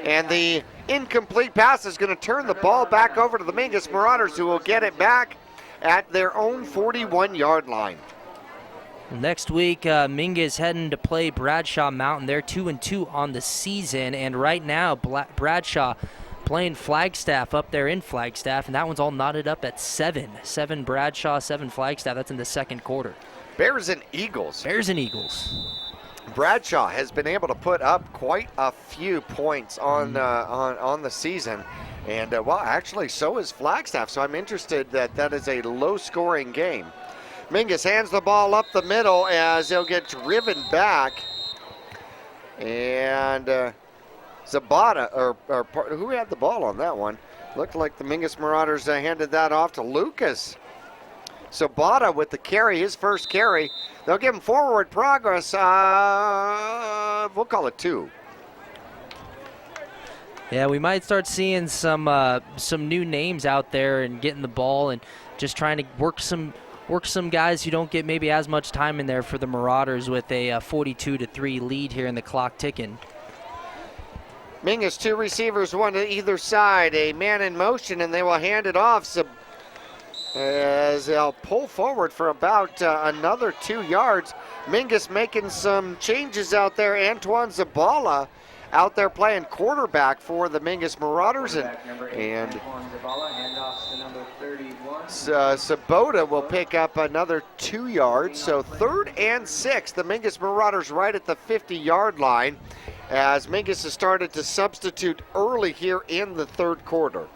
And the incomplete pass is going to turn the ball back over to the Mingus Marauders, who will get it back at their own 41-yard line. Next week, Mingus heading to play Bradshaw Mountain. They're 2-2 on the season, and right now Bradshaw playing Flagstaff up there in Flagstaff, and that one's all knotted up at 7. 7 Bradshaw, 7 Flagstaff. That's in the second quarter. Bears and Eagles. Bears and Eagles. Bradshaw has been able to put up quite a few points on the season, and well, actually, so is Flagstaff. So I'm interested that is a low-scoring game. Mingus hands the ball up the middle as he'll get driven back. And Zabata, or who had the ball on that one? Looked like the Mingus Marauders handed that off to Lucas. Zabata with the carry, his first carry. They'll give him forward progress. We'll call it 2. Yeah, we might start seeing some new names out there and getting the ball and just trying to work some guys who don't get maybe as much time in there for the Marauders with a 42-3 lead here in the clock ticking. Mingus, 2 receivers, 1 to either side. A man in motion, and they will hand it off as they'll pull forward for about another 2 yards. Mingus making some changes out there. Antoine Zabala out there playing quarterback for the Mingus Marauders, and Sabota will pick up another 2 yards. So 3rd and 6, the Mingus Marauders right at the 50-yard line as Mingus has started to substitute early here in the 3rd quarter.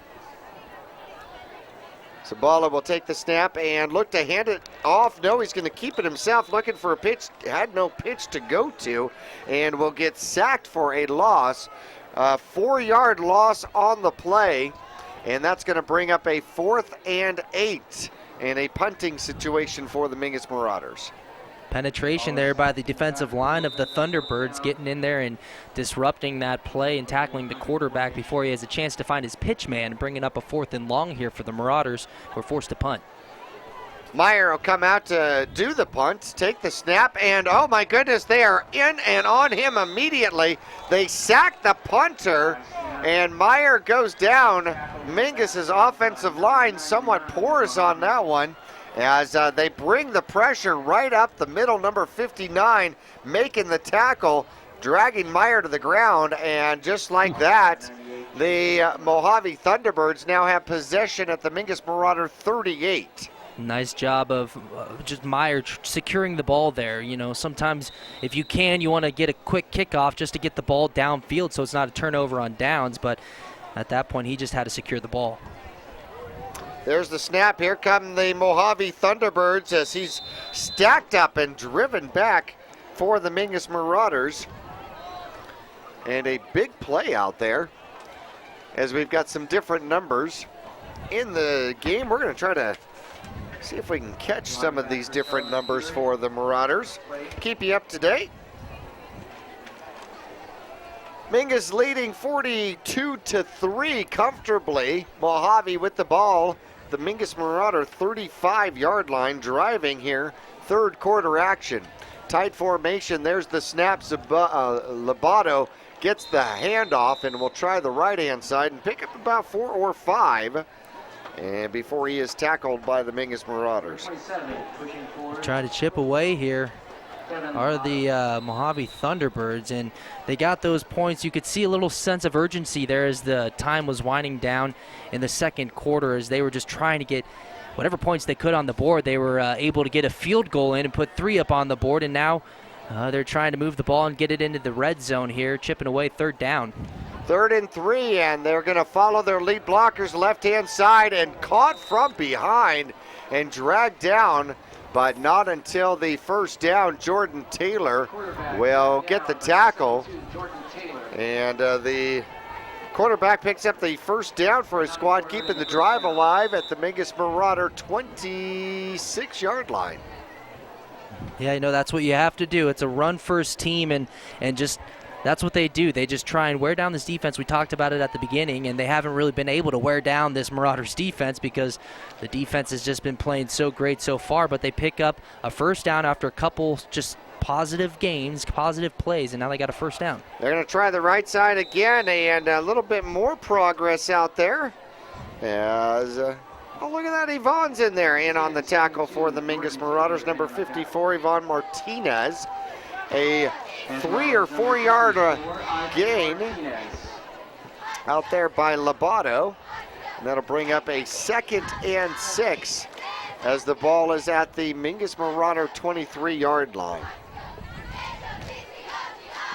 Sabala will take the snap and look to hand it off. No, he's going to keep it himself, looking for a pitch. Had no pitch to go to, and will get sacked for a loss. 4-yard loss on the play, and that's going to bring up a 4th and 8 and a punting situation for the Mingus Marauders. Penetration there by the defensive line of the Thunderbirds, getting in there and disrupting that play and tackling the quarterback before he has a chance to find his pitch man, bringing up a 4th and long here for the Marauders, who are forced to punt. Meyer will come out to do the punt, take the snap, and oh my goodness, they are in and on him immediately. They sack the punter, and Meyer goes down. Mingus's offensive line somewhat porous on that one, as they bring the pressure right up the middle. Number 59 making the tackle, dragging Meyer to the ground, and just like that, the Mohave Thunderbirds now have possession at the Mingus Marauder 38. Nice job of just Meyer securing the ball there. You know, sometimes if you can, you want to get a quick kickoff just to get the ball downfield so it's not a turnover on downs, but at that point he just had to secure the ball. There's the snap. Here come the Mohave Thunderbirds as he's stacked up and driven back for the Mingus Marauders. And a big play out there as we've got some different numbers in the game. We're going to try to see if we can catch some of these different numbers for the Marauders. Keep you up to date. Mingus leading 42-3 comfortably. Mohave with the ball. The Mingus Marauder 35-yard line driving here. Third quarter action. Tight formation. There's the snap. Lobato gets the handoff and will try the right-hand side and pick up about 4 or 5. And before he is tackled by the Mingus Marauders. Try to chip away here are the Mohave Thunderbirds, and they got those points. You could see a little sense of urgency there as the time was winding down in the second quarter as they were just trying to get whatever points they could on the board. They were able to get a field goal in and put 3 up on the board, and now they're trying to move the ball and get it into the red zone here, chipping away third down. 3rd and 3, and they're going to follow their lead blockers left-hand side and caught from behind and dragged down, but not until the first down. Jordan Taylor will get the tackle, and the quarterback picks up the first down for his squad, keeping the drive alive at the Mingus Marauder 26-yard line. Yeah, you know, that's what you have to do. It's a run-first team, and just that's what they do. They just try and wear down this defense. We talked about it at the beginning, and they haven't really been able to wear down this Marauders defense because the defense has just been playing so great so far, but they pick up a first down after a couple just positive games, positive plays, and now they got a first down. They're going to try the right side again, and a little bit more progress out there. As, oh, look at that, Yvonne's in there, in on the tackle for the Mingus Marauders, number 54, Yvonne Martinez. A 3 or 4 yard gain out there by Lobato. And that'll bring up a 2nd and 6 as the ball is at the Mingus Marauder 23-yard line.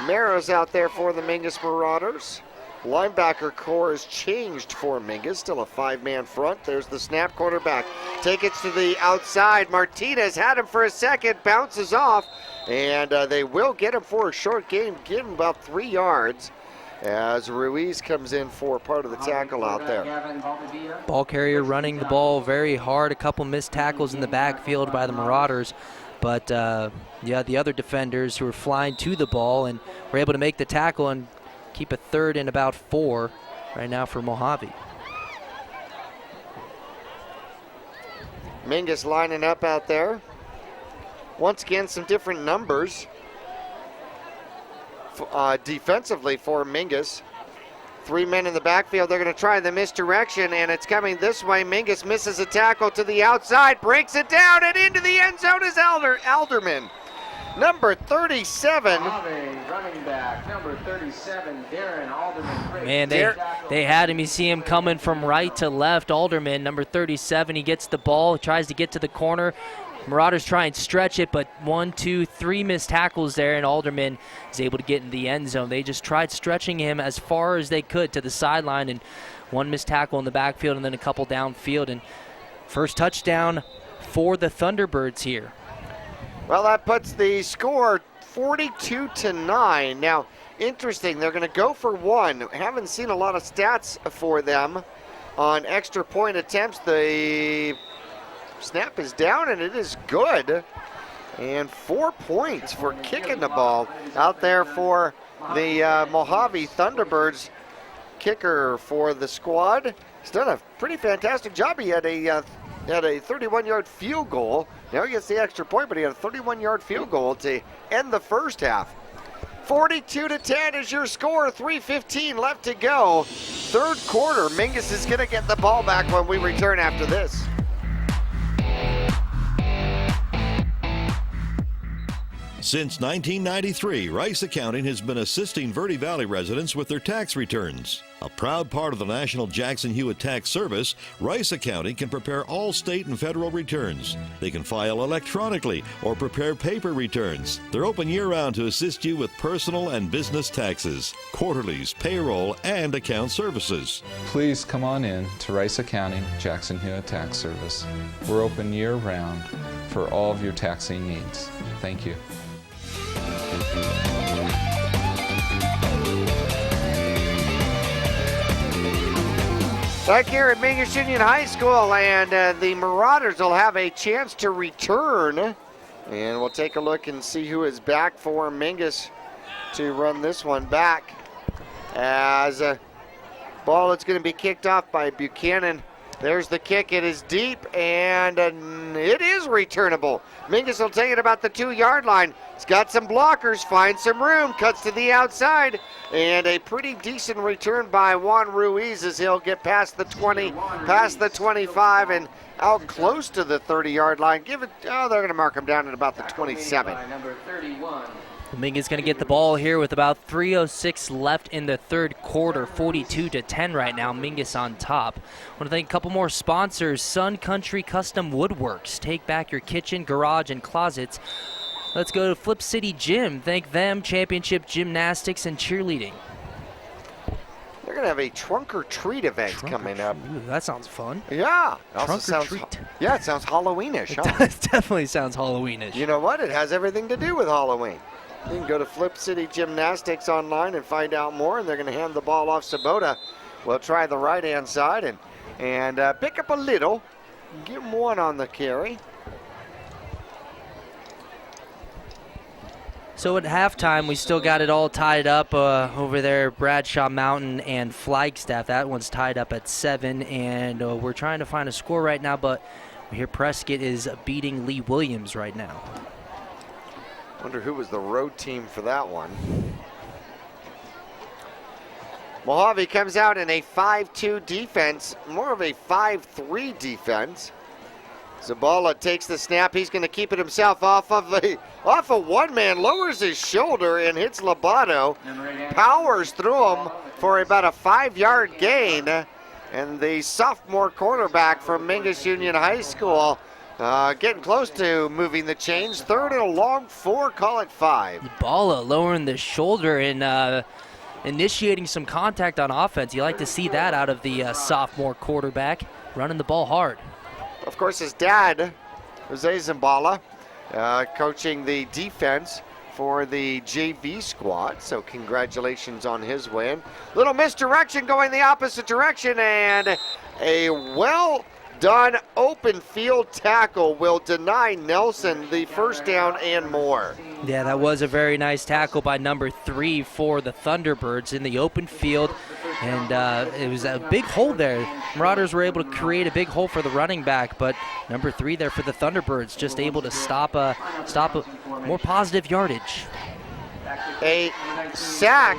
Maro's out there for the Mingus Marauders. Linebacker core has changed for Mingus, still a 5-man front. There's the snap, quarterback. Take it to the outside. Martinez had him for a second, bounces off. And they will get him for a short gain, give him about 3 yards as Ruiz comes in for part of the tackle out there. Ball carrier running the ball very hard, a couple missed tackles in the backfield by the Marauders. But yeah, the other defenders who were flying to the ball and were able to make the tackle and keep a 3rd and about 4 right now for Mohave. Mingus lining up out there. Once again, some different numbers defensively for Mingus. 3 men in the backfield. They're going to try the misdirection, and it's coming this way. Mingus misses a tackle to the outside, breaks it down, and into the end zone is Alderman. Number 37. Running back, number 37, Darren Alderman. Man, they had him. You see him coming from right to left. Alderman, number 37, he gets the ball, tries to get to the corner. Marauders try and stretch it, but 1, 2, 3 missed tackles there, and Alderman is able to get in the end zone. They just tried stretching him as far as they could to the sideline, and 1 missed tackle in the backfield and then a couple downfield. And first touchdown for the Thunderbirds here. Well, that puts the score 42-9. Now, interesting, they're going to go for 1. Haven't seen a lot of stats for them on extra point attempts. The snap is down, and it is good. And 4 points for kicking the ball out there for the Mohave Thunderbirds. Kicker for the squad. He's done a pretty fantastic job. He had a 31-yard field goal. Now he gets the extra point, but he had a 31-yard field goal to end the first half. 42-10 is your score. 3:15 left to go. Third quarter. Mingus is going to get the ball back when we return after this. Since 1993, Rice Accounting has been assisting Verde Valley residents with their tax returns. A proud part of the National Jackson Hewitt Tax Service, Rice Accounting can prepare all state and federal returns. They can file electronically or prepare paper returns. They're open year-round to assist you with personal and business taxes, quarterlies, payroll, and account services. Please come on in to Rice Accounting, Jackson Hewitt Tax Service. We're open year-round for all of your taxing needs. Thank you. Back here at Mingus Union High School, and the Marauders will have a chance to return. And we'll take a look and see who is back for Mingus to run this one back. As a ball that's going to be kicked off by Buchanan. There's the kick. It is deep, and it is returnable. Mingus will take it about the 2-yard line. It's got some blockers, finds some room, cuts to the outside, and a pretty decent return by Juan Ruiz as he'll get past the 20, past the 25, and out close to the 30-yard line. They're going to mark him down at about the 27. Number 31. Mingus going to get the ball here with about 3:06 left in the third quarter, 42-10 right now. Mingus on top. I want to thank a couple more sponsors. Sun Country Custom Woodworks. Take back your kitchen, garage, and closets. Let's go to Flip City Gym. Thank them. Championship Gymnastics and Cheerleading. They're going to have a trunk or treat event coming up. Ooh, that sounds fun. Yeah. Trunk or treat. Yeah, it sounds Halloweenish, It huh? does, definitely sounds Halloweenish. You know what? It has everything to do with Halloween. You can go to Flip City Gymnastics online and find out more, and they're going to hand the ball off. Sabota will try the right-hand side and pick up a little. Give him one on the carry. So at halftime, we still got it all tied up over there, Bradshaw Mountain and Flagstaff. That one's tied up at 7, and we're trying to find a score right now, but we hear Prescott is beating Lee Williams right now. Wonder who was the road team for that one. Mohave comes out in a 5-2 defense, more of a 5-3 defense. Zabala takes the snap. He's going to keep it himself off of one man, lowers his shoulder and hits Lobato. Powers through him for about a 5-yard gain. And the sophomore quarterback from Mingus Union High School getting close to moving the chains. 3rd and a long 4, call it 5. Zabala lowering the shoulder and initiating some contact on offense. You like to see that out of the sophomore quarterback, running the ball hard. Of course, his dad, Jose Zambala, coaching the defense for the JV squad, so congratulations on his win. Little misdirection going the opposite direction, and a well-done open field tackle will deny Nelson the first down and more. Yeah, that was a very nice tackle by number 3 for the Thunderbirds in the open field. And it was a big hole there. Marauders were able to create a big hole for the running back, but number 3 there for the Thunderbirds just able to stop a more positive yardage. A sack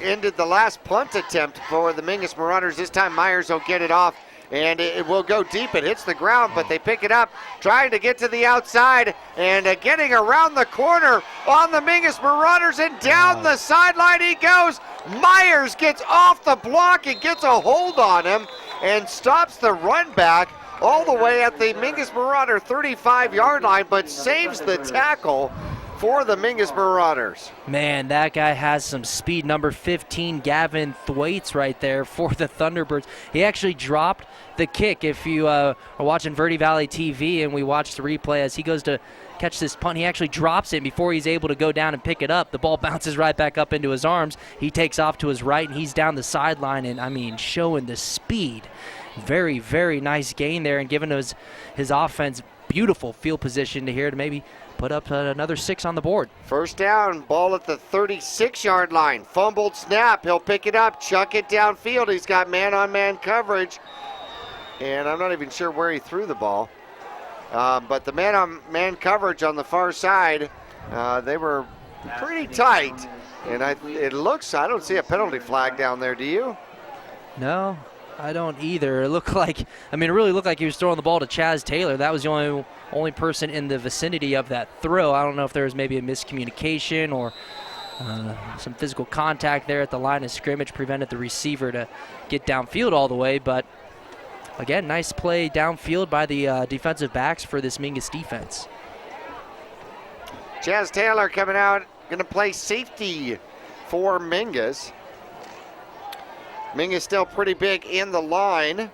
ended the last punt attempt for the Mingus Marauders. This time Myers will get it off, and it will go deep. It hits the ground, but they pick it up, trying to get to the outside, and getting around the corner on the Mingus Marauders, and down the sideline he goes. Myers gets off the block and gets a hold on him and stops the run back all the way at the Mingus Marauder 35-yard line, but saves the tackle for the Mingus Marauders. Man, that guy has some speed. Number 15, Gavin Thwaites right there for the Thunderbirds. He actually dropped the kick. If you are watching Verde Valley TV and we watch the replay as he goes to catch this punt, he actually drops it before he's able to go down and pick it up. The ball bounces right back up into his arms. He takes off to his right, and he's down the sideline, and, I mean, showing the speed. Very, very nice gain there, and giving his offense beautiful field position to here to maybe put up another 6 on the board. First down, ball at the 36-yard line. Fumbled snap. He'll pick it up, chuck it downfield. He's got man-on-man coverage, and I'm not even sure where he threw the ball. But the man-on-man coverage on the far side, they were pretty tight. And I don't see a penalty flag down there, do you? No, I don't either. It really looked like he was throwing the ball to Chaz Taylor. That was the only person in the vicinity of that throw. I don't know if there was maybe a miscommunication or Some physical contact there at the line of scrimmage prevented the receiver to get downfield all the way, but again, nice play downfield by the defensive backs for this Mingus defense. Jazz Taylor coming out, going to play safety for Mingus. Mingus still pretty big in the line.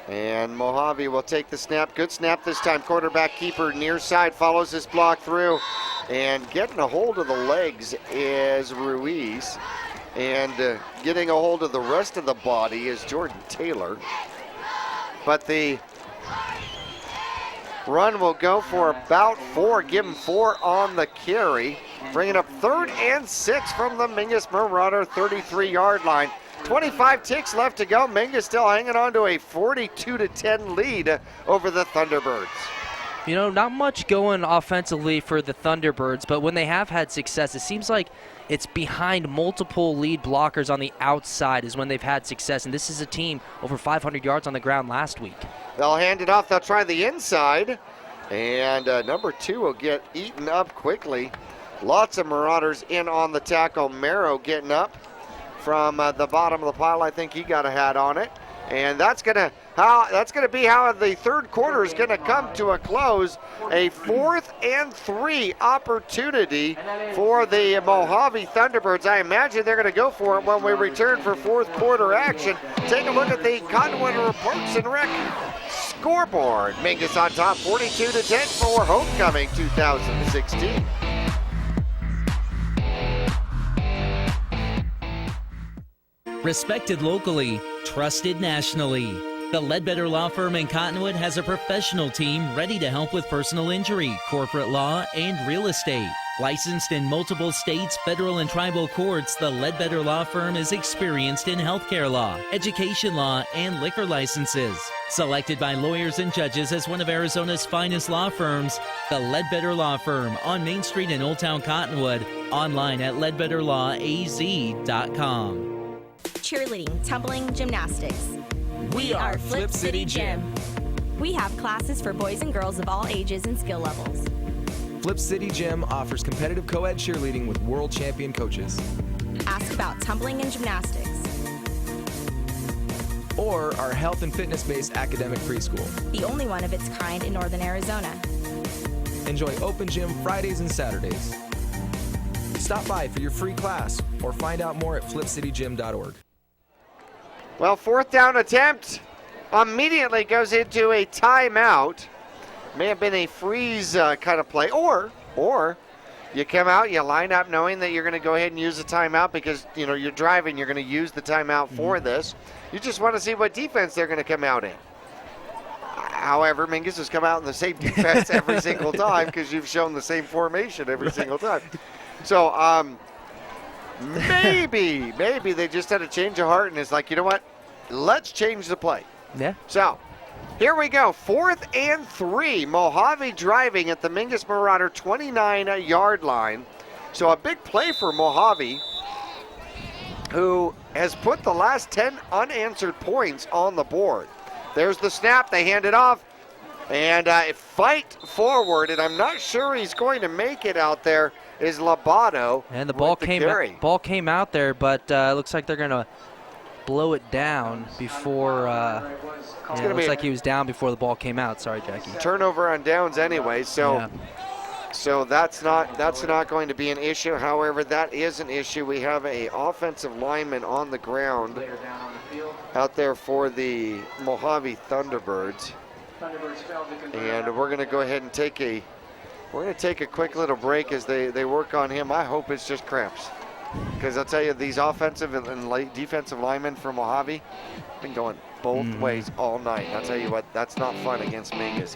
And Mohave will take the snap. Good snap this time. Quarterback keeper near side follows this block through. And getting a hold of the legs is Ruiz. And getting a hold of the rest of the body is Jordan Taylor. But the run will go for about 4. Give him 4 on the carry. Bringing up 3rd and 6 from the Mingus Marauder 33-yard line. 25 ticks left to go. Mingus still hanging on to a 42-10 lead over the Thunderbirds. You know, not much going offensively for the Thunderbirds, but when they have had success, it seems like it's behind multiple lead blockers on the outside is when they've had success, and this is a team over 500 yards on the ground last week. They'll hand it off. They'll try the inside, and number 2 will get eaten up quickly. Lots of Marauders in on the tackle. Merrow getting up from the bottom of the pile. I think he got a hat on it. And that's gonna be how the third quarter is gonna come to a close. A 4th and 3 opportunity for the Mohave Thunderbirds. I imagine they're gonna go for it when we return for fourth quarter action. Take a look at the Cottonwood Parks and Rec scoreboard. Mingus on top, 42-10 for homecoming 2016. Respected locally, trusted nationally. The Ledbetter Law Firm in Cottonwood has a professional team ready to help with personal injury, corporate law, and real estate. Licensed in multiple states, federal and tribal courts, the Ledbetter Law Firm is experienced in healthcare law, education law, and liquor licenses. Selected by lawyers and judges as one of Arizona's finest law firms, the Ledbetter Law Firm on Main Street in Old Town Cottonwood, online at ledbetterlawaz.com. Cheerleading, tumbling, gymnastics. We are Flip City Gym. We have classes for boys and girls of all ages and skill levels. Flip City Gym offers competitive co-ed cheerleading with world champion coaches. Ask about tumbling and gymnastics. Or our health and fitness-based academic preschool. The only one of its kind in Northern Arizona. Enjoy open gym Fridays and Saturdays. Stop by for your free class or find out more at flipcitygym.org. Well, 4th down attempt immediately goes into a timeout. May have been a freeze kind of play, or you come out, you line up knowing that you're going to go ahead and use the timeout because you're driving, you're going to use the timeout for this. You just want to see what defense they're going to come out in. However, Mingus has come out in the same defense every single time because you've shown the same formation every single time. So maybe they just had a change of heart and it's like, you know what? Let's change the play. Yeah. So here we go. 4th and 3. Mohave driving at the Mingus Marauder 29-yard line. So a big play for Mohave, who has put the last 10 unanswered points on the board. There's the snap. They hand it off. And fight forward. And I'm not sure he's going to make it out there. Is Lobato. And the ball came out there, but it looks like they're going to blow it down before. It looks like he was down before the ball came out. Sorry, Jackie. Turnover on downs anyway, so that's not going to be an issue. However, that is an issue. We have a offensive lineman on the ground out there for the Mohave Thunderbirds, and we're going to go ahead and take a quick little break as they work on him. I hope it's just cramps, because I'll tell you, these offensive and defensive linemen from Mohave have been going both ways all night. And I'll tell you what, that's not fun against Mingus.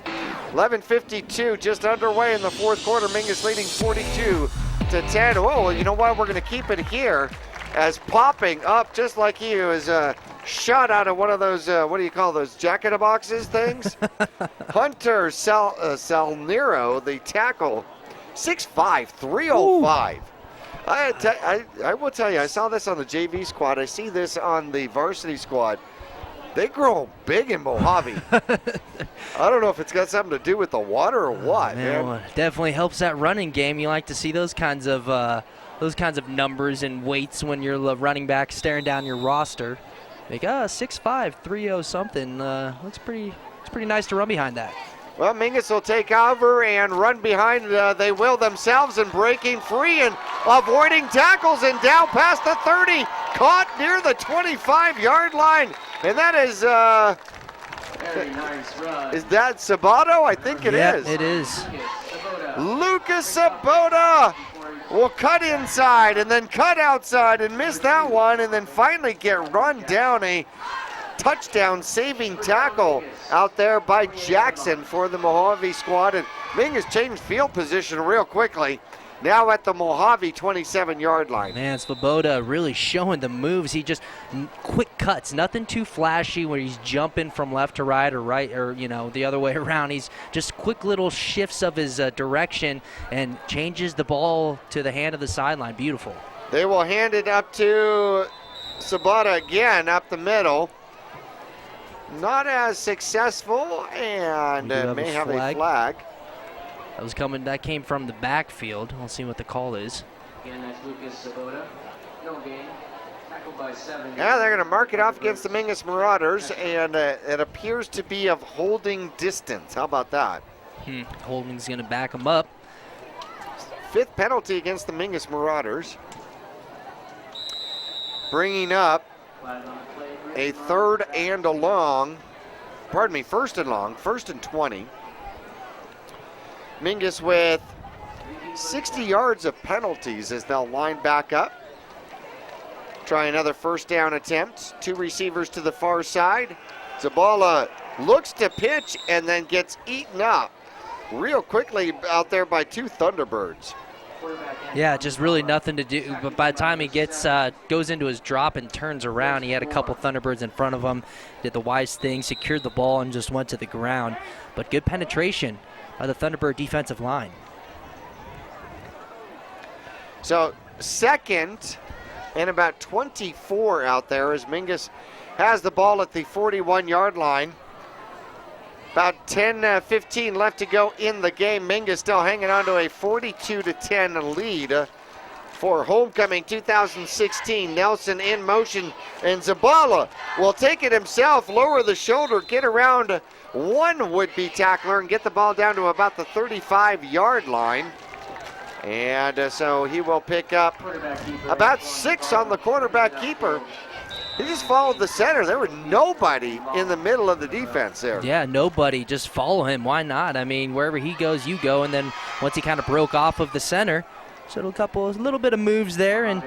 11:52 just underway in the fourth quarter. Mingus leading 42-10. Oh, well, you know what? We're going to keep it here as popping up just like he was shot out of one of those, what do you call those, jack-in-a-boxes things? Hunter Salnero, the tackle, 6'5", 305. I will tell you, I saw this on the JV squad. I see this on the varsity squad. They grow big in Mohave. I don't know if it's got something to do with the water or what. Man. Well, it definitely helps that running game. You like to see those kinds of those kinds of numbers and weights when you're running back staring down your roster. Like 6'5", 3-0 something. It's pretty nice to run behind that. Well, Mingus will take over and run behind. They will themselves, and breaking free and avoiding tackles and down past the 30. Caught near the 25-yard line. And that is, Very nice run. is that Sabato? I think it is. Yeah, it is. Lucas Sabota will cut inside and then cut outside and miss that one, and then finally get run down. A touchdown saving tackle out there by Jackson for the Mohave squad. And Mingus changed field position real quickly. Now at the Mohave 27-yard line. Man, Svoboda really showing the moves. He just quick cuts, nothing too flashy where he's jumping from left to right or the other way around. He's just quick little shifts of his direction and changes the ball to the hand of the sideline. Beautiful. They will hand it up to Sabata again up the middle. Not as successful, and may have a flag. That came from the backfield. We'll see what the call is. Again, that's Lucas Sabota. No gain. Tackled by 7. Yeah, they're going to mark it off against the Mingus Marauders, and it appears to be of holding distance. How about that? Holding's going to back them up. 5th penalty against the Mingus Marauders. Bringing up a 3rd and long. Pardon me, 1st and long. 1st and 20. Mingus with 60 yards of penalties as they'll line back up. Try another 1st down attempt. 2 receivers to the far side. Zabala looks to pitch and then gets eaten up real quickly out there by 2 Thunderbirds. Yeah, just really nothing to do. But by the time he goes into his drop and turns around, he had a couple Thunderbirds in front of him, did the wise thing, secured the ball, and just went to the ground. But good penetration by the Thunderbird defensive line. So 2nd and about 24 out there as Mingus has the ball at the 41-yard line. About 10-15 left to go in the game. Mingus still hanging on to a 42-10 lead for homecoming 2016. Nelson in motion, and Zabala will take it himself, lower the shoulder, get around one would-be tackler, and get the ball down to about the 35-yard line. And so he will pick up about 6 on the quarterback keeper. He just followed the center. There was nobody in the middle of the defense there. Yeah, nobody. Just follow him. Why not? I mean, wherever he goes, you go. And then once he kind of broke off of the center, so a little bit of moves there and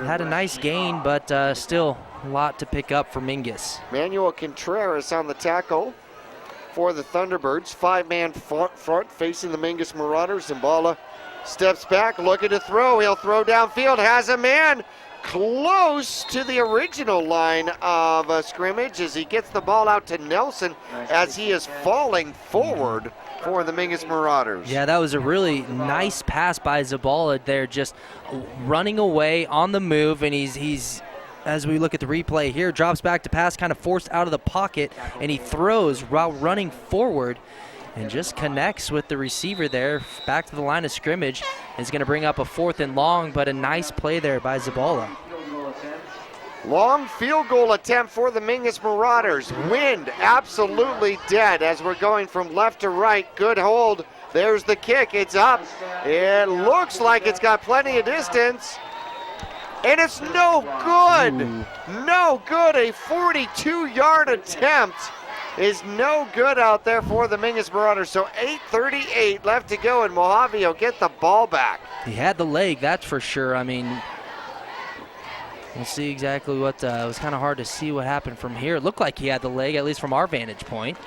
had a nice gain, but still a lot to pick up for Mingus. Manuel Contreras on the tackle for the Thunderbirds. 5-man front facing the Mingus Marauders. Zimbala steps back, looking to throw. He'll throw downfield, has a man close to the original line of scrimmage as he gets the ball out to Nelson as he is falling forward for the Mingus Marauders. Yeah, that was a really nice pass by Zabala there, just running away on the move, and he's as we look at the replay here, drops back to pass, kind of forced out of the pocket, and he throws while running forward and just connects with the receiver there back to the line of scrimmage. Is going to bring up a 4th and long, but a nice play there by Zabala. Long field goal attempt for the Mingus Marauders. Wind absolutely dead as we're going from left to right. Good hold. There's the kick. It's up. It looks like it's got plenty of distance. And it's no good. No good. A 42-yard attempt is no good out there for the Mingus Marauders. So 8:38 left to go, and Mohave will get the ball back. He had the leg, that's for sure. I mean, we'll see exactly what, it was kind of hard to see what happened from here. It looked like he had the leg, at least from our vantage point.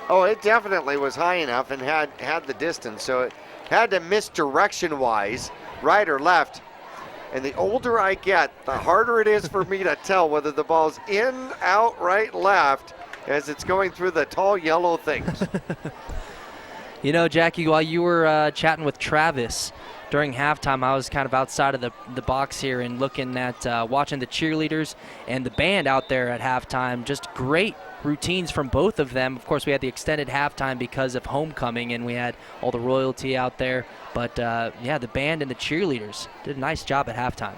Oh, it definitely was high enough and had the distance, so it had to miss direction-wise, right or left. And the older I get, the harder it is for me to tell whether the ball's in, out, right, left, as it's going through the tall yellow things. You know, Jackie, while you were chatting with Travis during halftime, I was kind of outside of the box here and looking at watching the cheerleaders and the band out there at halftime. Just great routines from both of them. Of course, we had the extended halftime because of homecoming, and we had all the royalty out there. But, yeah, the band and the cheerleaders did a nice job at halftime.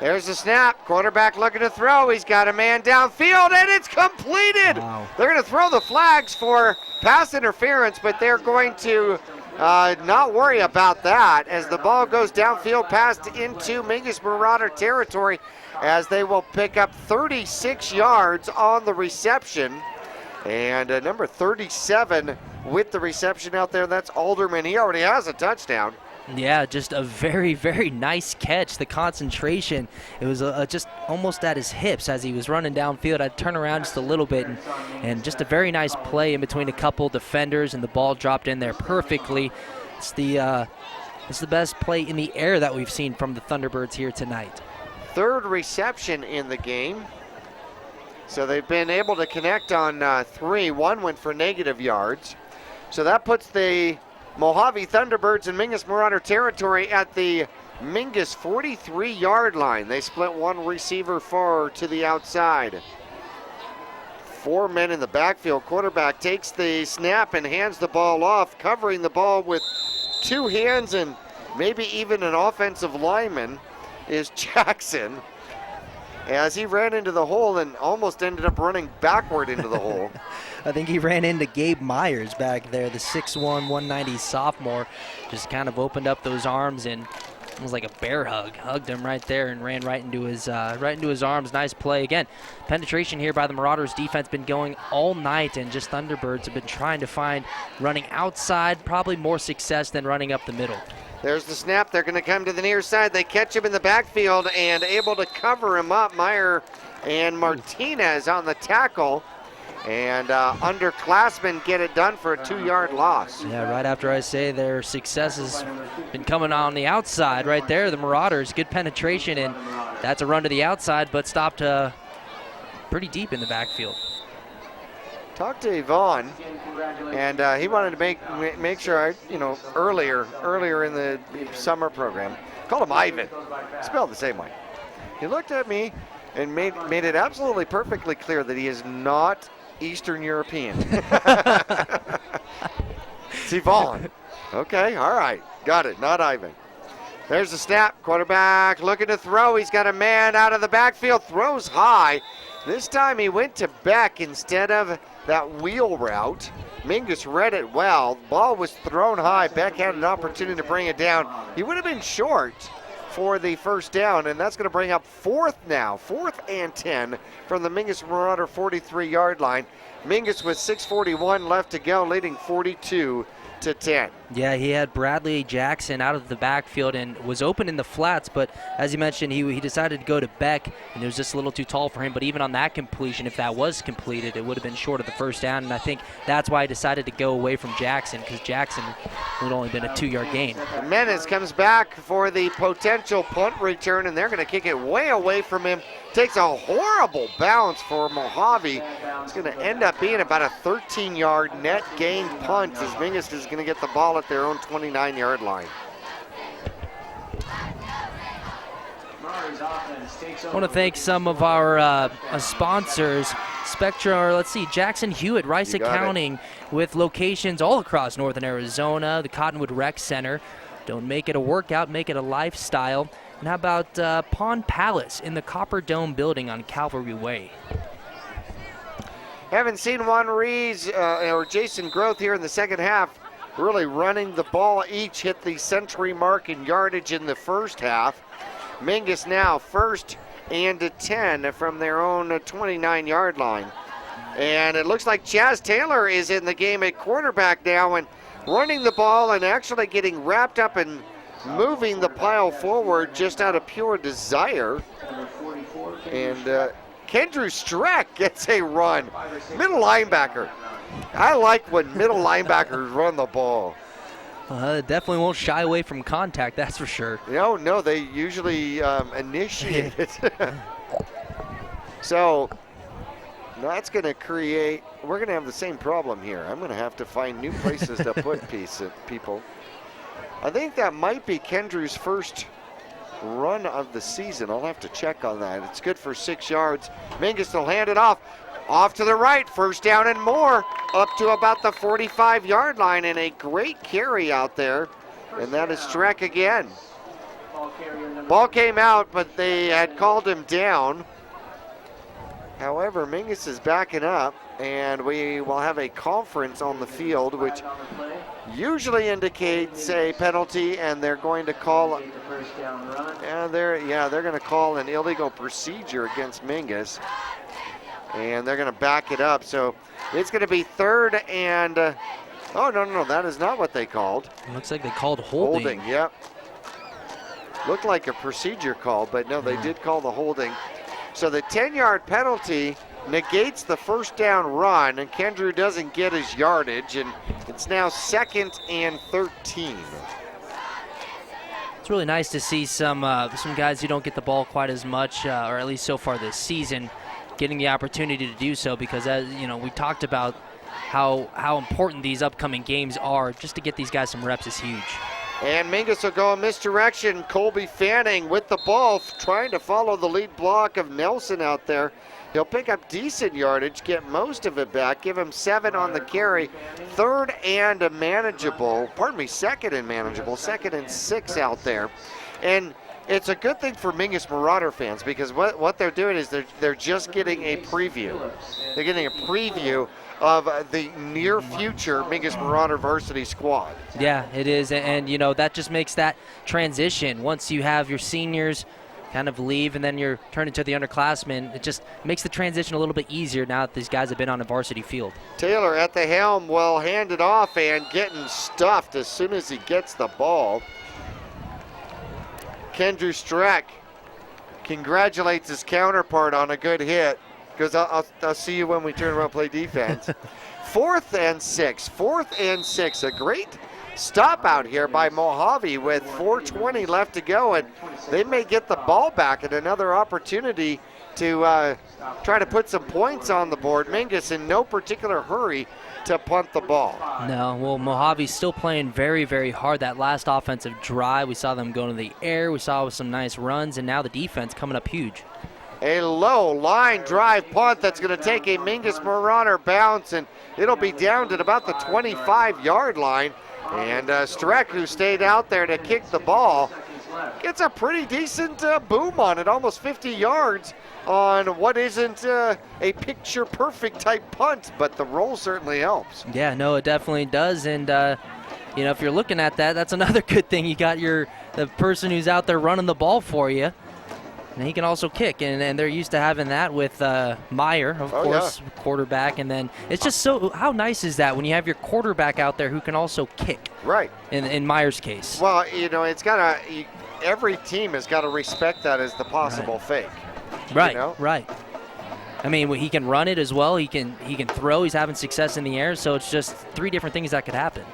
There's the snap. Quarterback looking to throw. He's got a man downfield, and it's completed. Wow. They're going to throw the flags for pass interference, but they're going to not worry about that as the ball goes downfield past into Mingus Marauder territory as they will pick up 36 yards on the reception. And number 37 with the reception out there, that's Alderman. He already has a touchdown. Yeah, just a very, very nice catch. The concentration, it was just almost at his hips as he was running downfield. I'd turn around just a little bit, and just a very nice play in between a couple defenders, and the ball dropped in there perfectly. It's the best play in the air that we've seen from the Thunderbirds here tonight. Third reception in the game. So they've been able to connect on 3. One went for negative yards. So that puts the Mohave Thunderbirds in Mingus Marauder territory at the Mingus 43-yard line. They split one receiver far to the outside. 4 men in the backfield. Quarterback takes the snap and hands the ball off, covering the ball with 2 hands and maybe even an offensive lineman is Jackson, as he ran into the hole and almost ended up running backward into the hole. I think he ran into Gabe Myers back there, the 6'1", 190 sophomore. Just kind of opened up those arms and it was like a bear hug. Hugged him right there and ran right into his arms. Nice play. Again, penetration here by the Marauders defense been going all night, and just Thunderbirds have been trying to find running outside, probably more success than running up the middle. There's the snap. They're going to come to the near side. They catch him in the backfield and able to cover him up. Meyer and Martinez on the tackle. And underclassmen get it done for a 2-yard loss. Yeah, right after I say their success has been coming on the outside right there. The Marauders, good penetration, and that's a run to the outside, but stopped pretty deep in the backfield. Talked to Yvonne, and he wanted to make sure earlier in the summer program, called him Ivan, spelled the same way. He looked at me and made it absolutely perfectly clear that he is not Eastern European. It's Yvonne. Okay, all right, got it, not Ivan. There's the snap, quarterback looking to throw. He's got a man out of the backfield, throws high. This time he went to Beck instead of that wheel route. Mingus read it well. Ball was thrown high. Beck had an opportunity to bring it down. He would have been short for the first down, and that's going to bring up 4th and 10 from the Mingus Marauder 43-yard line. Mingus with 6:41 left to go, leading 42-10. Yeah, he had Bradley Jackson out of the backfield and was open in the flats, but as you mentioned, he decided to go to Beck, and it was just a little too tall for him. But even on that completion, if that was completed, it would have been short of the first down, and I think that's why he decided to go away from Jackson, because Jackson would have only been a 2-yard gain. Menace comes back for the potential punt return, and they're going to kick it way away from him. Takes a horrible bounce for Mohave. It's going to end up being about a 13-yard net gain punt as Mingus is going to get the ball at their own 29-yard line. I want to thank some of our sponsors. Jackson Hewitt, Rice Accounting, with locations all across northern Arizona, the Cottonwood Rec Center. Don't make it a workout, make it a lifestyle. And how about Pond Palace in the Copper Dome building on Calvary Way? Haven't seen Juan Rees or Jason Groth here in the second half really running the ball. Each hit the century mark in yardage in the first half. Mingus now 1st and 10 from their own 29-yard line. And it looks like Chaz Taylor is in the game at quarterback now and running the ball and actually getting wrapped up and moving the pile forward just out of pure desire. And Kendrew Streck gets a run. Middle linebacker. I like when middle linebackers run the ball. Definitely won't shy away from contact, that's for sure. No, they usually initiate it. So that's going to create, we're going to have the same problem here. I'm going to have to find new places to put people. I think that might be Kendrew's first run of the season. I'll have to check on that. It's good for 6 yards. Mingus will hand it off. Off to the right, first down and more, up to about the 45-yard line, and a great carry out there. And that is Streck again. Ball came out, but they had called him down. However, Mingus is backing up, and we will have a conference on the field, which usually indicates a penalty, and they're going to call they're going to call an illegal procedure against Mingus, and they're going to back it up. So it's going to be third and oh no, that is not what they called. It looks like they called holding. Yep. Looked like a procedure call, but no, they did call the holding. So the 10-yard penalty negates the first down run, and Kendrew doesn't get his yardage, and it's now 2nd and 13. It's really nice to see some guys who don't get the ball quite as much, or at least so far this season, getting the opportunity to do so, because as you know, we talked about how important these upcoming games are. Just to get these guys some reps is huge. And Mingus will go in misdirection. Colby Fanning with the ball, trying to follow the lead block of Nelson out there. He'll pick up decent yardage, get most of it back, give him 7 on the carry. 2nd and manageable, 2nd and manageable, 2nd and 6 out there. And it's a good thing for Mingus Marauder fans, because what they're doing is they're just getting a preview. They're getting a preview of the near future Mingus Marauder varsity squad. Yeah, it is, and you know, that just makes that transition. Once you have your seniors kind of leave and then you're turning to the underclassmen, it just makes the transition a little bit easier now that these guys have been on a varsity field. Taylor at the helm will hand it off, and getting stuffed as soon as he gets the ball. Kendrew Streck congratulates his counterpart on a good hit, because I'll see you when we turn around and play defense. 4th and 6. A great stop out here by Mohave with 4:20 left to go, and they may get the ball back at another opportunity to try to put some points on the board. Mingus in no particular hurry to punt the ball. No, well, Mojave's still playing very, very hard. That last offensive drive, we saw them go into the air. We saw some nice runs, and now the defense coming up huge. A low line drive punt that's going to take a Mingus Marauder bounce, and it'll be down to about the 25-yard line. And Streck, who stayed out there to kick the ball, gets a pretty decent boom on it, almost 50 yards on what isn't a picture-perfect type punt, but the roll certainly helps. Yeah, no, it definitely does. And, you know, if you're looking at that, that's another good thing. You got the person who's out there running the ball for you. And he can also kick, and they're used to having that with Meyer, of course, quarterback. And then it's just so, how nice is that when you have your quarterback out there who can also kick? Right. In Meyer's case. Well, you know, every team has got to respect that as the possible fake. Right, you know? Right. I mean, he can run it as well. He can throw. He's having success in the air. So it's just 3 different things that could happen.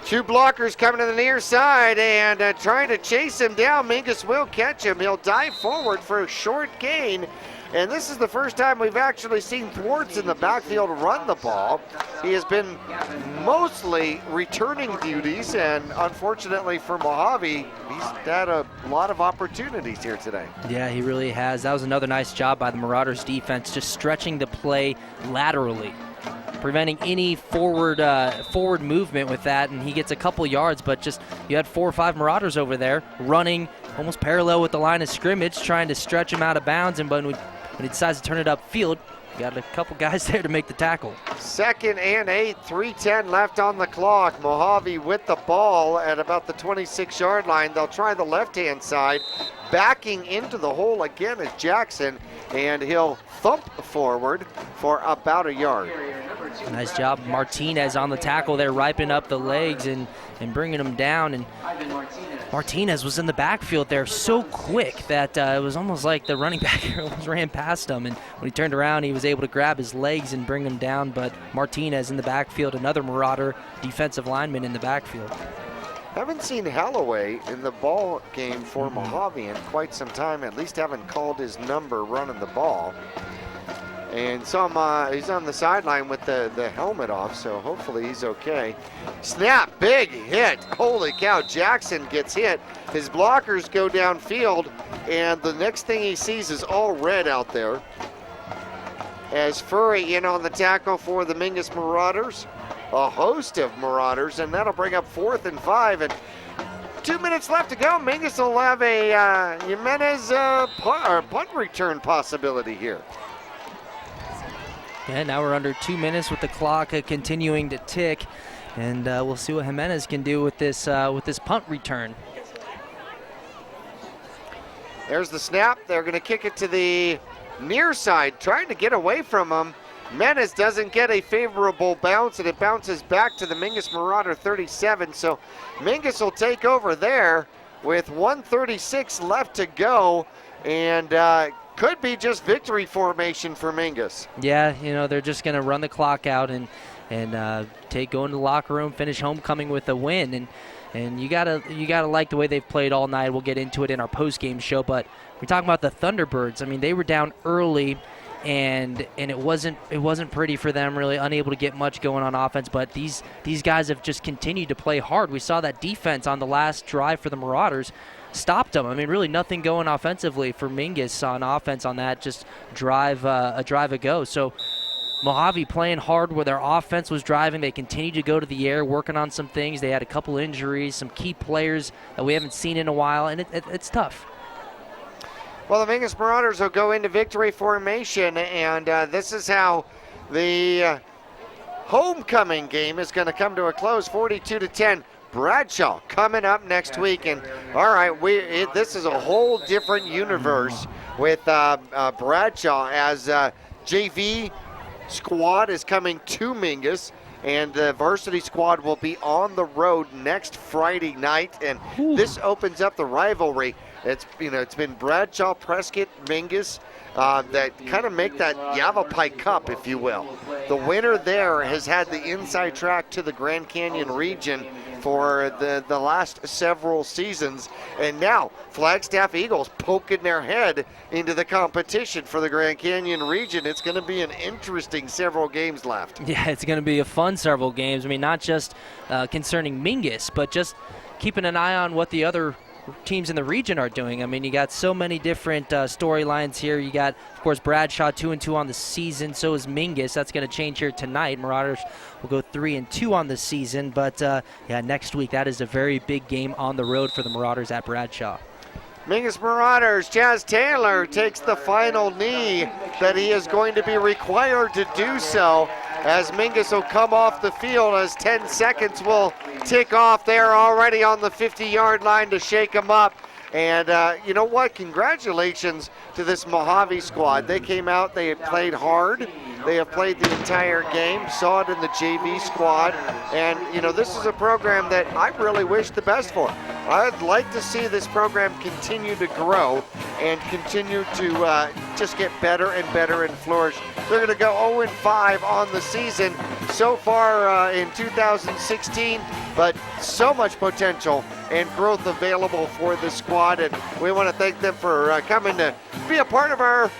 2 blockers coming to the near side and trying to chase him down. Mingus will catch him. He'll dive forward for a short gain. And this is the first time we've actually seen Thwarts in the backfield run the ball. He has been mostly returning duties, and unfortunately for Mohave, he's had a lot of opportunities here today. Yeah, he really has. That was another nice job by the Marauders defense, just stretching the play laterally, preventing any forward movement with that, and he gets a couple yards, but just you had 4 or 5 Marauders over there running almost parallel with the line of scrimmage, trying to stretch him out of bounds, and when he decides to turn it upfield, you got a couple guys there to make the tackle. 2nd and 8, 3:10 left on the clock. Mohave with the ball at about the 26-yard line. They'll try the left-hand side. Backing into the hole again is Jackson, and he'll thump forward for about a yard. Nice job. Martinez on the tackle there, ripening up the legs and bringing him down. And Martinez was in the backfield there so quick that it was almost like the running back ran past him. And when he turned around, he was able to grab his legs and bring him down. But Martinez in the backfield, another Marauder defensive lineman in the backfield. Haven't seen Holloway in the ball game for Mohave in quite some time. At least haven't called his number running the ball. And he's on the sideline with the helmet off, so hopefully he's okay. Snap, big hit. Holy cow, Jackson gets hit. His blockers go downfield, and the next thing he sees is all red out there. as Furry in on the tackle for the Mingus Marauders. A host of Marauders, and that'll bring up 4th and 5. And 2 minutes left to go. Mingus will have a Jimenez punt return possibility here. Yeah, now we're under 2 minutes with the clock continuing to tick, and we'll see what Jimenez can do with this punt return. There's the snap. They're going to kick it to the near side, trying to get away from him. Jimenez doesn't get a favorable bounce, and it bounces back to the Mingus Marauder 37. So Mingus will take over there with 1:36 left to go, and could be just victory formation for Mingus. Yeah, they're just going to run the clock out and go into the locker room, finish homecoming with a win, and you gotta like the way they've played all night. We'll get into it in our post-game show, but we're talking about the Thunderbirds. I mean, they were down early, and it wasn't pretty for them, really unable to get much going on offense. But these guys have just continued to play hard. We saw that defense on the last drive for the Marauders stopped them. I mean, really nothing going offensively for Mingus on offense on that just a drive ago. So Mohave playing hard where their offense was driving. They continued to go to the air, working on some things. They had a couple injuries, some key players that we haven't seen in a while, and it's tough. Well, the Mingus Marauders will go into victory formation, and this is how the homecoming game is going to come to a close, 42-10. Bradshaw coming up next week, and all right, this is a whole different universe with Bradshaw as JV squad is coming to Mingus, and the varsity squad will be on the road next Friday night, and this opens up the rivalry. It's been Bradshaw, Prescott, Mingus that kind of make that Yavapai Cup, if you will. The winner there has had the inside track to the Grand Canyon region for the last several seasons, and now Flagstaff Eagles poking their head into the competition for the Grand Canyon region. It's going to be an interesting several games left. Yeah, it's going to be a fun several games. I mean, not just concerning Mingus, but just keeping an eye on what the other teams in the region are doing. I mean, you got so many different storylines here. You got, of course, Bradshaw 2-2 on the season. So is Mingus. That's going to change here tonight. Marauders will go 3-2 on the season. But yeah, next week that is a very big game on the road for the Marauders at Bradshaw. Mingus Marauders, Jazz Taylor takes the final knee that he is going to be required to do so, as Mingus will come off the field as 10 seconds will tick off there already on the 50-yard line to shake him up. And you know what? Congratulations to this Mohave squad. They came out, they had played hard. They have played the entire game, saw it in the JV squad. And, this is a program that I really wish the best for. I'd like to see this program continue to grow and continue to just get better and better and flourish. They're going to go 0-5 on the season so far in 2016, but so much potential and growth available for the squad, and we want to thank them for coming to be a part of our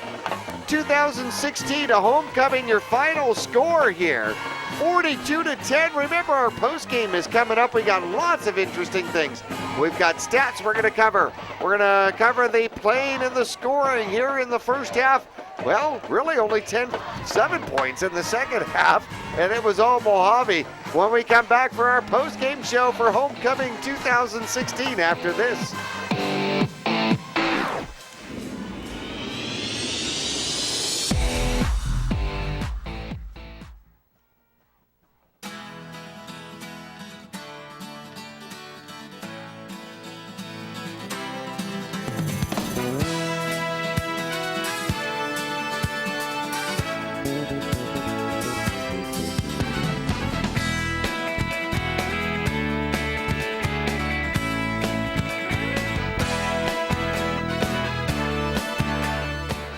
2016 homecoming. Your final score here, 42-10. Remember, our post game is coming up. We got lots of interesting things. We've got stats we're going to cover. We're going to cover the playing and the scoring here in the first half. Well, really only 7 points in the second half, and it was all Mohave. When we come back for our post-game show for Homecoming 2016 after this.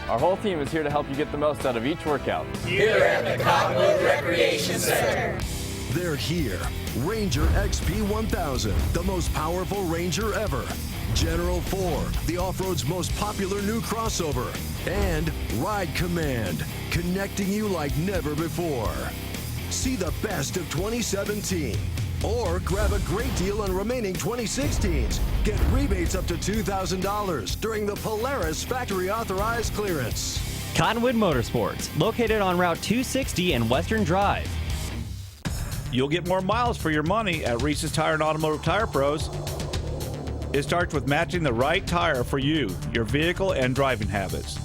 Our whole team is here to help you get the most out of each workout. Here at the Cottonwood Recreation Center. They're here. Ranger XP 1000, the most powerful Ranger ever. General 4, the off-road's most popular new crossover. And Ride Command, connecting you like never before. See the best of 2017. Or grab a great deal on remaining 2016s. Get rebates up to $2,000 during the Polaris factory authorized clearance. Cottonwood Motorsports, located on Route 260 and Western Drive. You'll get more miles for your money at Reese's Tire and Automotive Tire Pros. It starts with matching the right tire for you, your vehicle, and driving habits.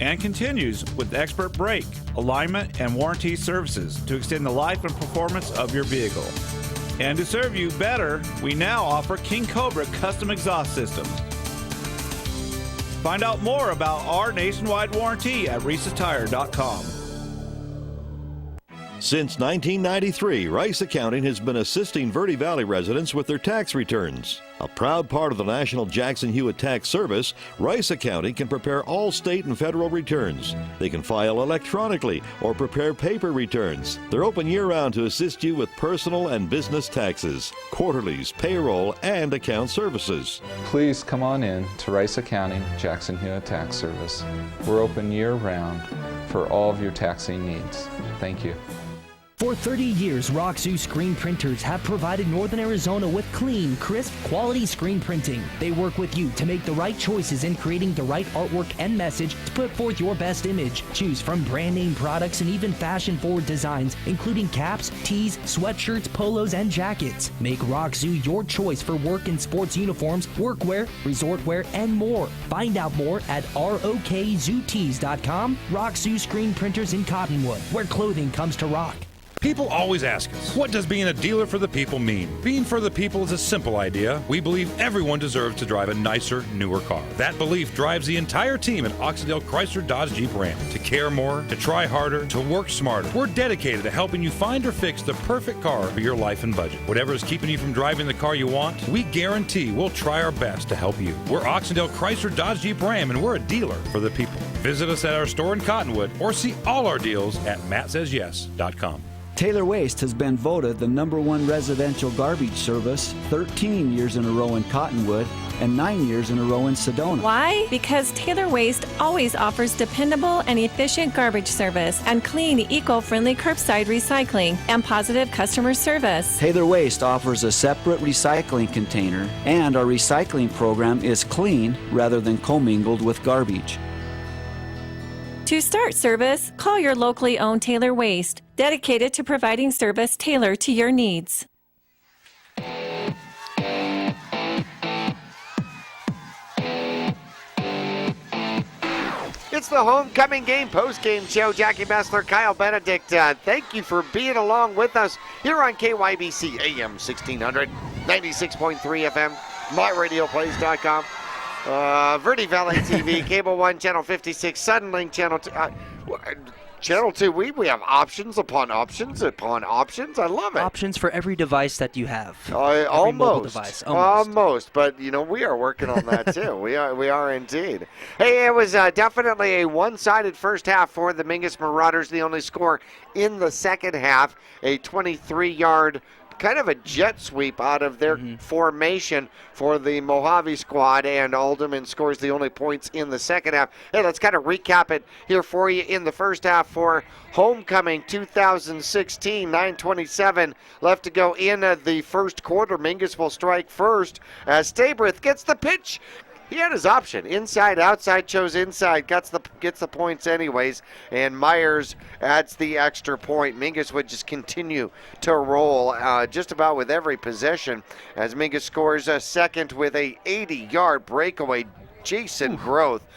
And continues with expert brake, alignment, and warranty services to extend the life and performance of your vehicle. And to serve you better, we now offer King Cobra custom exhaust systems. Find out more about our nationwide warranty at reesestire.com. Since 1993, Rice Accounting has been assisting Verde Valley residents with their tax returns. A proud part of the National Jackson Hewitt Tax Service, Rice Accounting can prepare all state and federal returns. They can file electronically or prepare paper returns. They're open year-round to assist you with personal and business taxes, quarterlies, payroll, and account services. Please come on in to Rice Accounting Jackson Hewitt Tax Service. We're open year-round for all of your taxing needs. Thank you. For 30 years, Roxu screen printers have provided Northern Arizona with clean, crisp, quality screen printing. They work with you to make the right choices in creating the right artwork and message to put forth your best image. Choose from brand name products and even fashion-forward designs, including caps, tees, sweatshirts, polos, and jackets. Make Roxu your choice for work and sports uniforms, workwear, resort wear, and more. Find out more at rokzootees.com. Roxu screen printers in Cottonwood, where clothing comes to rock. People always ask us, what does being a dealer for the people mean? Being for the people is a simple idea. We believe everyone deserves to drive a nicer, newer car. That belief drives the entire team at Oxendale Chrysler Dodge Jeep Ram to care more, to try harder, to work smarter. We're dedicated to helping you find or fix the perfect car for your life and budget. Whatever is keeping you from driving the car you want, we guarantee we'll try our best to help you. We're Oxendale Chrysler Dodge Jeep Ram, and we're a dealer for the people. Visit us at our store in Cottonwood or see all our deals at mattsays.yes.com. Taylor Waste has been voted the #1 residential garbage service 13 years in a row in Cottonwood and 9 years in a row in Sedona. Why? Because Taylor Waste always offers dependable and efficient garbage service and clean, eco-friendly curbside recycling and positive customer service. Taylor Waste offers a separate recycling container, and our recycling program is clean rather than commingled with garbage. To start service, call your locally owned Taylor Waste, dedicated to providing service tailored to your needs. It's the homecoming game post-game show. Jackie Bessler, Kyle Benedict, thank you for being along with us here on KYBC AM 1600, 96.3 FM, myradioplays.com. Verde Valley TV, Cable 1, Channel 56, Suddenlink, Channel 2. Channel 2, we have options upon options upon options. I love it. Options for every device that you have. Almost. But, you know, we are working on that, too. We are indeed. Hey, it was definitely a one-sided first half for the Mingus Marauders. The only score in the second half, a 23-yard kind of a jet sweep out of their formation for the Mohave squad, and Alderman scores the only points in the second half. Hey, let's kind of recap it here for you in the first half for homecoming 2016. 9:27 left to go in the first quarter. Mingus will strike first as Stabrith gets the pitch. He had his option, inside, outside, chose inside, gets the points anyways, and Myers adds the extra point. Mingus would just continue to roll just about with every possession as Mingus scores a second with a 80-yard breakaway. Jason Groth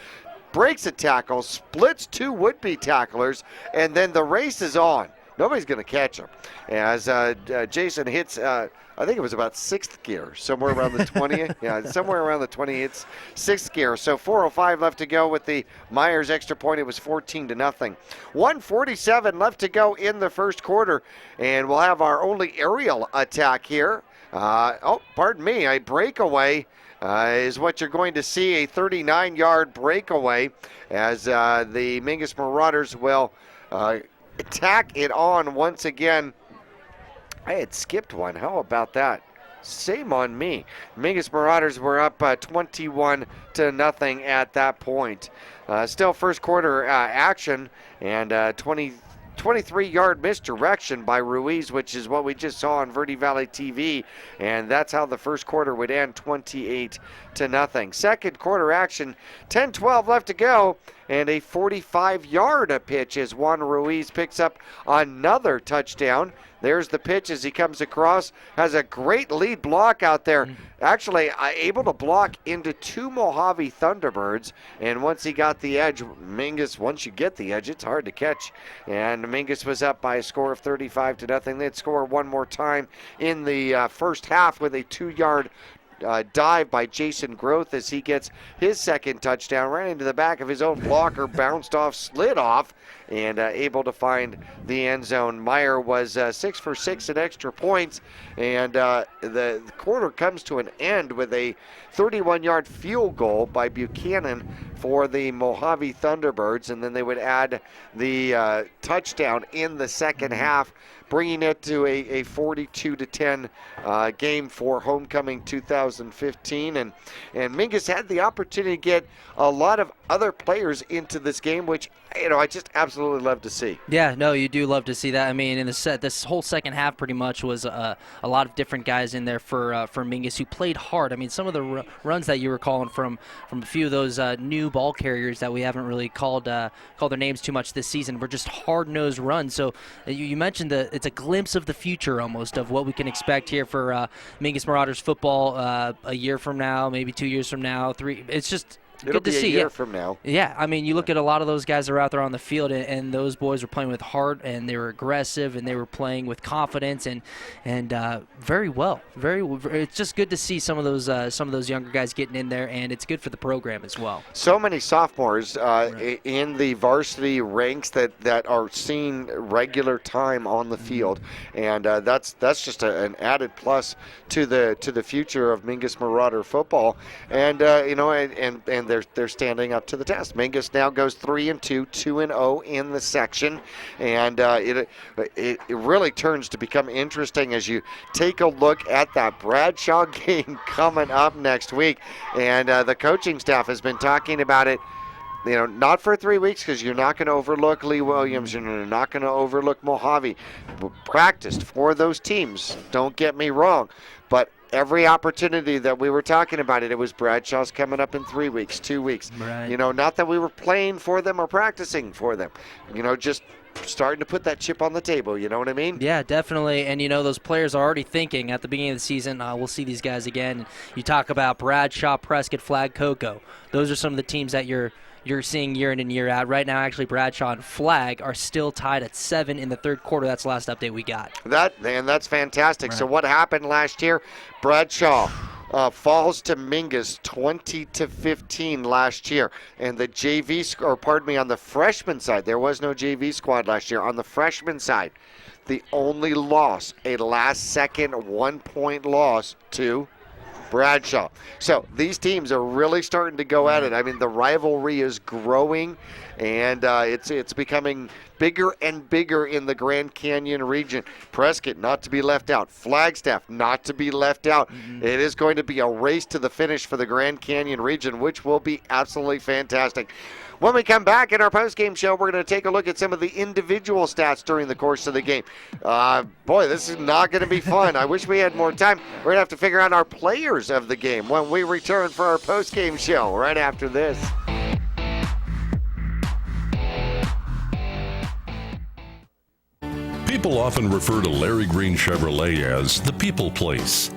breaks a tackle, splits two would-be tacklers, and then the race is on. Nobody's going to catch him as Jason hits I think it was about sixth gear, somewhere around the 20th. Yeah, somewhere around the 20th. It's sixth gear. So 4:05 left to go with the Myers extra point. It was 14-0. 1:47 left to go in the first quarter, and we'll have our only aerial attack here. Pardon me, a breakaway is what you're going to see, a 39-yard breakaway as the Mingus Marauders will tack it on once again. I had skipped one. How about that? Shame on me. Mingus Marauders were up 21-0 at that point. Still first quarter action, and 23-yard misdirection by Ruiz, which is what we just saw on Verde Valley TV, and that's how the first quarter would end, 28-0. Second quarter action, 10-12 left to go, and a 45-yard pitch as Juan Ruiz picks up another touchdown. There's the pitch as he comes across, has a great lead block out there. Actually, able to block into two Mohave Thunderbirds, and once he got the edge, Mingus, once you get the edge, it's hard to catch. And Mingus was up by a score of 35-0. They'd score one more time in the first half with a 2-yard dive by Jason Groth as he gets his second touchdown, ran into the back of his own blocker, bounced off, slid off, and able to find the end zone. Meyer was 6 for 6 at extra points, and the quarter comes to an end with a 31-yard field goal by Buchanan for the Mohave Thunderbirds, and then they would add the touchdown in the second half, bringing it to a 42-10 game for homecoming 2015. And Mingus had the opportunity to get a lot of other players into this game, which I just absolutely love to see. Yeah, no, you do love to see that. I mean, in this whole second half pretty much was a lot of different guys in there for Mingus who played hard. I mean, some of the runs that you were calling from a few of those new ball carriers that we haven't really called their names too much this season were just hard-nosed runs. So you mentioned it's a glimpse of the future almost of what we can expect here for Mingus Marauders football a year from now, maybe 2 years from now, 3. It's just It'll good to be see. a year from now. Yeah, I mean, you look at a lot of those guys that are out there on the field, and those boys were playing with heart, and they were aggressive, and they were playing with confidence, and very well. It's just good to see some of those younger guys getting in there, and it's good for the program as well. So many sophomores in the varsity ranks that are seeing regular time on the field, and that's just an added plus to the future of Mingus Marauder football, and and they're standing up to the test. Mingus now goes 3-2, 2-0 in the section, and it really turns to become interesting as you take a look at that Bradshaw game coming up next week. And the coaching staff has been talking about it, not for 3 weeks, because you're not going to overlook Lee Williams, and you're not going to overlook Mohave. Practiced for those teams, don't get me wrong, but every opportunity that we were talking about it was Bradshaw's coming up in 3 weeks, 2 weeks. Right. Not that we were playing for them or practicing for them. Just starting to put that chip on the table, you know what I mean? Yeah, definitely. And, those players are already thinking at the beginning of the season, we'll see these guys again. You talk about Bradshaw, Prescott, Flag, Cocoa. Those are some of the teams that you're seeing year in and year out. Right now, actually, Bradshaw and Flag are still tied at 7 in the third quarter. That's the last update we got. That's fantastic. Right. So what happened last year? Bradshaw falls to Mingus 20-15 last year, and the on the freshman side, there was no JV squad last year. On the freshman side, the only loss, a last-second 1-point loss to Bradshaw. So these teams are really starting to go at it. I mean, the rivalry is growing, and it's becoming bigger and bigger in the Grand Canyon region. Prescott not to be left out. Flagstaff not to be left out. Mm-hmm. It is going to be a race to the finish for the Grand Canyon region, which will be absolutely fantastic. When we come back in our post-game show, we're going to take a look at some of the individual stats during the course of the game. Boy, this is not going to be fun. I wish we had more time. We're going to have to figure out our players of the game when we return for our post-game show right after this. People often refer to Larry Green Chevrolet as the people place.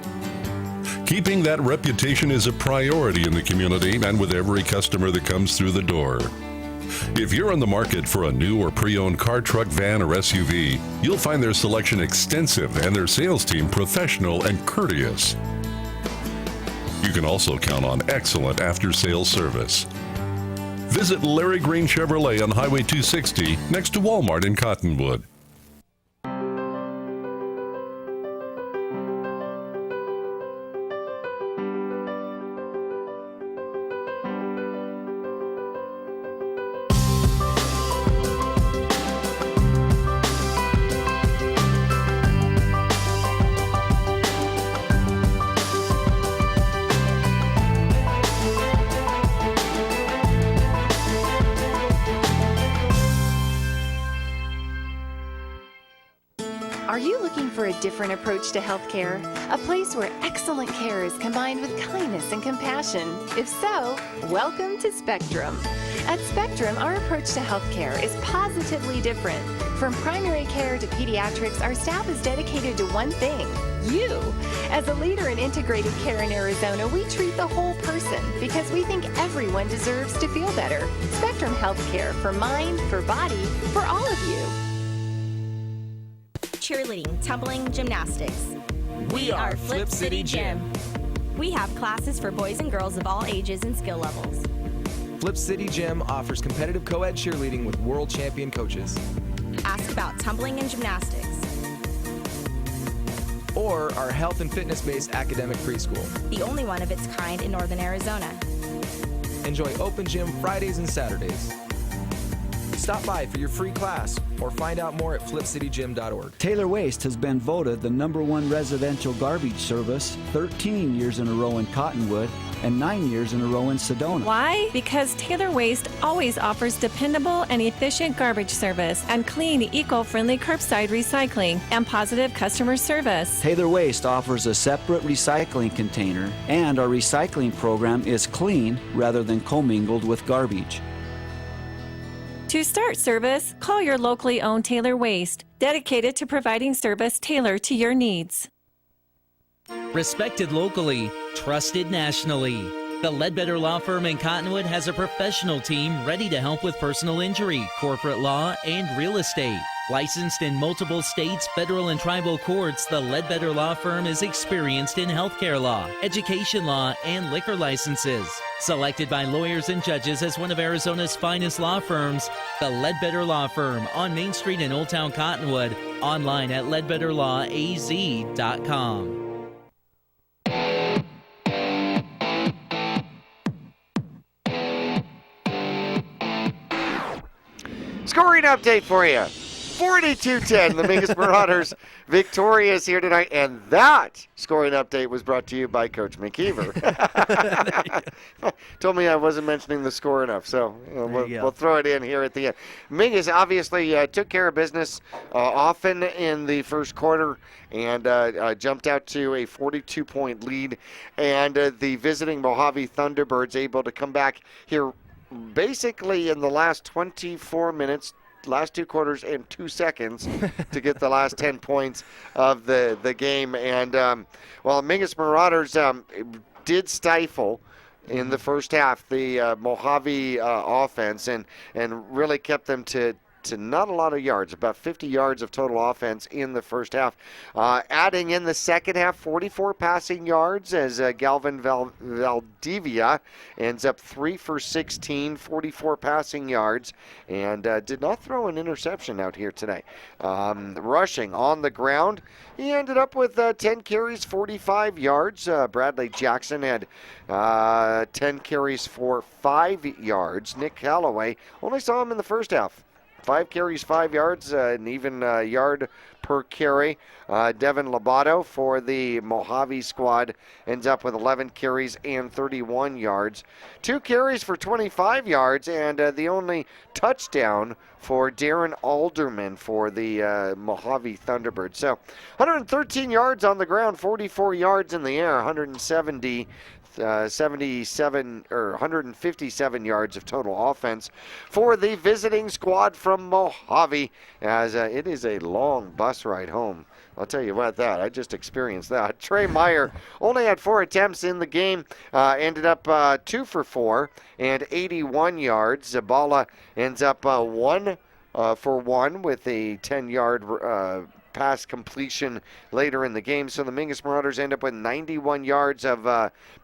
Keeping that reputation is a priority in the community and with every customer that comes through the door. If you're on the market for a new or pre-owned car, truck, van, or SUV, you'll find their selection extensive and their sales team professional and courteous. You can also count on excellent after-sales service. Visit Larry Green Chevrolet on Highway 260 next to Walmart in Cottonwood. Are you looking for a different approach to healthcare? A place where excellent care is combined with kindness and compassion? If so, welcome to Spectrum. At Spectrum, our approach to healthcare is positively different. From primary care to pediatrics, our staff is dedicated to one thing: you. As a leader in integrated care in Arizona, we treat the whole person because we think everyone deserves to feel better. Spectrum Healthcare, for mind, for body, for all of you. Cheerleading, tumbling, gymnastics. We are Flip City Gym. We have classes for boys and girls of all ages and skill levels. Flip City Gym offers competitive co-ed cheerleading with world champion coaches. Ask about tumbling and gymnastics. Or our health and fitness-based academic preschool. The only one of its kind in northern Arizona. Enjoy open gym Fridays and Saturdays. Stop by for your free class or find out more at flipcitygym.org. Taylor Waste has been voted the #1 residential garbage service 13 years in a row in Cottonwood and 9 years in a row in Sedona. Why? Because Taylor Waste always offers dependable and efficient garbage service and clean, eco-friendly curbside recycling and positive customer service. Taylor Waste offers a separate recycling container, and our recycling program is clean rather than commingled with garbage. To start service, call your locally owned Taylor Waste, dedicated to providing service tailored to your needs. Respected locally, trusted nationally. The Ledbetter Law Firm in Cottonwood has a professional team ready to help with personal injury, corporate law, and real estate. Licensed in multiple states, federal and tribal courts, the Ledbetter Law Firm is experienced in healthcare law, education law, and liquor licenses. Selected by lawyers and judges as one of Arizona's finest law firms, the Ledbetter Law Firm on Main Street in Old Town Cottonwood, online at ledbetterlawaz.com. Scoring update for you. 42-10, the Mingus Marauders victorious here tonight, and that scoring update was brought to you by Coach McKeever. Told me I wasn't mentioning the score enough, so we'll throw it in here at the end. Mingus obviously took care of business often in the first quarter and jumped out to a 42-point lead, and the visiting Mohave Thunderbirds able to come back here basically in the last 24 minutes, last 2 quarters and 2 seconds to get the last 10 points of the game. And while Mingus Marauders did stifle in the first half the Mohave offense and really kept them to not a lot of yards, about 50 yards of total offense in the first half. Adding in the second half, 44 passing yards as Galvin Valdivia ends up 3 for 16, 44 passing yards, and did not throw an interception out here tonight. Rushing on the ground, he ended up with 10 carries, 45 yards. Bradley Jackson had 10 carries for 5 yards. Nick Calloway only saw him in the first half. 5 carries, 5 yards, an even yard per carry. Devin Lobato for the Mohave squad ends up with 11 carries and 31 yards. 2 carries for 25 yards, and the only touchdown for Darren Alderman for the Mohave Thunderbirds. So 113 yards on the ground, 44 yards in the air, 157 yards of total offense for the visiting squad from Mohave, as it is a long bus ride home. I'll tell you about that. I just experienced that. Trey Meyer only had 4 attempts in the game, ended up 2 for 4 and 81 yards. Zabala ends up 1 for 1 with a 10-yard pass completion later in the game. So the Mingus Marauders end up with 91 yards of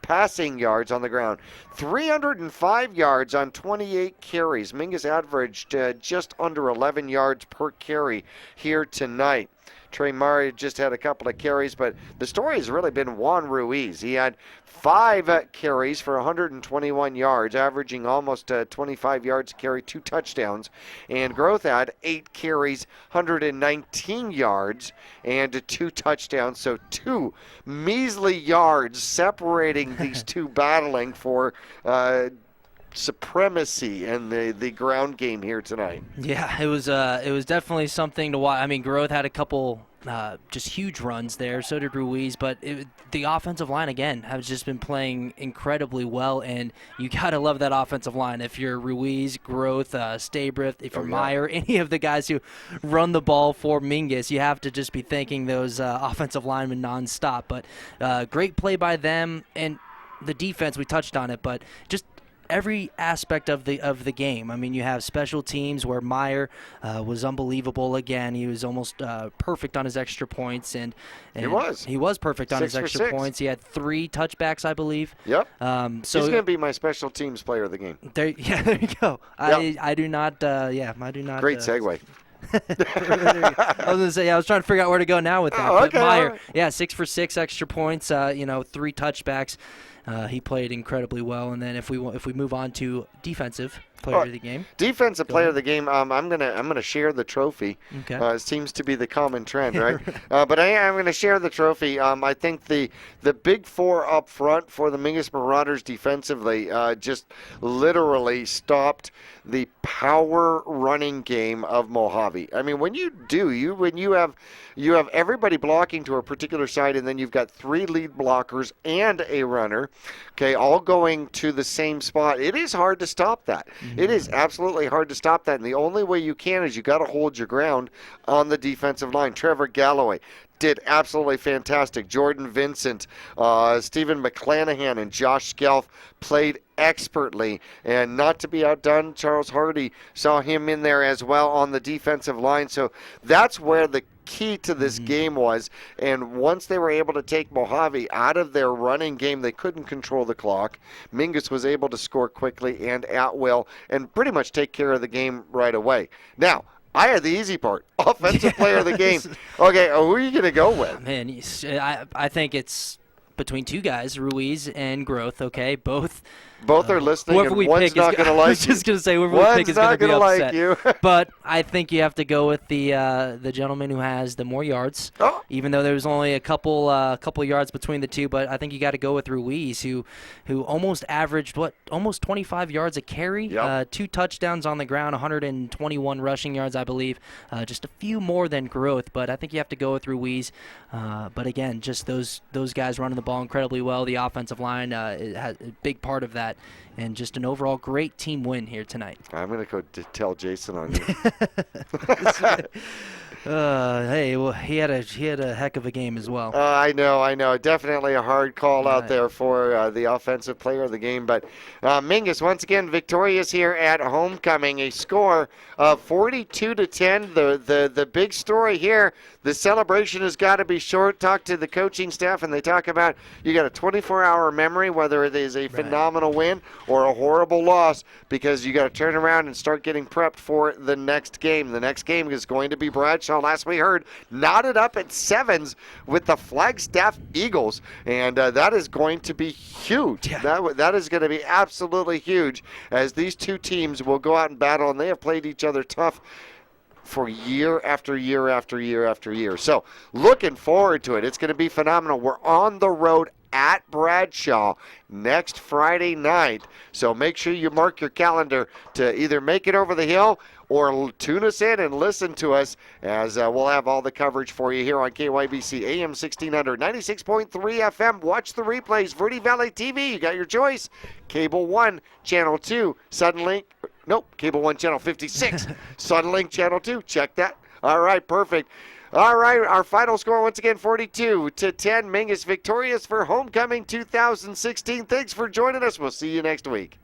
passing yards on the ground. 305 yards on 28 carries. Mingus averaged just under 11 yards per carry here tonight. Trey Murray just had a couple of carries, but the story has really been Juan Ruiz. He had 5 carries for 121 yards, averaging almost 25 yards a carry, 2 touchdowns. And Growth had 8 carries, 119 yards, and 2 touchdowns. So 2 measly yards separating these two battling for supremacy in the ground game here tonight. Yeah, it was definitely something to watch. I mean, Growth had a couple just huge runs there. So did Ruiz, but the offensive line, again, has just been playing incredibly well, and you got to love that offensive line. If you're Ruiz, Groth, Stabrith, if you're Meyer, any of the guys who run the ball for Mingus, you have to just be thanking those offensive linemen nonstop. But great play by them, and the defense, we touched on it, but just every aspect of the game. I mean, you have special teams where Meyer was unbelievable again. He was almost perfect on his extra points, and he was perfect on his extra points. He had 3 touchbacks, I believe. Yep. So he's going to be my special teams player of the game. There you go. Yep. I do not. I do not. Great segue. I was gonna say, I was trying to figure out where to go now with that. Okay, but Meyer, 6 for 6 extra points. 3 touchbacks. He played incredibly well. And then if we move on to defensive player of the game, player of the game, I'm gonna share the trophy. Okay. It seems to be the common trend, right? But I'm gonna share the trophy. I think the big 4 up front for the Mingus Marauders defensively just literally stopped the power running game of Mohave. I mean, when you have everybody blocking to a particular side, and then you've got 3 lead blockers and a runner, okay, all going to the same spot. It is hard to stop that. Mm-hmm. It is absolutely hard to stop that, and the only way you can is you got to hold your ground on the defensive line. Trevor Galloway did absolutely fantastic. Jordan Vincent, Stephen McClanahan, and Josh Skelf played expertly. And not to be outdone, Charles Hardy saw him in there as well on the defensive line. So that's where the key to this game was. And once they were able to take Mohave out of their running game, they couldn't control the clock. Mingus was able to score quickly and at will and pretty much take care of the game right away. Now, I had the easy part, offensive player of the game. Okay, who are you going to go with? Man, I think it's between 2 guys, Ruiz and Groth, okay? Both are listening, and one's not going to like you. I was just going to say, whoever we pick is going to be upset. Like you. But I think you have to go with the gentleman who has the more yards, even though there was only a couple yards between the two. But I think you got to go with Ruiz, who almost averaged, almost 25 yards a carry, 2 touchdowns on the ground, 121 rushing yards, I believe, just a few more than Groth. But I think you have to go with Ruiz. But again, just those guys running the ball incredibly well. The offensive line has a big part of that. And just an overall great team win here tonight. I'm going to go tell Jason on you. Hey, well, he had a heck of a game as well. I know. Definitely a hard call out there for the offensive player of the game. But Mingus, once again, victorious here at homecoming. A score of 42-10. The big story here, the celebration has got to be short. Talk to the coaching staff, and they talk about you got a 24-hour memory, whether it is a phenomenal win or a horrible loss, because you got to turn around and start getting prepped for the next game. The next game is going to be Bradshaw. Last we heard, knotted up at 7s with the Flagstaff Eagles, and that is going to be huge. Yeah. That is going to be absolutely huge, as these 2 teams will go out and battle, and they have played each other tough for year after year after year after year. So looking forward to it. It's going to be phenomenal. We're on the road at Bradshaw next Friday night. So make sure you mark your calendar to either make it over the hill or tune us in and listen to us, as we'll have all the coverage for you here on KYBC AM 1600, 96.3 FM. Watch the replays, Verde Valley TV. You got your choice. Cable 1, Channel 2, Suddenlink. Nope, Cable 1, Channel 56. Suddenlink, Channel 2. Check that. All right, perfect. All right, our final score once again, 42-10. Mingus victorious for homecoming 2016. Thanks for joining us. We'll see you next week.